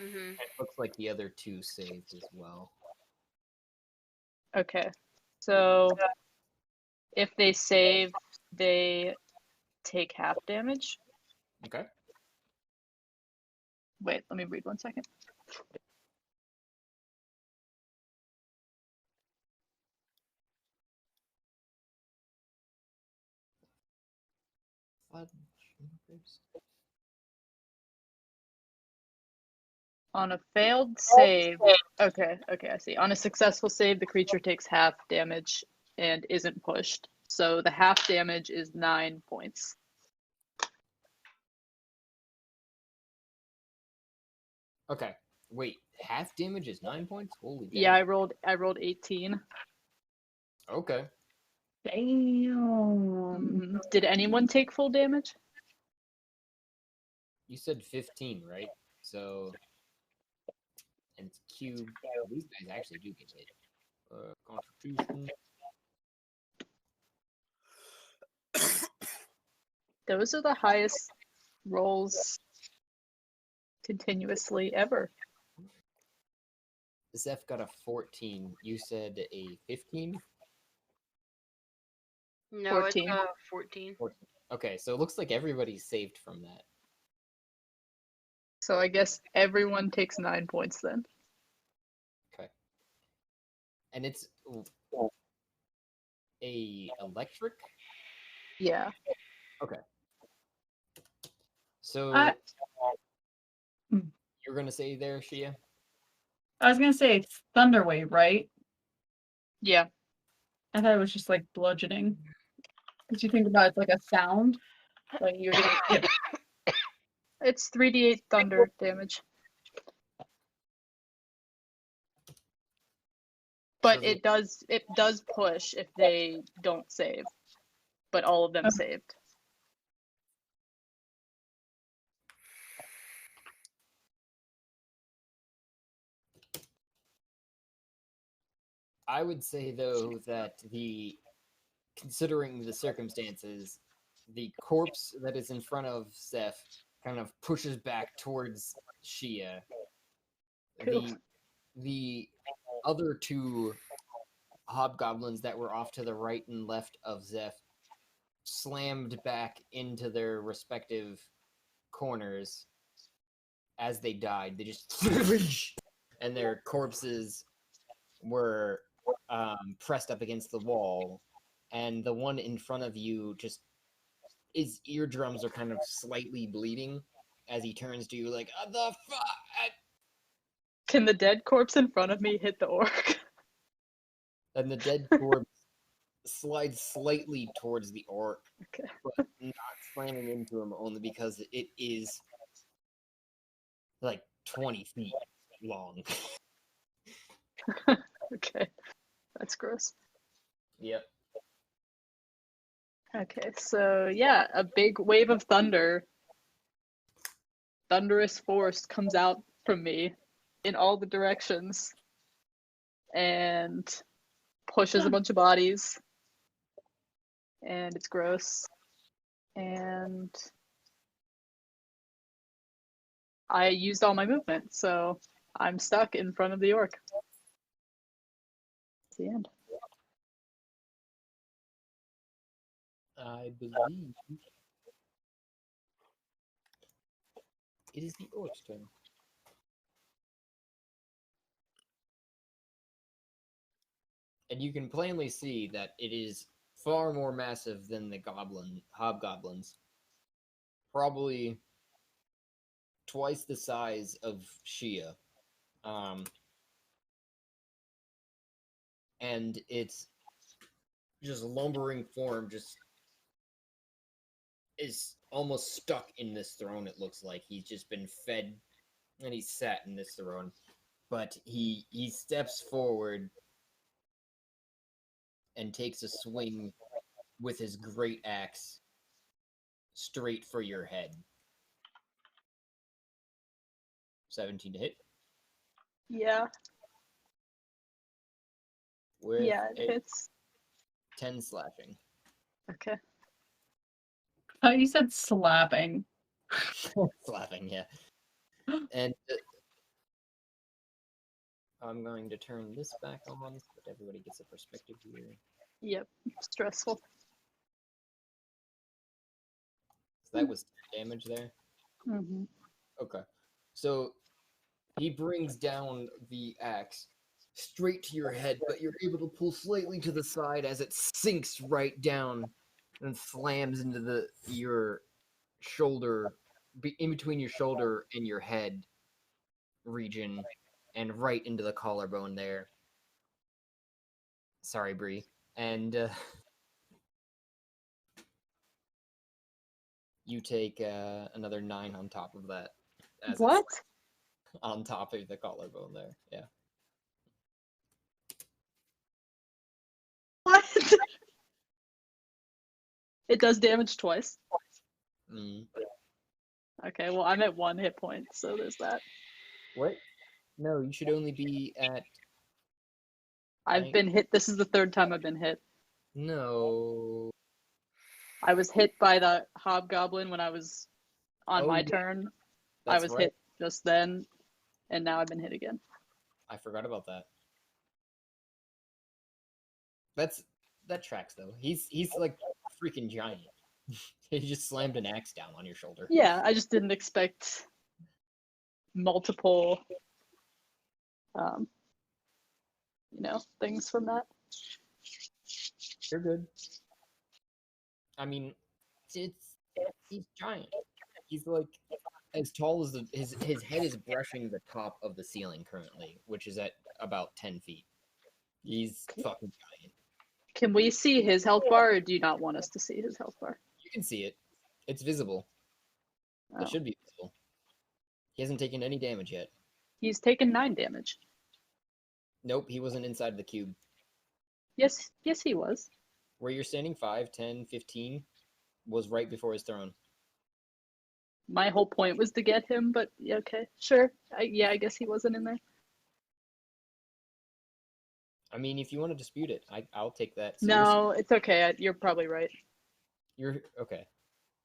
Mm-hmm. It looks like the other 2 saved as well. Okay. So if they save, they take half damage. Okay. Wait, let me read 1 second. On a failed save, okay, I see. On a successful save, the creature takes half damage and isn't pushed. So the half damage is 9 points. Okay. Wait, half damage is 9 points? Holy Yeah, I cow. rolled 18. Okay. Damn. Did anyone take full damage? You said 15, right? So, and it's cube. These guys actually do get hit. Constitution. Those are the highest rolls continuously ever. Zeph got a 14. You said a 15? No, 14. it's 14. 14. Okay, so it looks like everybody's saved from that. So I guess everyone takes 9 points then. Okay. And it's a electric? Yeah. Okay. So Hmm. you're gonna say there, Shia? I was gonna say it's Thunderwave, right? Yeah. I thought it was just like bludgeoning. Because you think about it's like a sound, like you're getting hit. It's 3d8 thunder damage. But So it does push if they don't save. But all of them Okay. saved. I would say though that considering the circumstances, the corpse that is in front of Zeph kind of pushes back towards Shia. Cool. The other two hobgoblins that were off to the right and left of Zeph slammed back into their respective corners as they died. They just and their corpses were pressed up against the wall, and the one in front of you just his eardrums are kind of slightly bleeding as he turns to you like, the fuck? Can the dead corpse in front of me hit the orc? And the dead corpse slides slightly towards the orc, Okay. but not slamming into him only because it is like 20 feet long. Okay. That's gross. Yep. Okay, so yeah, a big wave of thunder, thunderous force comes out from me in all the directions and pushes a bunch of bodies, and it's gross. And I used all my movement, so I'm stuck in front of the orc. It's the end. I believe it is the orc's turn. And you can plainly see that it is far more massive than the hobgoblins. Probably twice the size of Shia. And it's just lumbering form just is almost stuck in this throne. It looks like he's just been fed and he's sat in this throne, but he steps forward and takes a swing with his great axe straight for your head. 17 to hit Yeah, with yeah, it a hits. 10 slashing. Okay. Oh, you said slapping. Slapping, yeah. And I'm going to turn this back on so that everybody gets a perspective here. Yep, stressful. So that was 10 damage there. Mm-hmm. Okay. So he brings down the axe straight to your head, but you're able to pull slightly to the side as it sinks right down and slams into your shoulder, in between your shoulder and your head region, and right into the collarbone there. Sorry, Bree. And you take another 9 on top of that. As What? It's on top of the collarbone there. Yeah. What? It does damage twice. Mm. Okay, well, I'm at 1 hit point, so there's that. What? No, you should only be at. I've been hit. This is the 3rd time I've been hit. No. I was hit by the hobgoblin when I was on Oh, my yeah, turn. I that's was right. hit just then, and now I've been hit again. I forgot about that. That tracks though. He's like freaking giant. He just slammed an axe down on your shoulder. Yeah, I just didn't expect multiple, things from that. You're good. I mean, he's giant. He's like as tall as his head is brushing the top of the ceiling currently, which is at about 10 feet. He's fucking giant. Can we see his health bar, or do you not want us to see his health bar? You can see it. It's visible. Oh. It should be visible. He hasn't taken any damage yet. He's taken 9 damage. Nope, he wasn't inside of the cube. Yes, he was. Where you're standing, 5, 10, 15, was right before his throne. My whole point was to get him, but yeah, okay, sure. I guess he wasn't in there. I mean, if you want to dispute it, I'll take that. So No, it's okay. You're probably right. you're okay.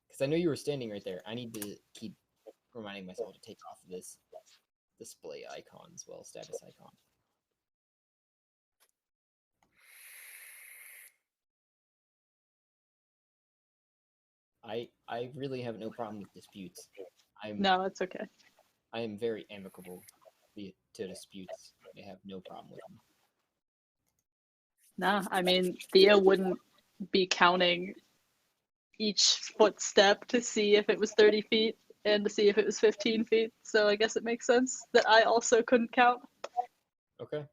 Because I know you were standing right there. I need to keep reminding myself to take off this display icon as well, status icon. I really have no problem with disputes. No, it's okay. I am very amicable to disputes. I have no problem with them. Nah, I mean, Thea wouldn't be counting each footstep to see if it was 30 feet and to see if it was 15 feet, so I guess it makes sense that I also couldn't count. Okay.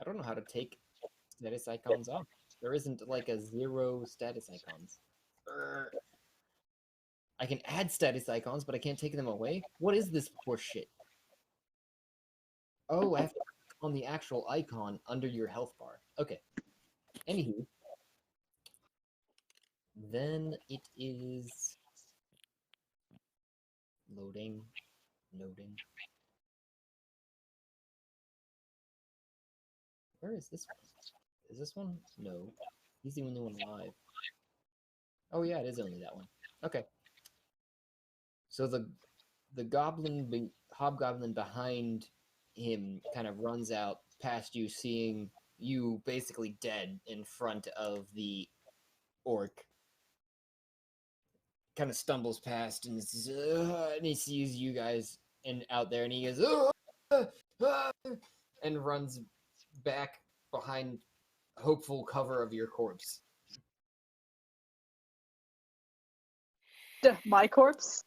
I don't know how to take status icons off. There isn't like a 0 status icons. I can add status icons, but I can't take them away? What is this horseshit? Oh, I have to click on the actual icon under your health bar. Okay. Anywho. Then it is loading. Where is this one? Is this one? No. He's the only one live. Oh yeah, it is only that one. Okay. So the hobgoblin behind him kind of runs out past you, seeing you basically dead in front of the orc. Kind of stumbles past and he sees you guys out there, and he goes and runs back behind hopeful cover of your corpse. My corpse?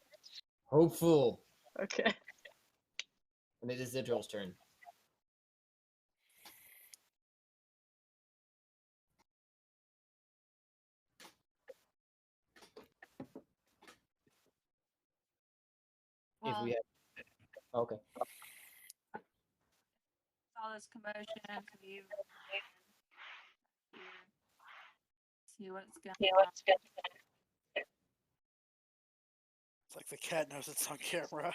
Hopeful. Okay. And it is Idril's turn. If Well, we have okay. all this commotion, so you see what's going on. It's like the cat knows it's on camera.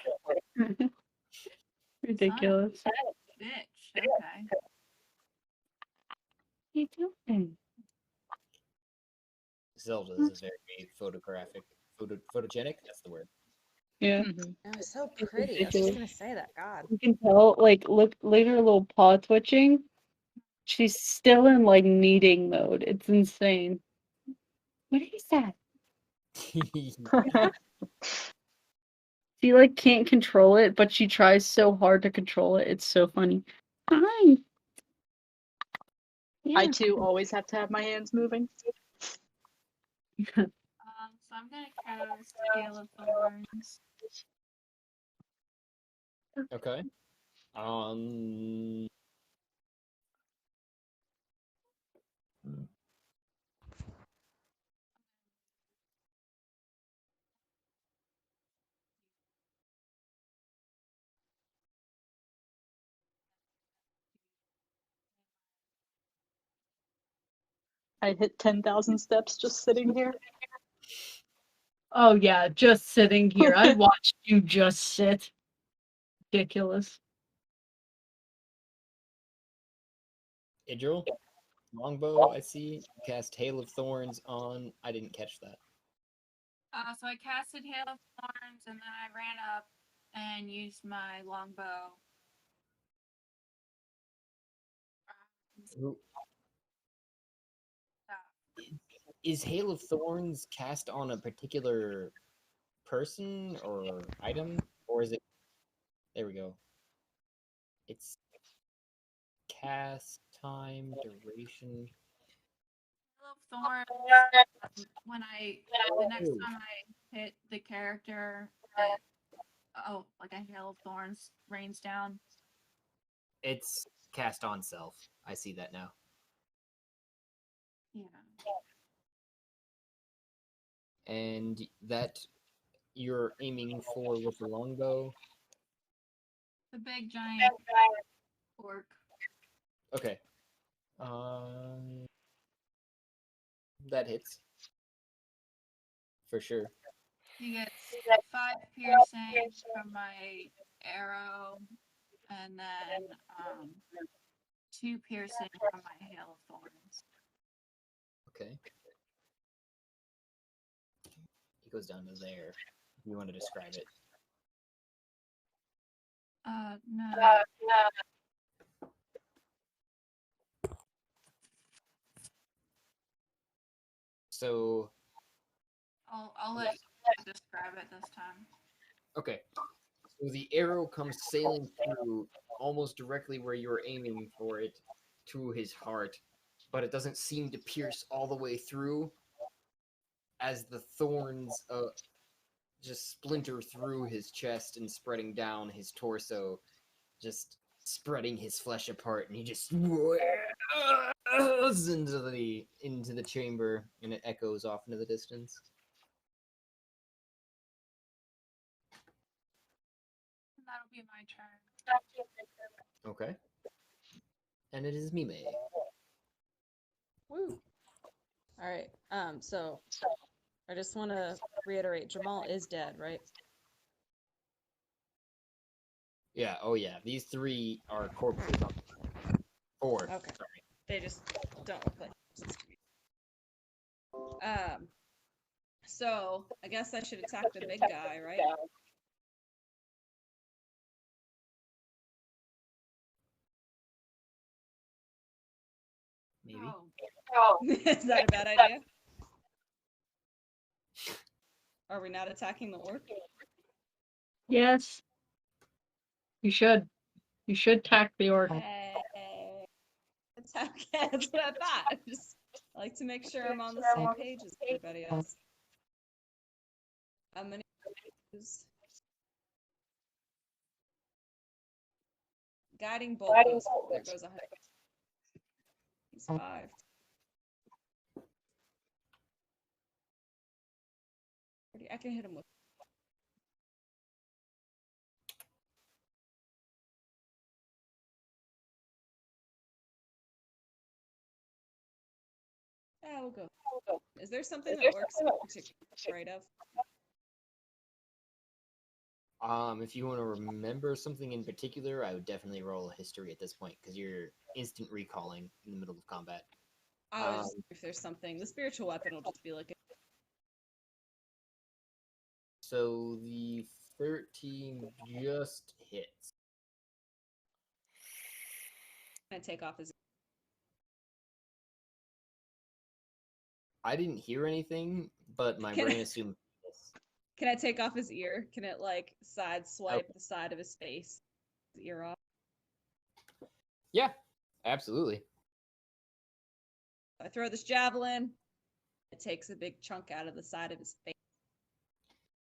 Ridiculous. Bitch. Okay. What are you doing? Zelda is very photogenic. That's the word. Yeah. Oh, it's so pretty. I was just gonna say that. God. You can tell, like, look at her little paw twitching. She's still in, like, kneading mode. It's insane. What is that? She, like, can't control it, but she tries so hard to control it. It's so funny. Hi. I too always have to have my hands moving. So I'm gonna cast Hail of Thorns. Okay. I hit 10,000 steps just sitting here. Oh, yeah, just sitting here. I watched you just sit. Ridiculous. Idril, longbow, I see. Cast Hail of Thorns on. I didn't catch that. So I casted Hail of Thorns, and then I ran up and used my longbow. Is Hail of Thorns cast on a particular person or item, or is it? There we go. It's cast time duration. Hail of thorns. The next time I hit the character, like a hail of thorns rains down. It's cast on self. I see that now. Yeah. And that you're aiming for with the longbow. The big giant orc. Okay. That hits. For sure. He gets 5 piercing from my arrow, and then 2 piercing from my hail of thorns. Okay. He goes down to there. If you want to describe it. No. So, I'll let you describe it this time. okay. So the arrow comes sailing through almost directly where you're aiming for it to his heart, but it doesn't seem to pierce all the way through as the thorns just splinter through his chest and spreading down his torso, just spreading his flesh apart, and he just into the chamber, and it echoes off into the distance. That'll be my turn. Okay. And it is Mime. Woo. All right. So I just want to reiterate, Jamal is dead, right? Yeah, oh yeah. These 3 are corpses. 4. Okay. Sorry. They just don't look like. So I guess I should attack the big guy, right? Maybe. Is that a bad idea? Are we not attacking the orc? Yes. You should. You should attack the orc. Hey. Attack. That's what I thought. I just like to make sure I'm on the same page as everybody else. I'm gonna use guiding bolt. Oh, there goes 100. He's 5. I can hit him with. Yeah, we'll go. Is there something that orcs are particularly afraid of? If you want to remember something in particular, I would definitely roll a history at this point, because you're instant recalling in the middle of combat. I was just if there's something. The spiritual weapon will just be like. So the 13 just hits. Gonna take off his. I didn't hear anything, but my brain assumed this. Can I take off his ear? Can it like side swipe the side of his face? His ear off? Yeah, absolutely. I throw this javelin. It takes a big chunk out of the side of his face.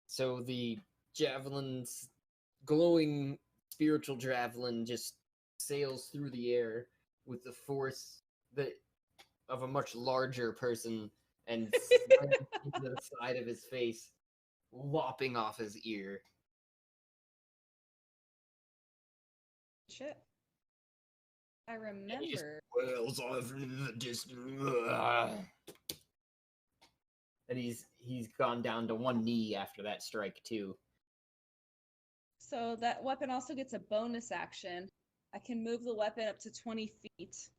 So the javelin's glowing spiritual javelin just sails through the air with the force of a much larger person and slams into the side of his face, lopping off his ear. Shit. I remember. He just wails off into the distance. And he's gone down to one knee after that strike too. So that weapon also gets a bonus action. I can move the weapon up to 20 feet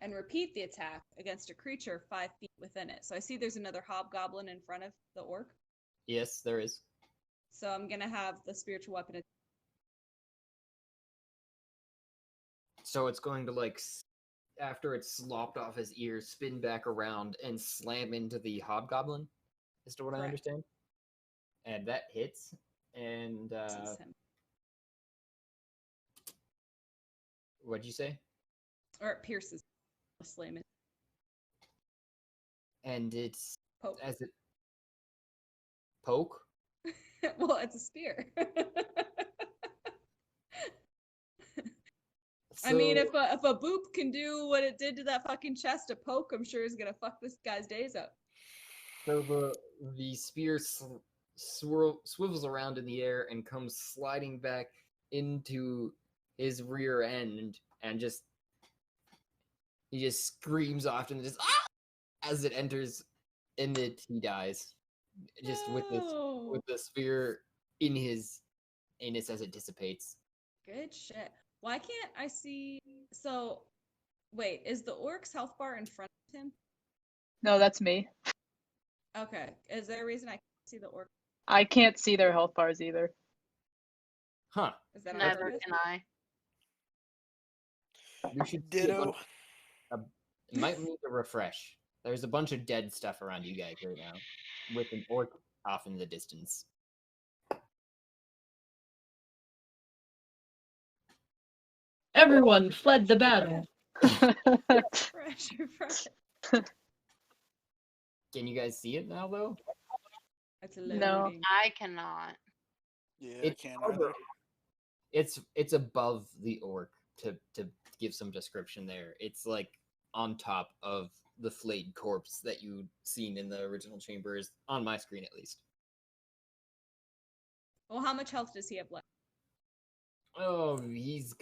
and repeat the attack against a creature 5 feet within it. So I see there's another hobgoblin in front of the orc. Yes, there is. So I'm gonna have the spiritual weapon. So it's going to, like, after it's slopped off his ear, spin back around and slam into the hobgoblin, is to what I understand. And that hits. And what'd you say? Or it pierces. Slam it. and it's Poke. as it poke. Well, it's a spear. I mean, So- if a boop can do what it did to that fucking chest, a poke, I'm sure is gonna fuck this guy's days up. So the spear swivels around in the air and comes sliding back into his rear end, and he just screams often, just ah! As it enters in it, he dies, just with No. the spear in his anus as it dissipates. Good shit. Why can't I see? So, wait, is the orc's health bar in front of him? No, that's me. Okay. Is there a reason I can't see the orc? I can't see their health bars either. Huh? Is that on Never purpose? can I. You should see a Ditto. You might need to refresh. There's a bunch of dead stuff around you guys right now, with an orc off in the distance. Everyone fled the battle. Refresh. Can you guys see it now, though? It's No. loading. I cannot. Yeah, It's I can't over. either. It's above the orc to give some description there. It's like on top of the flayed corpse that you'd seen in the original chambers, on my screen at least. Well, how much health does he have left? Oh, he's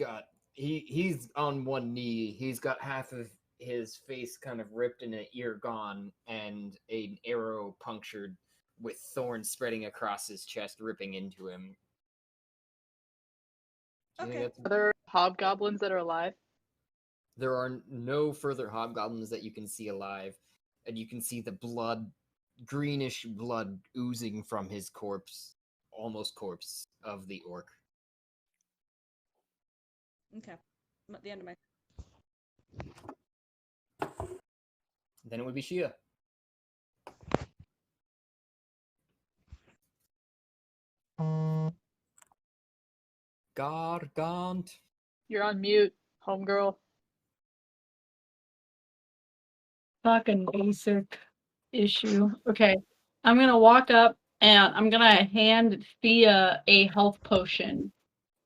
on one knee. He's got half of his face kind of ripped and an ear gone, and an arrow punctured with thorns spreading across his chest, ripping into him. Do you think Okay. that's- Are there hobgoblins that are alive? There are no further hobgoblins that you can see alive, and you can see the blood, greenish blood oozing from his corpse, almost corpse of the orc. Okay. I'm at the end of my. Then it would be Shia. Gargant. You're on mute, homegirl. Fucking basic issue. Okay. I'm gonna walk up and I'm gonna hand Thea a health potion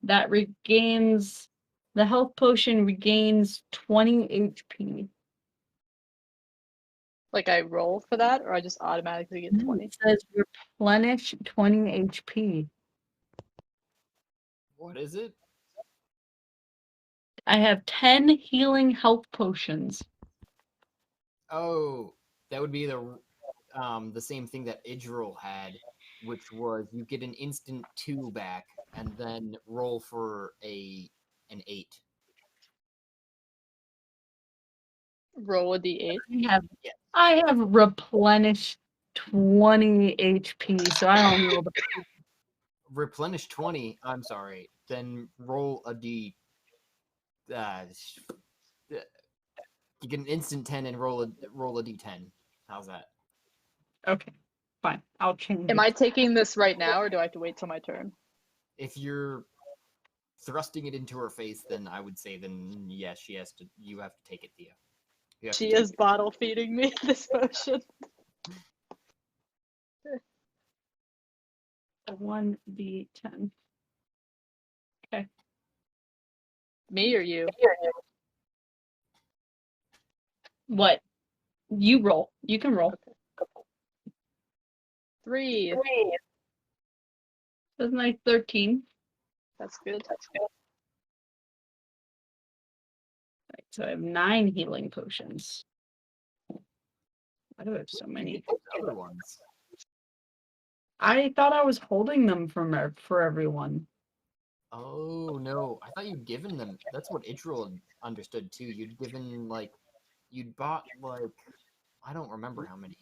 that regains the health potion regains 20 HP. Like I roll for that, or I just automatically get 20? It says replenish 20 HP. What is it? I have 10 healing health potions. Oh, that would be the same thing that Idril had, which was you get an instant 2 back and then roll for an 8. Roll a d8. I have replenished 20 HP, so I don't know. Replenish 20. I'm sorry. Then roll a d. You get an instant 10 and roll a d10. How's that? Okay, fine. I'll change Am it. I taking this right now, or do I have to wait till my turn? If you're thrusting it into her face, then I would say then yes, you have to take it, Thea. You have to She take is it. bottle feeding me this potion. 1d10. Me or you? What? You roll. You can roll. 3. That's nice. 13. That's good. Right, so I have 9 healing potions. Why do I have so You many? get those other ones. I thought I was holding them for everyone. Oh no, I thought you'd given them. That's what Idril understood too. You'd bought like, I don't remember how many.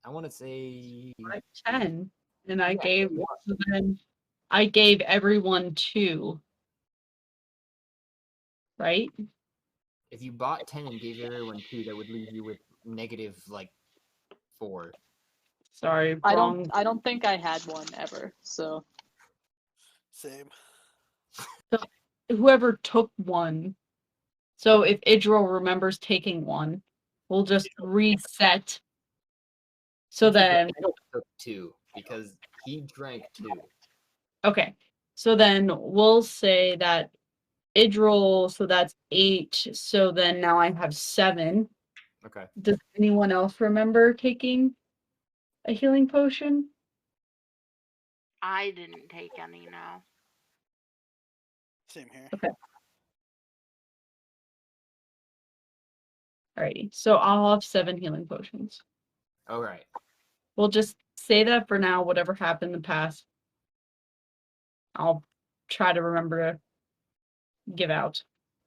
I want to say I have 10, and I Yeah, gave yeah. then I gave everyone 2. Right? if you bought 10 and gave everyone 2, that would leave you with negative like 4. Sorry, I wrong. don't think I had one ever. So Same. Whoever took one. So if Idril remembers taking one, we'll just reset. So You took- then, I took 2 because he drank 2. okay. So then we'll say that Idril, so that's 8. So then now I have 7. Okay. Does anyone else remember taking a healing potion? I didn't take any now. Same here. Okay. Alrighty. So I'll have 7 healing potions. All right. We'll just say that for now, whatever happened in the past. I'll try to remember to give out.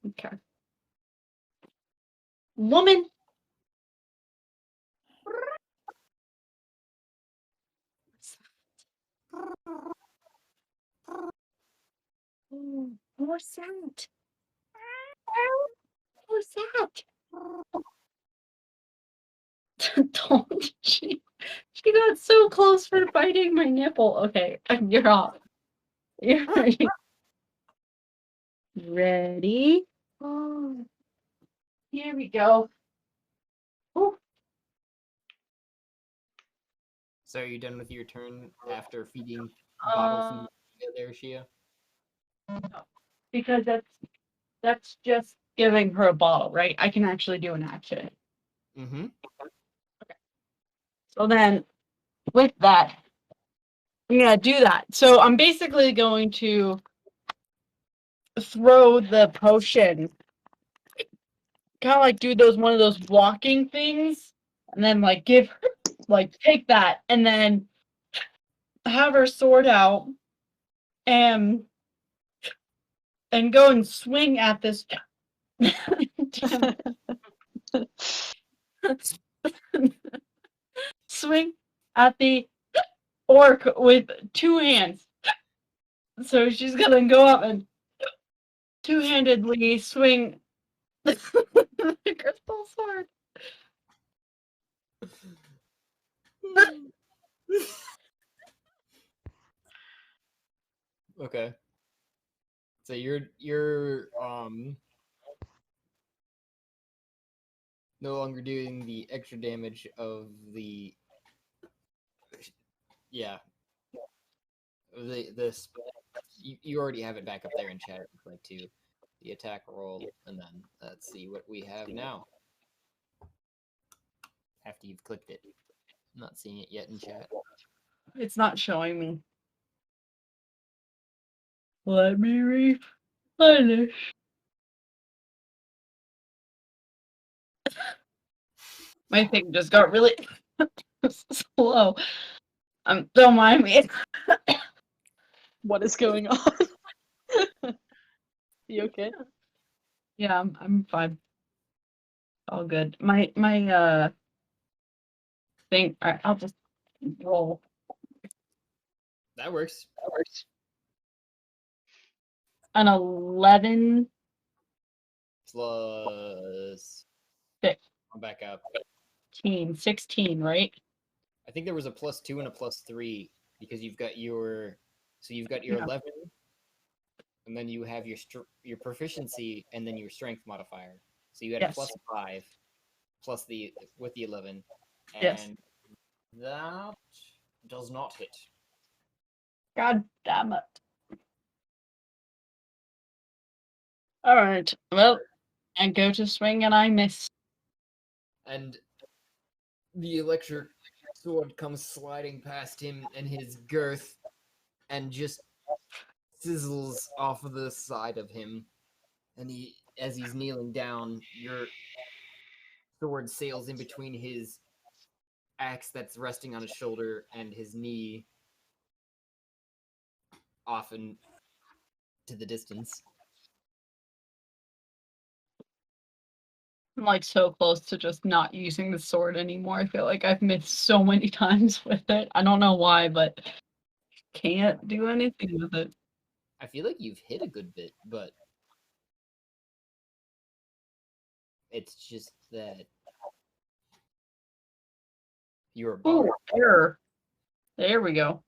Okay. Woman! What's that? What's that? Don't she got so close for biting my nipple. Okay, you're off. You're ready. Ready? Oh, here we go. Ooh. So are you done with your turn after bottle feeding there, Shia? Because that's just giving her a bottle, right? I can actually do an action. Mm-hmm. So then, with that, I'm gonna do that. So I'm basically going to throw the potion, kind of like do one of those walking things, and then like take that, and then have her sword out, and go and swing at this. Swing at the orc with 2 hands. So she's gonna go up and two-handedly swing the crystal sword. Okay. So you're no longer doing the extra damage of the this you already have it back up there in chat, like to the attack roll, and then let's see what we have now. After you've clicked it. I'm not seeing it yet in chat. It's not showing me. Let me replenish. My thing just got really slow. Don't mind me. What is going on? You okay? Yeah, I'm fine. All good. My thing. All right, I'll just roll. That works. An 11 Plus 15, I'm back up. 16, right? I think there was a +2 and a +3 because you've got your Yeah. 11, and then you have your proficiency and then your strength modifier. So you had Yes. a +5 plus with the 11, and Yes. that does not hit. God damn it. All right. Well, I go to swing and I miss. And the electric sword comes sliding past him and his girth and just sizzles off of the side of him. And as he's kneeling down, your sword sails in between his axe that's resting on his shoulder and his knee, off and to the distance. I'm like so close to just not using the sword anymore. I feel like I've missed so many times with it. I don't know why, but can't do anything with it. I feel like you've hit a good bit, but it's just that you're a Oh, bard. error. There we go.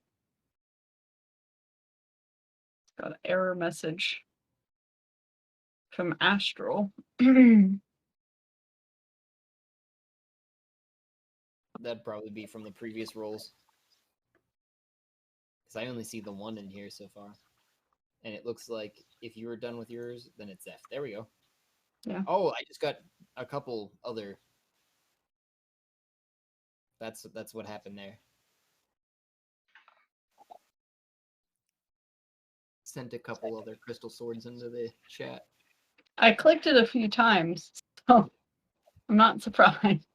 Got an error message from Astral. That'd probably be from the previous rolls. Because I only see the one in here so far. And it looks like if you were done with yours, then it's Zeph. There we go. Yeah. Oh, I just got a couple other. That's what happened there. Sent a couple other crystal swords into the chat. I clicked it a few times, so I'm not surprised.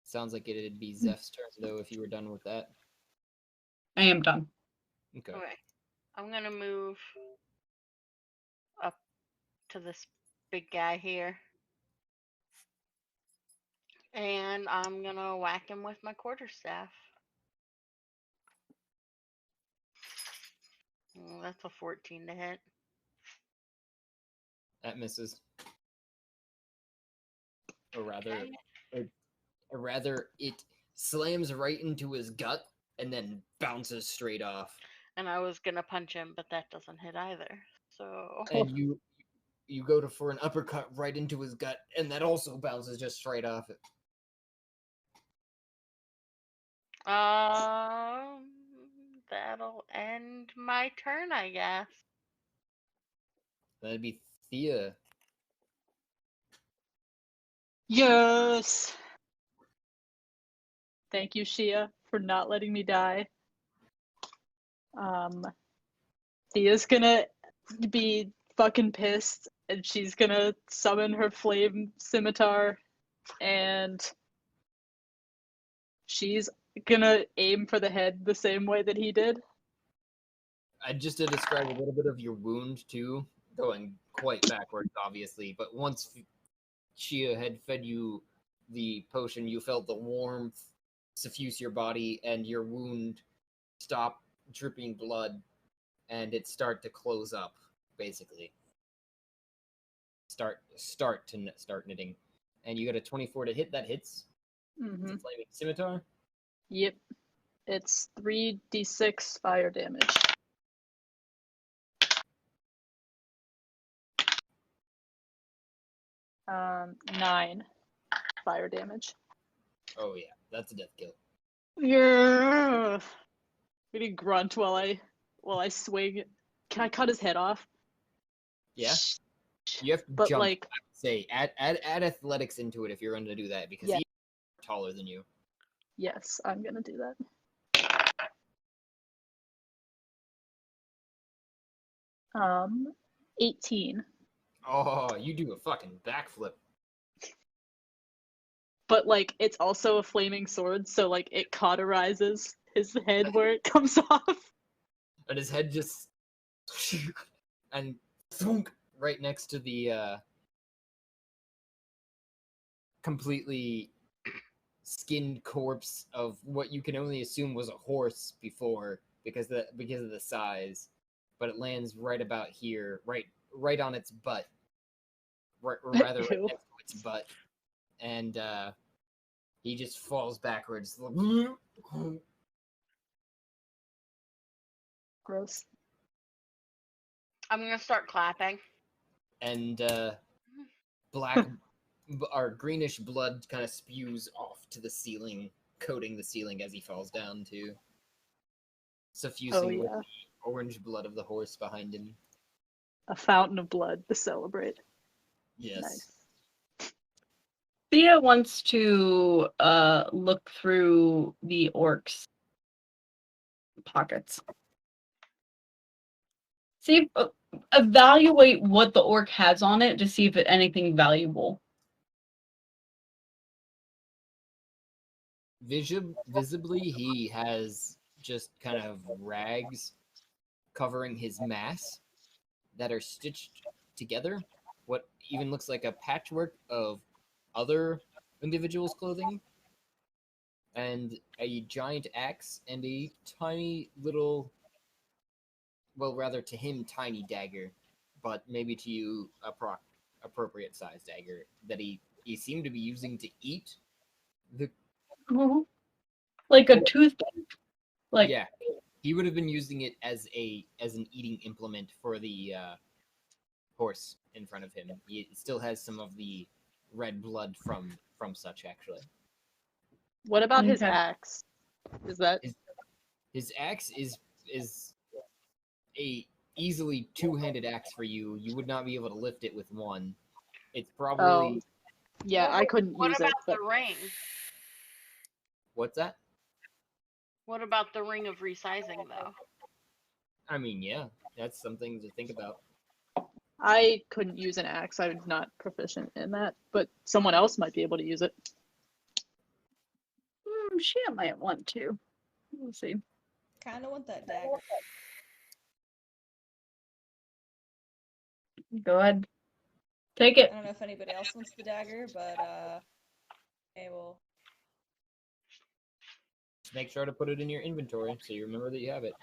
Sounds like it'd be Zeph's turn though if you were done with that. I am done. Okay. Okay. I'm gonna move up to this big guy here. And I'm gonna whack him with my quarterstaff. Oh, that's a 14 to hit. That misses. Or rather, Dang it. or rather, it slams right into his gut and then bounces straight off. And I was gonna punch him, but that doesn't hit either. So And you go for an uppercut right into his gut, and that also bounces just straight off it. that'll end my turn, I guess. That'd be Thea. Yes. Thank you, Shia, for not letting me die. Thea's gonna be fucking pissed, and she's gonna summon her flame scimitar, and she's gonna aim for the head the same way that he did. I just to describe a little bit of your wound too, going quite backwards, obviously. But once Shia had fed you the potion, you felt the warmth suffuse your body, and your wound stop dripping blood, and it start to close up, basically. Start knitting, and you got a 24 to hit. That hits. Mm-hmm. It's a flaming scimitar. Yep. It's 3d6 fire damage. Um, 9 fire damage. Oh yeah, that's a death kill. Yeah. I'm gonna grunt while I swing. Can I cut his head off? Yeah. You have to But jump. like, I would say add athletics into it if you're going to do that, because Yeah. he's taller than you. yes, I'm gonna do that. 18. Oh, you do a fucking backflip. But like, it's also a flaming sword, so like it cauterizes his head where it comes off. And his head just and thunk right next to the completely skinned corpse of what you can only assume was a horse before, because of the size, but it lands right about here, right on its butt, or rather right Ew. next to its butt, and he just falls backwards. Gross. I'm gonna start clapping. And black or greenish blood kind of spews off to the ceiling, coating the ceiling as he falls down too, suffusing with yeah. the orange blood of the horse behind him. A fountain of blood to celebrate. Yes. Nice. Thea wants to look through the orc's pockets. See, evaluate what the orc has on it to see if it's anything valuable. Visibly, he has just kind of rags covering his mass that are stitched together. What even looks like a patchwork of other individuals' clothing, and a giant axe and a tiny little, well, rather to him, tiny dagger, but maybe to you, appropriate sized dagger that he seemed to be using to eat the. Like a toothpick. Like, Yeah, he would have been using it as an eating implement for the horse in front of him. He still has some of the red blood from such, actually. What about his Okay. axe? Is that His axe is a easily two-handed axe for you. You would not be able to lift it with one. It's probably yeah, Well, I couldn't What use about it, but the ring? what's that? What about the ring of resizing, though? I mean, yeah, that's something to think about. I couldn't use an axe. I'm not proficient in that, but someone else might be able to use it. She might want to. We'll see. Kind of want that dagger. Go ahead. Take I it. don't know if anybody else wants the dagger, but okay, well, Just make sure to put it in your inventory so you remember that you have it.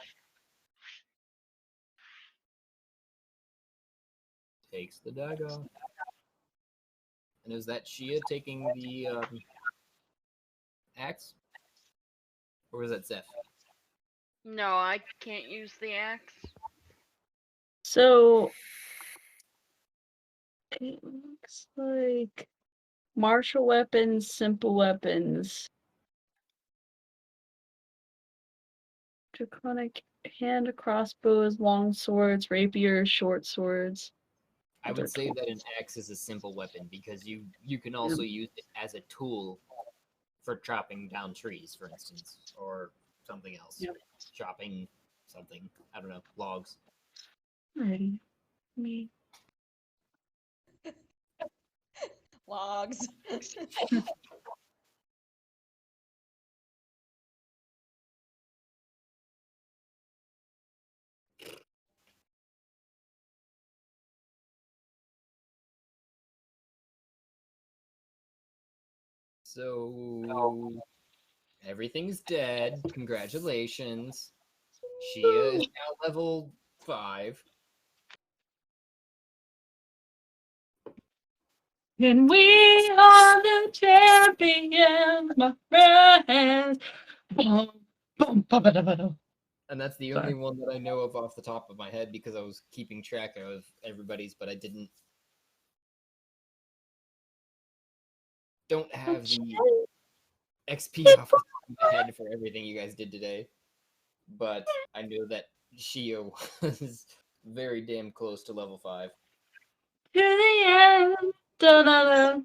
Takes the dagger. And is that Shia taking the axe? Or was that Zeph? No, I can't use the axe. So it looks like martial weapons, simple weapons, draconic hand crossbows, long swords, rapiers, short swords. I would say that an axe is a simple weapon because you can also use it as a tool for chopping down trees, for instance, or something else. Yep. Chopping something. I don't know, logs. Alrighty. Me. logs. So everything's dead. Congratulations. Shia is now level 5. And we are the champions, my friends. Boom, boom, ba-ba-da-ba-da. And that's the Sorry. only one that I know of off the top of my head because I was keeping track of everybody's, but I don't have the XP off the top of my head for everything you guys did today. But I know that Shia was very damn close to level 5. To the end. Da-da-da.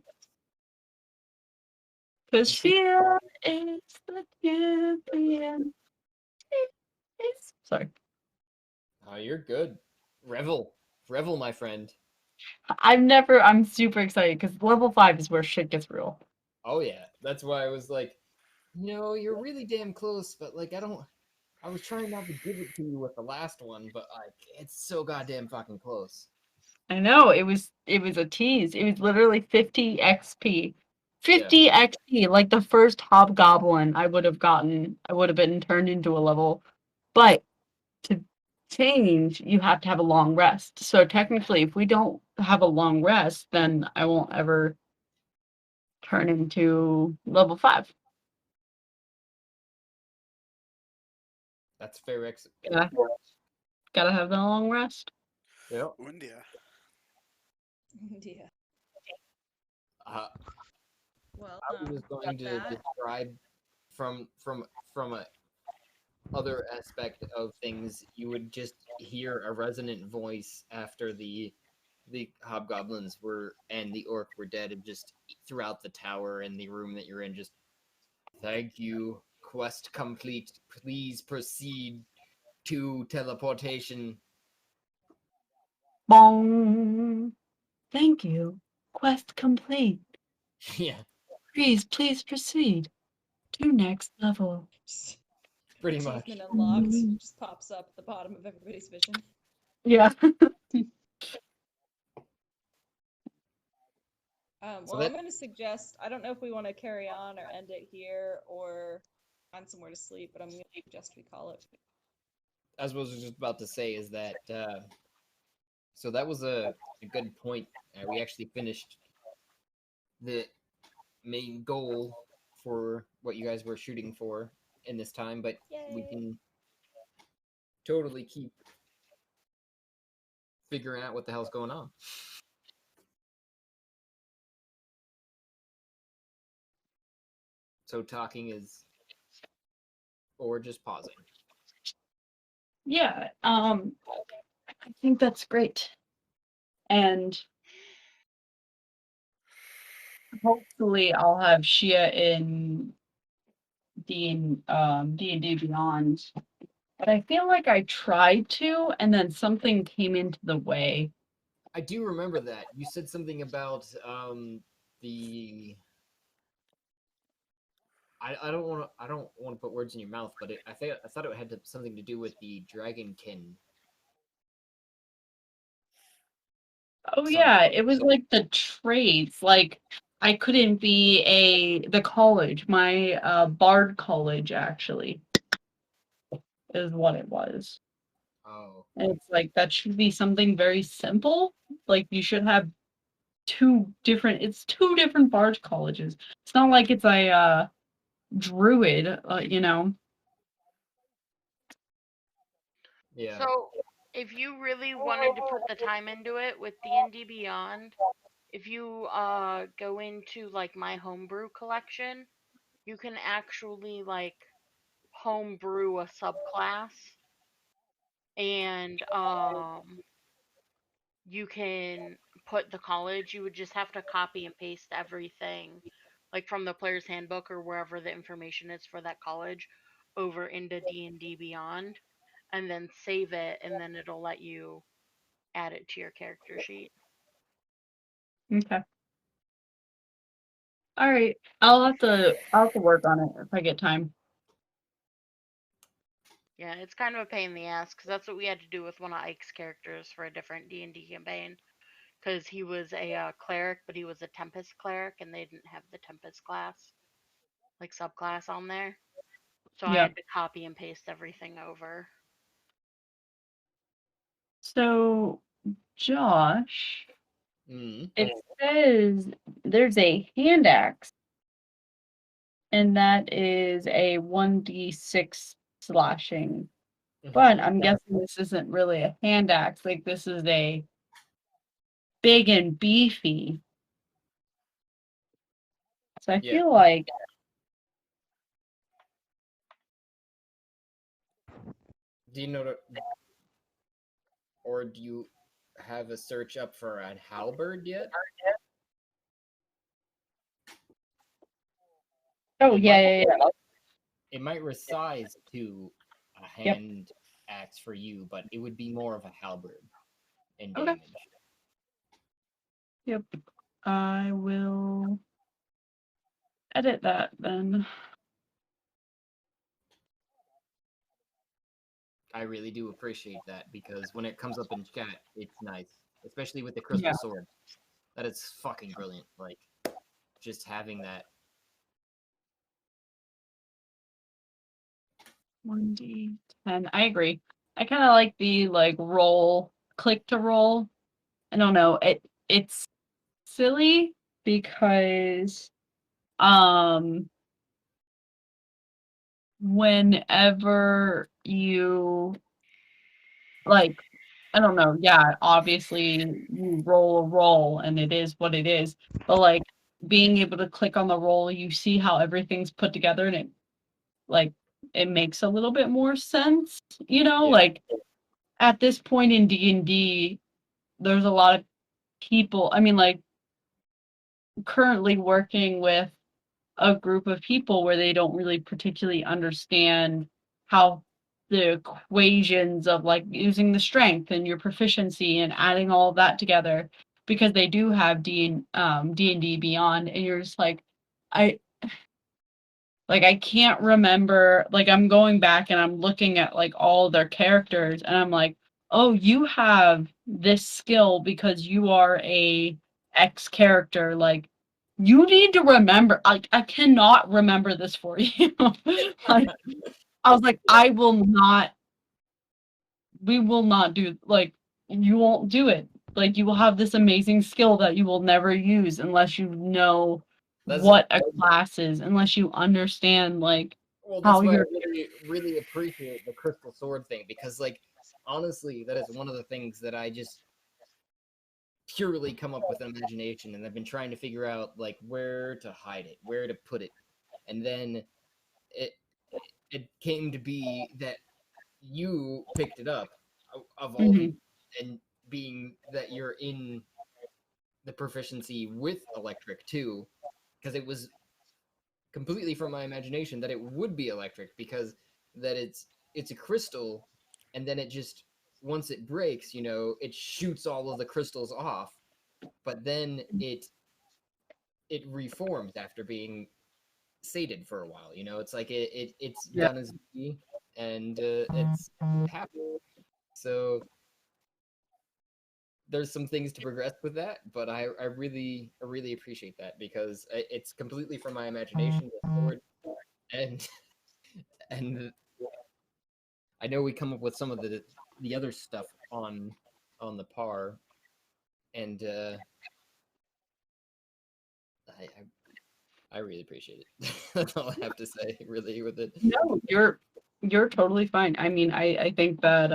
Cause Shia is the champion. Sorry. Oh, you're good. Revel, my friend. I'm super excited because level 5 is where shit gets real. Oh yeah, that's why I was like, no, you're really damn close, but like I was trying not to give it to you with the last one, but like it's so goddamn fucking close. I know, it was a tease. It was literally 50 XP. 50 XP, like the first Hobgoblin I would have been turned into a level. But to change, you have to have a long rest. So technically, if we don't have a long rest, then I won't ever turn into level 5. That's fair. Yeah. Gotta have that long rest. Yep. India. yeah. Well, I was going to that. describe from a other aspect of things. You would just hear a resonant voice after the hobgoblins were and the orc were dead, and just throughout the tower and the room that you're in, just thank you. Quest complete. Please proceed to teleportation. Bong. Thank you. Quest complete. Yeah, Please proceed to next level. pretty much. Achievement unlocked. Just pops up at the bottom of everybody's vision. Yeah. So Well, that- I'm going to suggest, I don't know if we want to carry on or end it here or find somewhere to sleep, but I'm going to suggest we call it. As I was just about to say is that so that was a good point. We actually finished the main goal for what you guys were shooting for in this time, but we Yay. can totally keep figuring out what the hell's going on. So talking is, or just pausing. Yeah, I think that's great. And hopefully I'll have Shia in D&D Beyond. But I feel like I tried to, and then something came into the way. I do remember that. You said something about the I don't want to put words in your mouth, but I thought it had something to do with the dragonkin. Oh yeah, it was like the trades. Like I couldn't be the college. My Bard college actually is what it was. Oh. And it's like that should be something very simple. Like you should have two different Bard colleges. It's not like it's a druid, you know. Yeah. So, if you really wanted to put the time into it with D&D Beyond, if you go into like my homebrew collection, you can actually like homebrew a subclass, and you can put the college. You would just have to copy and paste everything, like from the player's handbook or wherever the information is for that college, over into D&D Beyond, and then save it, and then it'll let you add it to your character sheet. Okay. All right. I'll have to work on it if I get time. Yeah, it's kind of a pain in the ass because that's what we had to do with one of Ike's characters for a different D&D campaign. Because he was a cleric, but he was a Tempest cleric, and they didn't have the Tempest class, like subclass on there. So I Yeah. had to copy and paste everything over. So, Josh, it says there's a hand axe, and that is a 1d6 slashing. But I'm guessing this isn't really a hand axe. Like this is a big and beefy. So I feel like Do you know or do you have a search up for a halberd yet? Oh yeah. It might resize to a hand axe for you, but it would be more of a halberd in damage. Yep. I will edit that then. I really do appreciate that because when it comes up in chat, it's nice, especially with the crystal sword. That is fucking brilliant. Like, just having that. 1d10. I agree. I kind of like the click to roll. I don't know. It's silly because whenever you like, I don't know, yeah, obviously you roll a roll and it is what it is, but like being able to click on the roll, you see how everything's put together and it makes a little bit more sense, you know. Like at this point in D&D, there's a lot of people, I mean, like currently working with a group of people where they don't really particularly understand how the equations of like using the strength and your proficiency and adding all of that together, because they do have D&D Beyond, and you're just like, I can't remember, like I'm going back and I'm looking at like all their characters and I'm like, oh, you have this skill because you are a X character. Like you need to remember, I cannot remember this for you. Like I was like, we will not do, like you won't do it. Like you will have this amazing skill that you will never use unless you know what a class is, unless you understand like that's why I really appreciate the crystal sword thing, because like honestly that is one of the things that I just purely come up with an imagination, and I've been trying to figure out like where to hide it, where to put it, and then it came to be that you picked it up of all people, and being that you're in the proficiency with electric too, because it was completely from my imagination that it would be electric, because that it's a crystal, and then it just, once it breaks, it shoots all of the crystals off, but then it reforms after being sated for a while. It's like it's Yeah. done as be, and it's happy. So there's some things to progress with that, but I really appreciate that, because it's completely from my imagination, and and I know we come up with some of the other stuff on the par, and I really appreciate it. That's all I have to say, really, with it. No, you're totally fine. I mean, I think that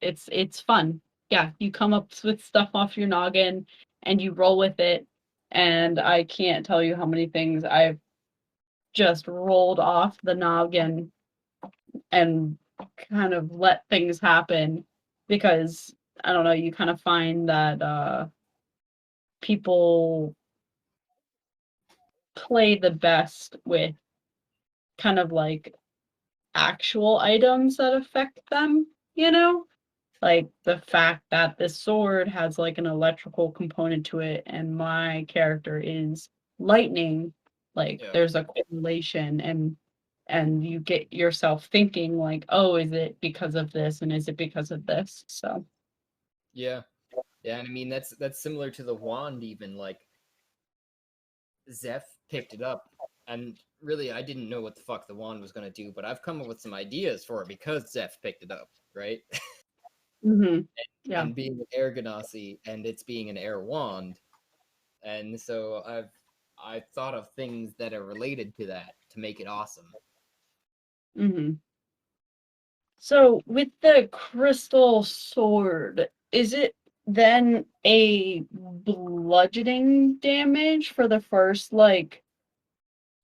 it's fun. Yeah, you come up with stuff off your noggin and you roll with it. And I can't tell you how many things I've just rolled off the noggin and kind of let things happen, because I don't know, you kind of find that people play the best with kind of like actual items that affect them, Like the fact that this sword has like an electrical component to it and my character is lightning, like Yeah. there's a correlation, and you get yourself thinking like, oh, is it because of this and is it because of this? So Yeah, and I mean that's similar to the wand, even. Like, Zeph picked it up, and really I didn't know what the fuck the wand was gonna do, but I've come up with some ideas for it because Zeph picked it up, right? yeah. And being an air ganassi, and it's being an air wand, and so I've thought of things that are related to that to make it awesome. So with the crystal sword, is it then a bludgeoning damage for the first like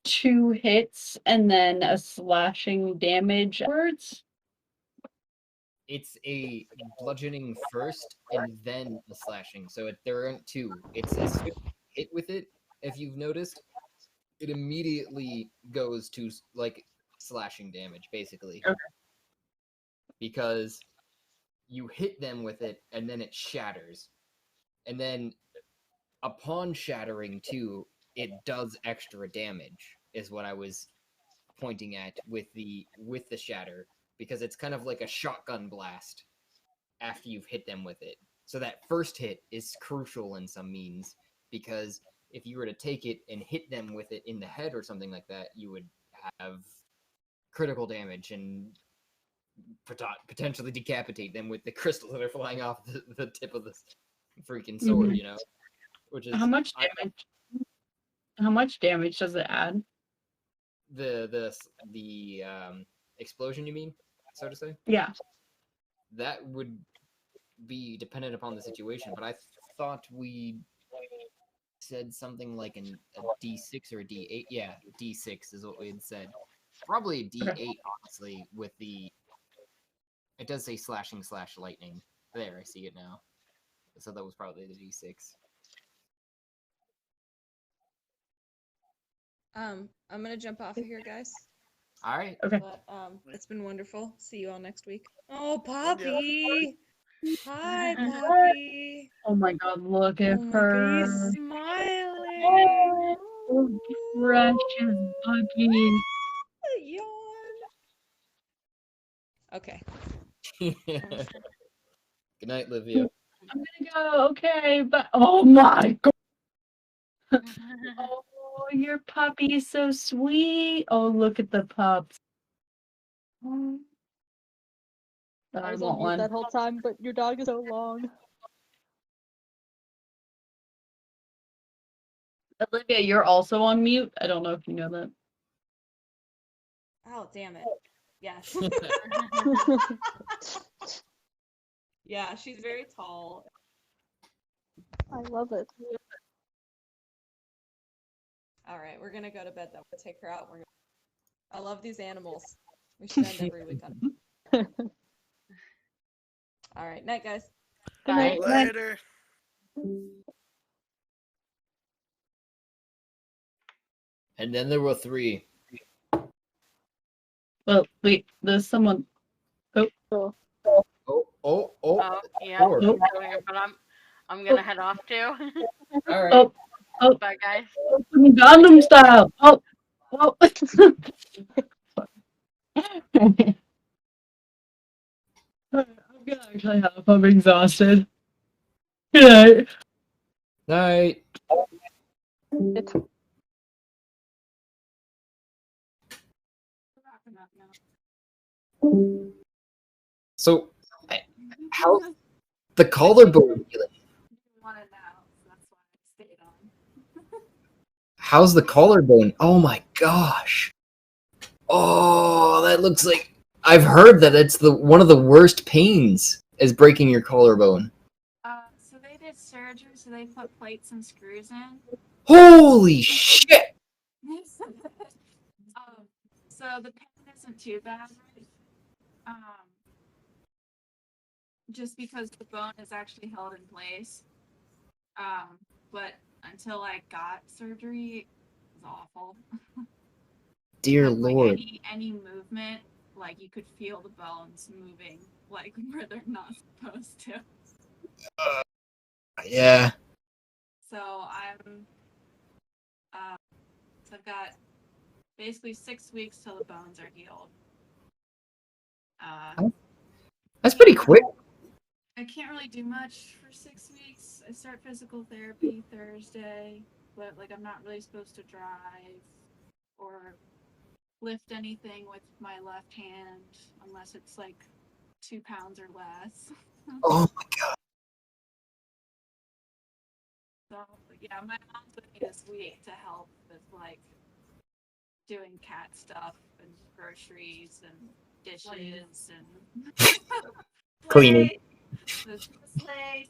2 hits and then a slashing damage afterwards? It's a bludgeoning first and then a slashing. So there aren't two. It's as soon as you hit with it, if you've noticed, it immediately goes to like slashing damage, basically. Okay. Because you hit them with it and then it shatters. And then upon shattering too, it does extra damage, is what I was pointing at with the shatter, because it's kind of like a shotgun blast after you've hit them with it. So that first hit is crucial in some means, because if you were to take it and hit them with it in the head or something like that, you would have critical damage and potentially decapitate them with the crystals that are flying off the tip of the freaking sword, which is How much damage? How much damage does it add? the explosion, you mean, so to say? Yeah. That would be dependent upon the situation, but I thought we said something like a D6 or a D8. Yeah, D6 is what we had said. Probably a D8, Okay. honestly, with the... It does say slashing / lightning. There, I see it now. So that was probably the D6. I'm gonna jump off of here, guys. All right. Okay. But it's been wonderful. See you all next week. Oh, Poppy! Hi, Poppy. Oh my god, look at Oh my god, her. he's smiling. Oh, precious puppy. Yawn. Okay. Good night, Livia. I'm gonna go, okay, but oh my god. Oh, your puppy is so sweet. Oh, look at the pups. Oh. I I was want on mute one. that whole time, but your dog is so long. Olivia, you're also on mute. I don't know if you know that. Oh, damn it. Yes. Yeah, she's very tall. I love it. All right, we're gonna go to bed. Then we'll take her out. I love these animals. We should end every week on. All right, night, guys. Good Bye. night. Later. And then there were 3. Well, wait, there's someone. Cool. Oh, Oh, yeah. Four. Oh. So here, but I'm gonna head off too. All right. Oh, Bye, guys. Gundam style. Oh. I'm gonna actually have. I'm exhausted. Good night. Night. It's So, how the collarbone healing? Want to know, so that's why I stayed on. How's the collarbone? Oh my gosh. Oh, that looks like I've heard that it's one of the worst pains is breaking your collarbone. So they did surgery, so they put plates and screws in. Holy shit! So the pain isn't too bad, right? Just because the bone is actually held in place. But until I got surgery, it was awful. Dear Like Lord. any movement, like you could feel the bones moving, like where they're not supposed to. Yeah. So I've got basically 6 weeks till the bones are healed. That's pretty quick. I can't really do much for 6 weeks. I start physical therapy Thursday, but like I'm not really supposed to drive or lift anything with my left hand unless it's like 2 pounds or less. Oh my god. So yeah, my mom's with me this week to help with like doing cat stuff and groceries and dishes and Cleaning. the sleigh.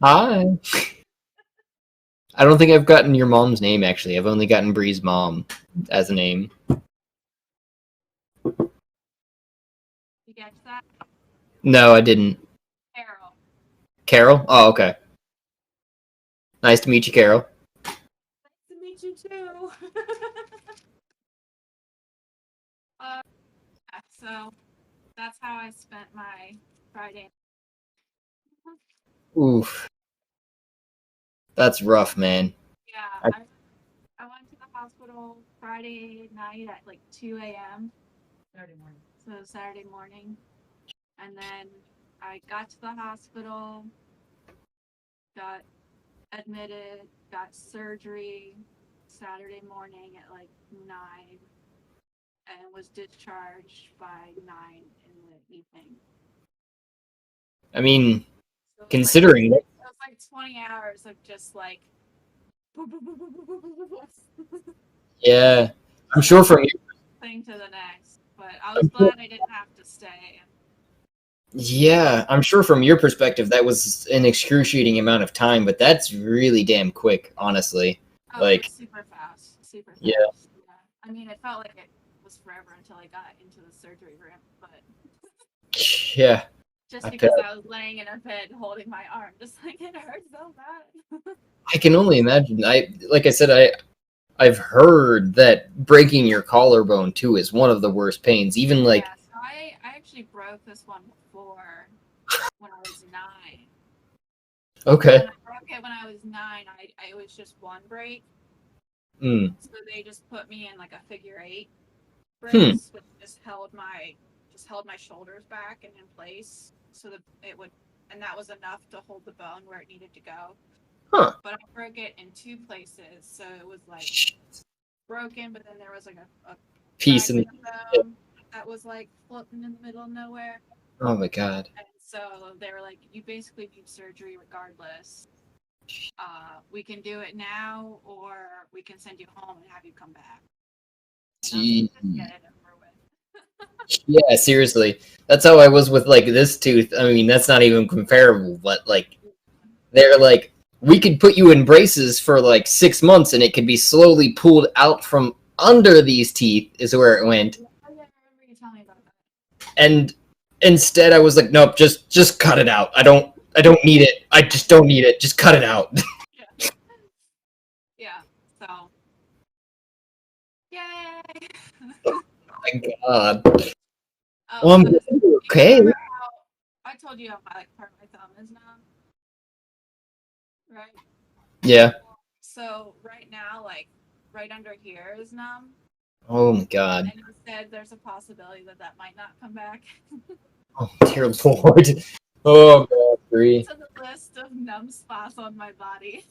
Hi. I don't think I've gotten your mom's name actually. I've only gotten Bree's mom as a name. You get that? No, I didn't. Carol. Carol? Oh, okay. Nice to meet you, Carol. Nice to meet you too. So that's how I spent my Friday. Oof. That's rough, man. Yeah, I went to the hospital Friday night at like 2 a.m. Saturday morning. So Saturday morning. And then I got to the hospital, got admitted, got surgery Saturday morning at like 9, and was discharged by 9 in the evening. I mean, So it was considering like, it was like 20 hours of just like. yeah, I'm sure from your, Thing to the next, but I was glad I didn't have to stay. yeah, I'm sure from your perspective that was an excruciating amount of time, but that's really damn quick, honestly. Oh, Like, it was super fast, super fast. Yeah. I mean, it felt like it was forever until I got into the surgery room, but yeah, just I because bet. I was laying in a bed holding my arm, just like it hurt so bad. I can only imagine. Like I said, I've heard that breaking your collarbone too is one of the worst pains. Even like, Yeah, so I actually broke this one before when I was 9. okay, When I broke it when I was 9, it was just one break. mm, So they just put me in like a figure 8 brace, which just held my shoulders back and in place, so that it would, and that was enough to hold the bone where it needed to go. huh? But I broke it in 2 places, so it was like broken, but then there was like a Peace and fragment of bone that was like floating in the middle of nowhere. oh my god. And so they were like, "You basically need surgery regardless. We can do it now, or we can send you home and have you come back." And I was like, Gee. "Just get it over with." Yeah, seriously. That's how I was with like this tooth. I mean, that's not even comparable, but like they're like, we could put you in braces for like 6 months and it could be slowly pulled out from under these teeth is where it went. Oh, yeah, I remember you telling me about that. And instead I was like, nope, just cut it out. I don't need it. I just don't need it. Just cut it out. Yeah. So. Yay! My God. Oh, Well, I'm so glad this- you're okay. remember how I told you how my like part of my thumb is numb, right? Yeah. So right now, like right under here is numb, Oh my God. and you said there's a possibility that that might not come back. Oh dear Lord. Oh God, Bree. To the list of numb spots on my body.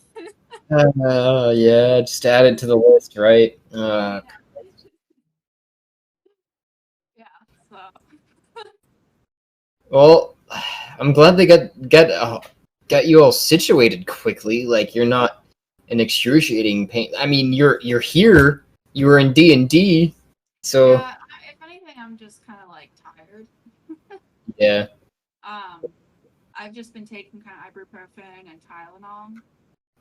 Yeah, just add it to the list, right? Yeah. So. Well, I'm glad they got you all situated quickly. Like you're not in excruciating pain. I mean, you're here. You were in D&D, so Yeah. If anything, I'm just kind of like tired. yeah. I've just been taking kind of ibuprofen and Tylenol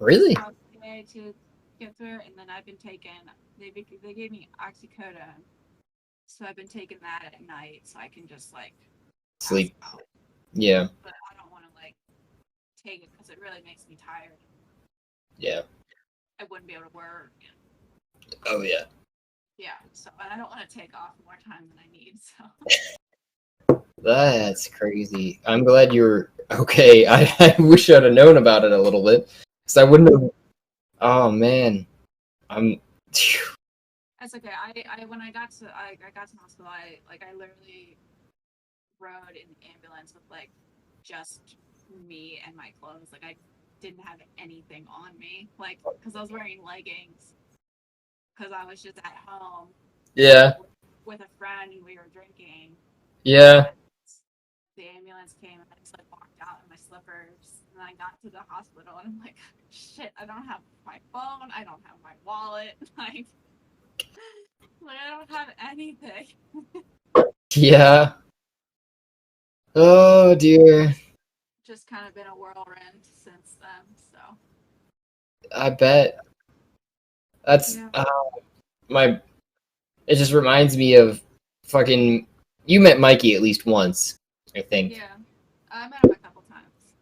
Really? throughout the day to get through it, and then I've been taking. They gave me oxycodone, so I've been taking that at night, so I can just like pass Sleep. out. Yeah. But I don't want to like take it because it really makes me tired. Yeah. I wouldn't be able to work. Oh yeah. Yeah, so and I don't want to take off more time than I need. So That's crazy. I'm glad you're okay. I wish I'd have known about it a little bit, because I wouldn't have. Oh man, I'm. that's okay. I when I got to the hospital, I literally rode in the ambulance with like just me and my clothes. Like I didn't have anything on me, like because I was wearing leggings because I was just at home Yeah. with a friend and we were drinking. Yeah. The ambulance came and I just like walked out in my slippers and I got to the hospital and I'm like, shit, I don't have my phone, I don't have my wallet, like I don't have anything. Yeah. Oh dear. Just kind of been a whirlwind since then, so I bet. That's yeah. my. It just reminds me of fucking. You met Mikey at least once, I think. Yeah. I met him a couple times.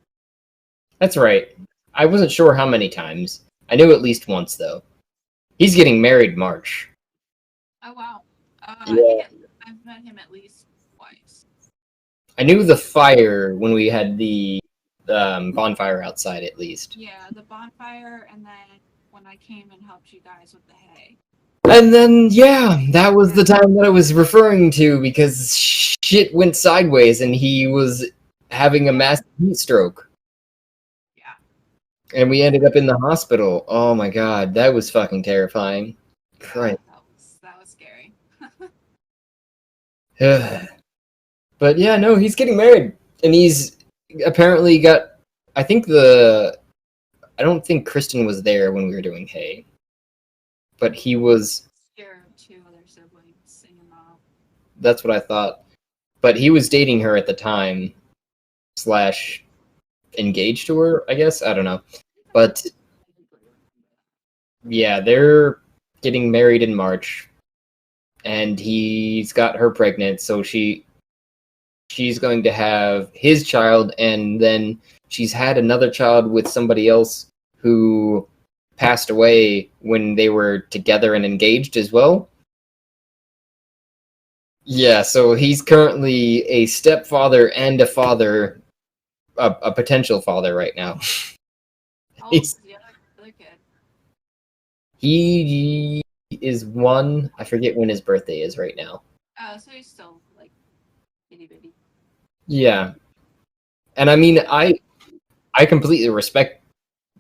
That's right. I wasn't sure how many times. I knew at least once though. He's getting married March. Oh wow. I Yeah. think I've met him at least twice. I knew the fire when we had the bonfire outside at least. Yeah, the bonfire and then when I came and helped you guys with the hay. And then, yeah, that was the time that I was referring to because shit went sideways and he was having a massive heat stroke. Yeah. And we ended up in the hospital. Oh my god, that was fucking terrifying. Christ. That was scary. But yeah, no, he's getting married. And he's apparently got, I don't think Kristen was there when we were doing hay. But he was, Here, two other siblings singing off. that's what I thought. But he was dating her at the time, / engaged to her, I guess. I don't know. But yeah, they're getting married in March. And he's got her pregnant, so she's going to have his child, and then she's had another child with somebody else who passed away when they were together and engaged as well. Yeah, so he's currently a stepfather and a father, a potential father right now. How old is the other kid? He is 1. I forget when his birthday is right now. Oh, so he's still like itty bitty. Yeah. And I mean, I completely respect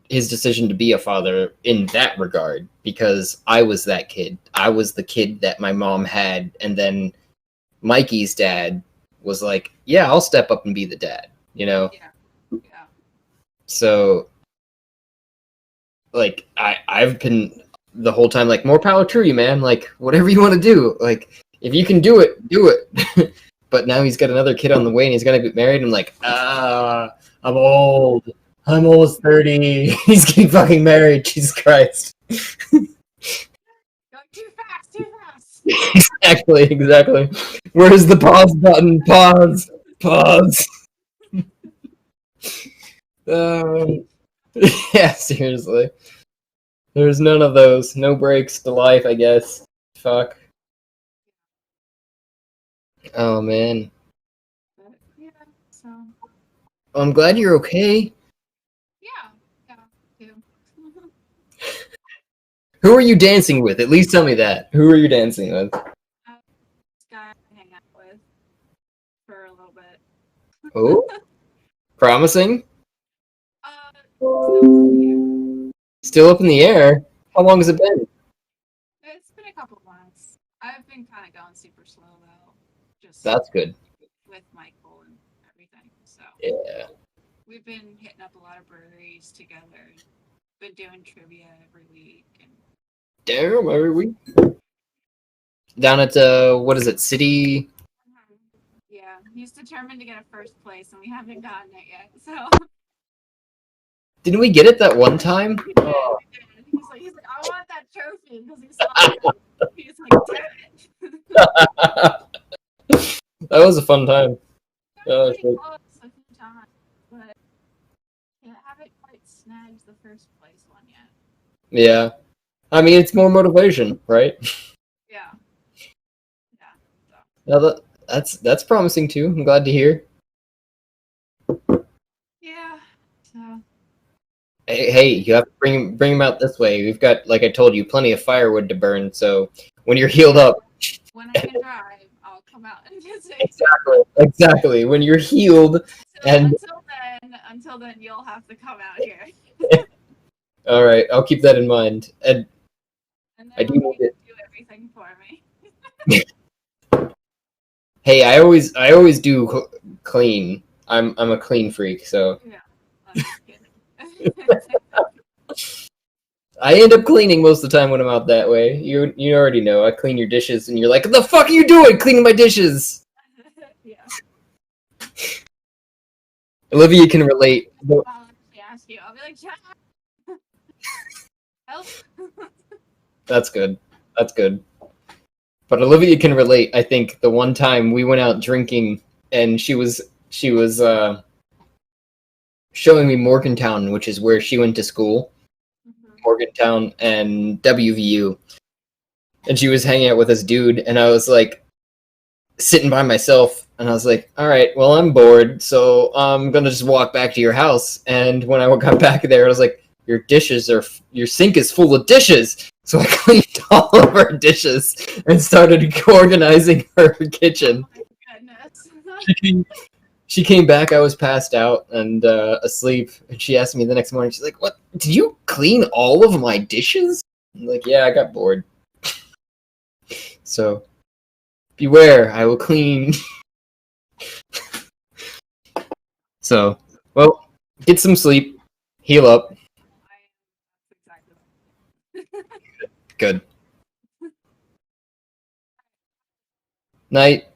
his decision to be a father in that regard, because I was that kid. I was the kid that my mom had, and then Mikey's dad was like, yeah, I'll step up and be the dad, you know? Yeah. Yeah. So, like, I've been the whole time like, more power to you, man. Like, whatever you want to do. Like, if you can do it, do it. but now he's got another kid on the way and he's gonna get married. I'm like, I'm old. I'm almost 30. He's getting fucking married. Jesus Christ. Going too fast, too fast. Exactly. Where's the pause button? Pause. Pause. Yeah, seriously. There's none of those. No breaks to life, I guess. Fuck. Oh, man. But yeah, so I'm glad you're okay. yeah, too. Who are you dancing with? At least tell me that. Who are you dancing with? This guy I hang out with for a little bit. Oh? Promising? So Still up in the air? How long has it been? it's been a couple months. I've been kind of going super slow though, just That's good. with Michael and everything. So Yeah. we've been hitting up a lot of breweries together. Been doing trivia every week and Damn, every week. Down at, what is it, City? yeah, he's determined to get a first place, and we haven't gotten it yet. So Didn't we get it that one time? we did. He's like, I want that trophy because he saw it. He's like, damn it. That was a fun time. Oh, Pretty shit. close a few times, but yeah, haven't quite snagged the first place one yet. Yeah. I mean, it's more motivation, right? Yeah. Yeah. So. Now that's promising too. I'm glad to hear. Yeah. So. Hey, you have to bring him out this way. We've got, like I told you, plenty of firewood to burn. So when you're healed up, When I can drive, I'll come out and visit. exactly. When you're healed, Until then, you'll have to come out here. All right, I'll keep that in mind. And And then I do you need it. do everything for me. Hey, I always do clean. I'm a clean freak, so Yeah. I'm just kidding. I end up cleaning most of the time when I'm out that way. You already know. I clean your dishes, and you're like, "What the fuck are you doing? Cleaning my dishes?" Yeah. Olivia can relate. I'll actually ask you. I'll be like, Jack, help. That's good. That's good. But Olivia can relate. I think the one time we went out drinking, and she was showing me Morgantown, which is where she went to school. Morgantown and WVU. And she was hanging out with this dude, and I was like sitting by myself, and I was like, all right, well, I'm bored, so I'm gonna just walk back to your house. And when I got back there, I was like, your sink is full of dishes. So I cleaned all of her dishes and started organizing her kitchen. Oh my goodness. She came back, I was passed out and asleep, and she asked me the next morning, she's like, what, did you clean all of my dishes? I'm like, yeah, I got bored. So, beware, I will clean. So, well, get some sleep, heal up. Good. Night.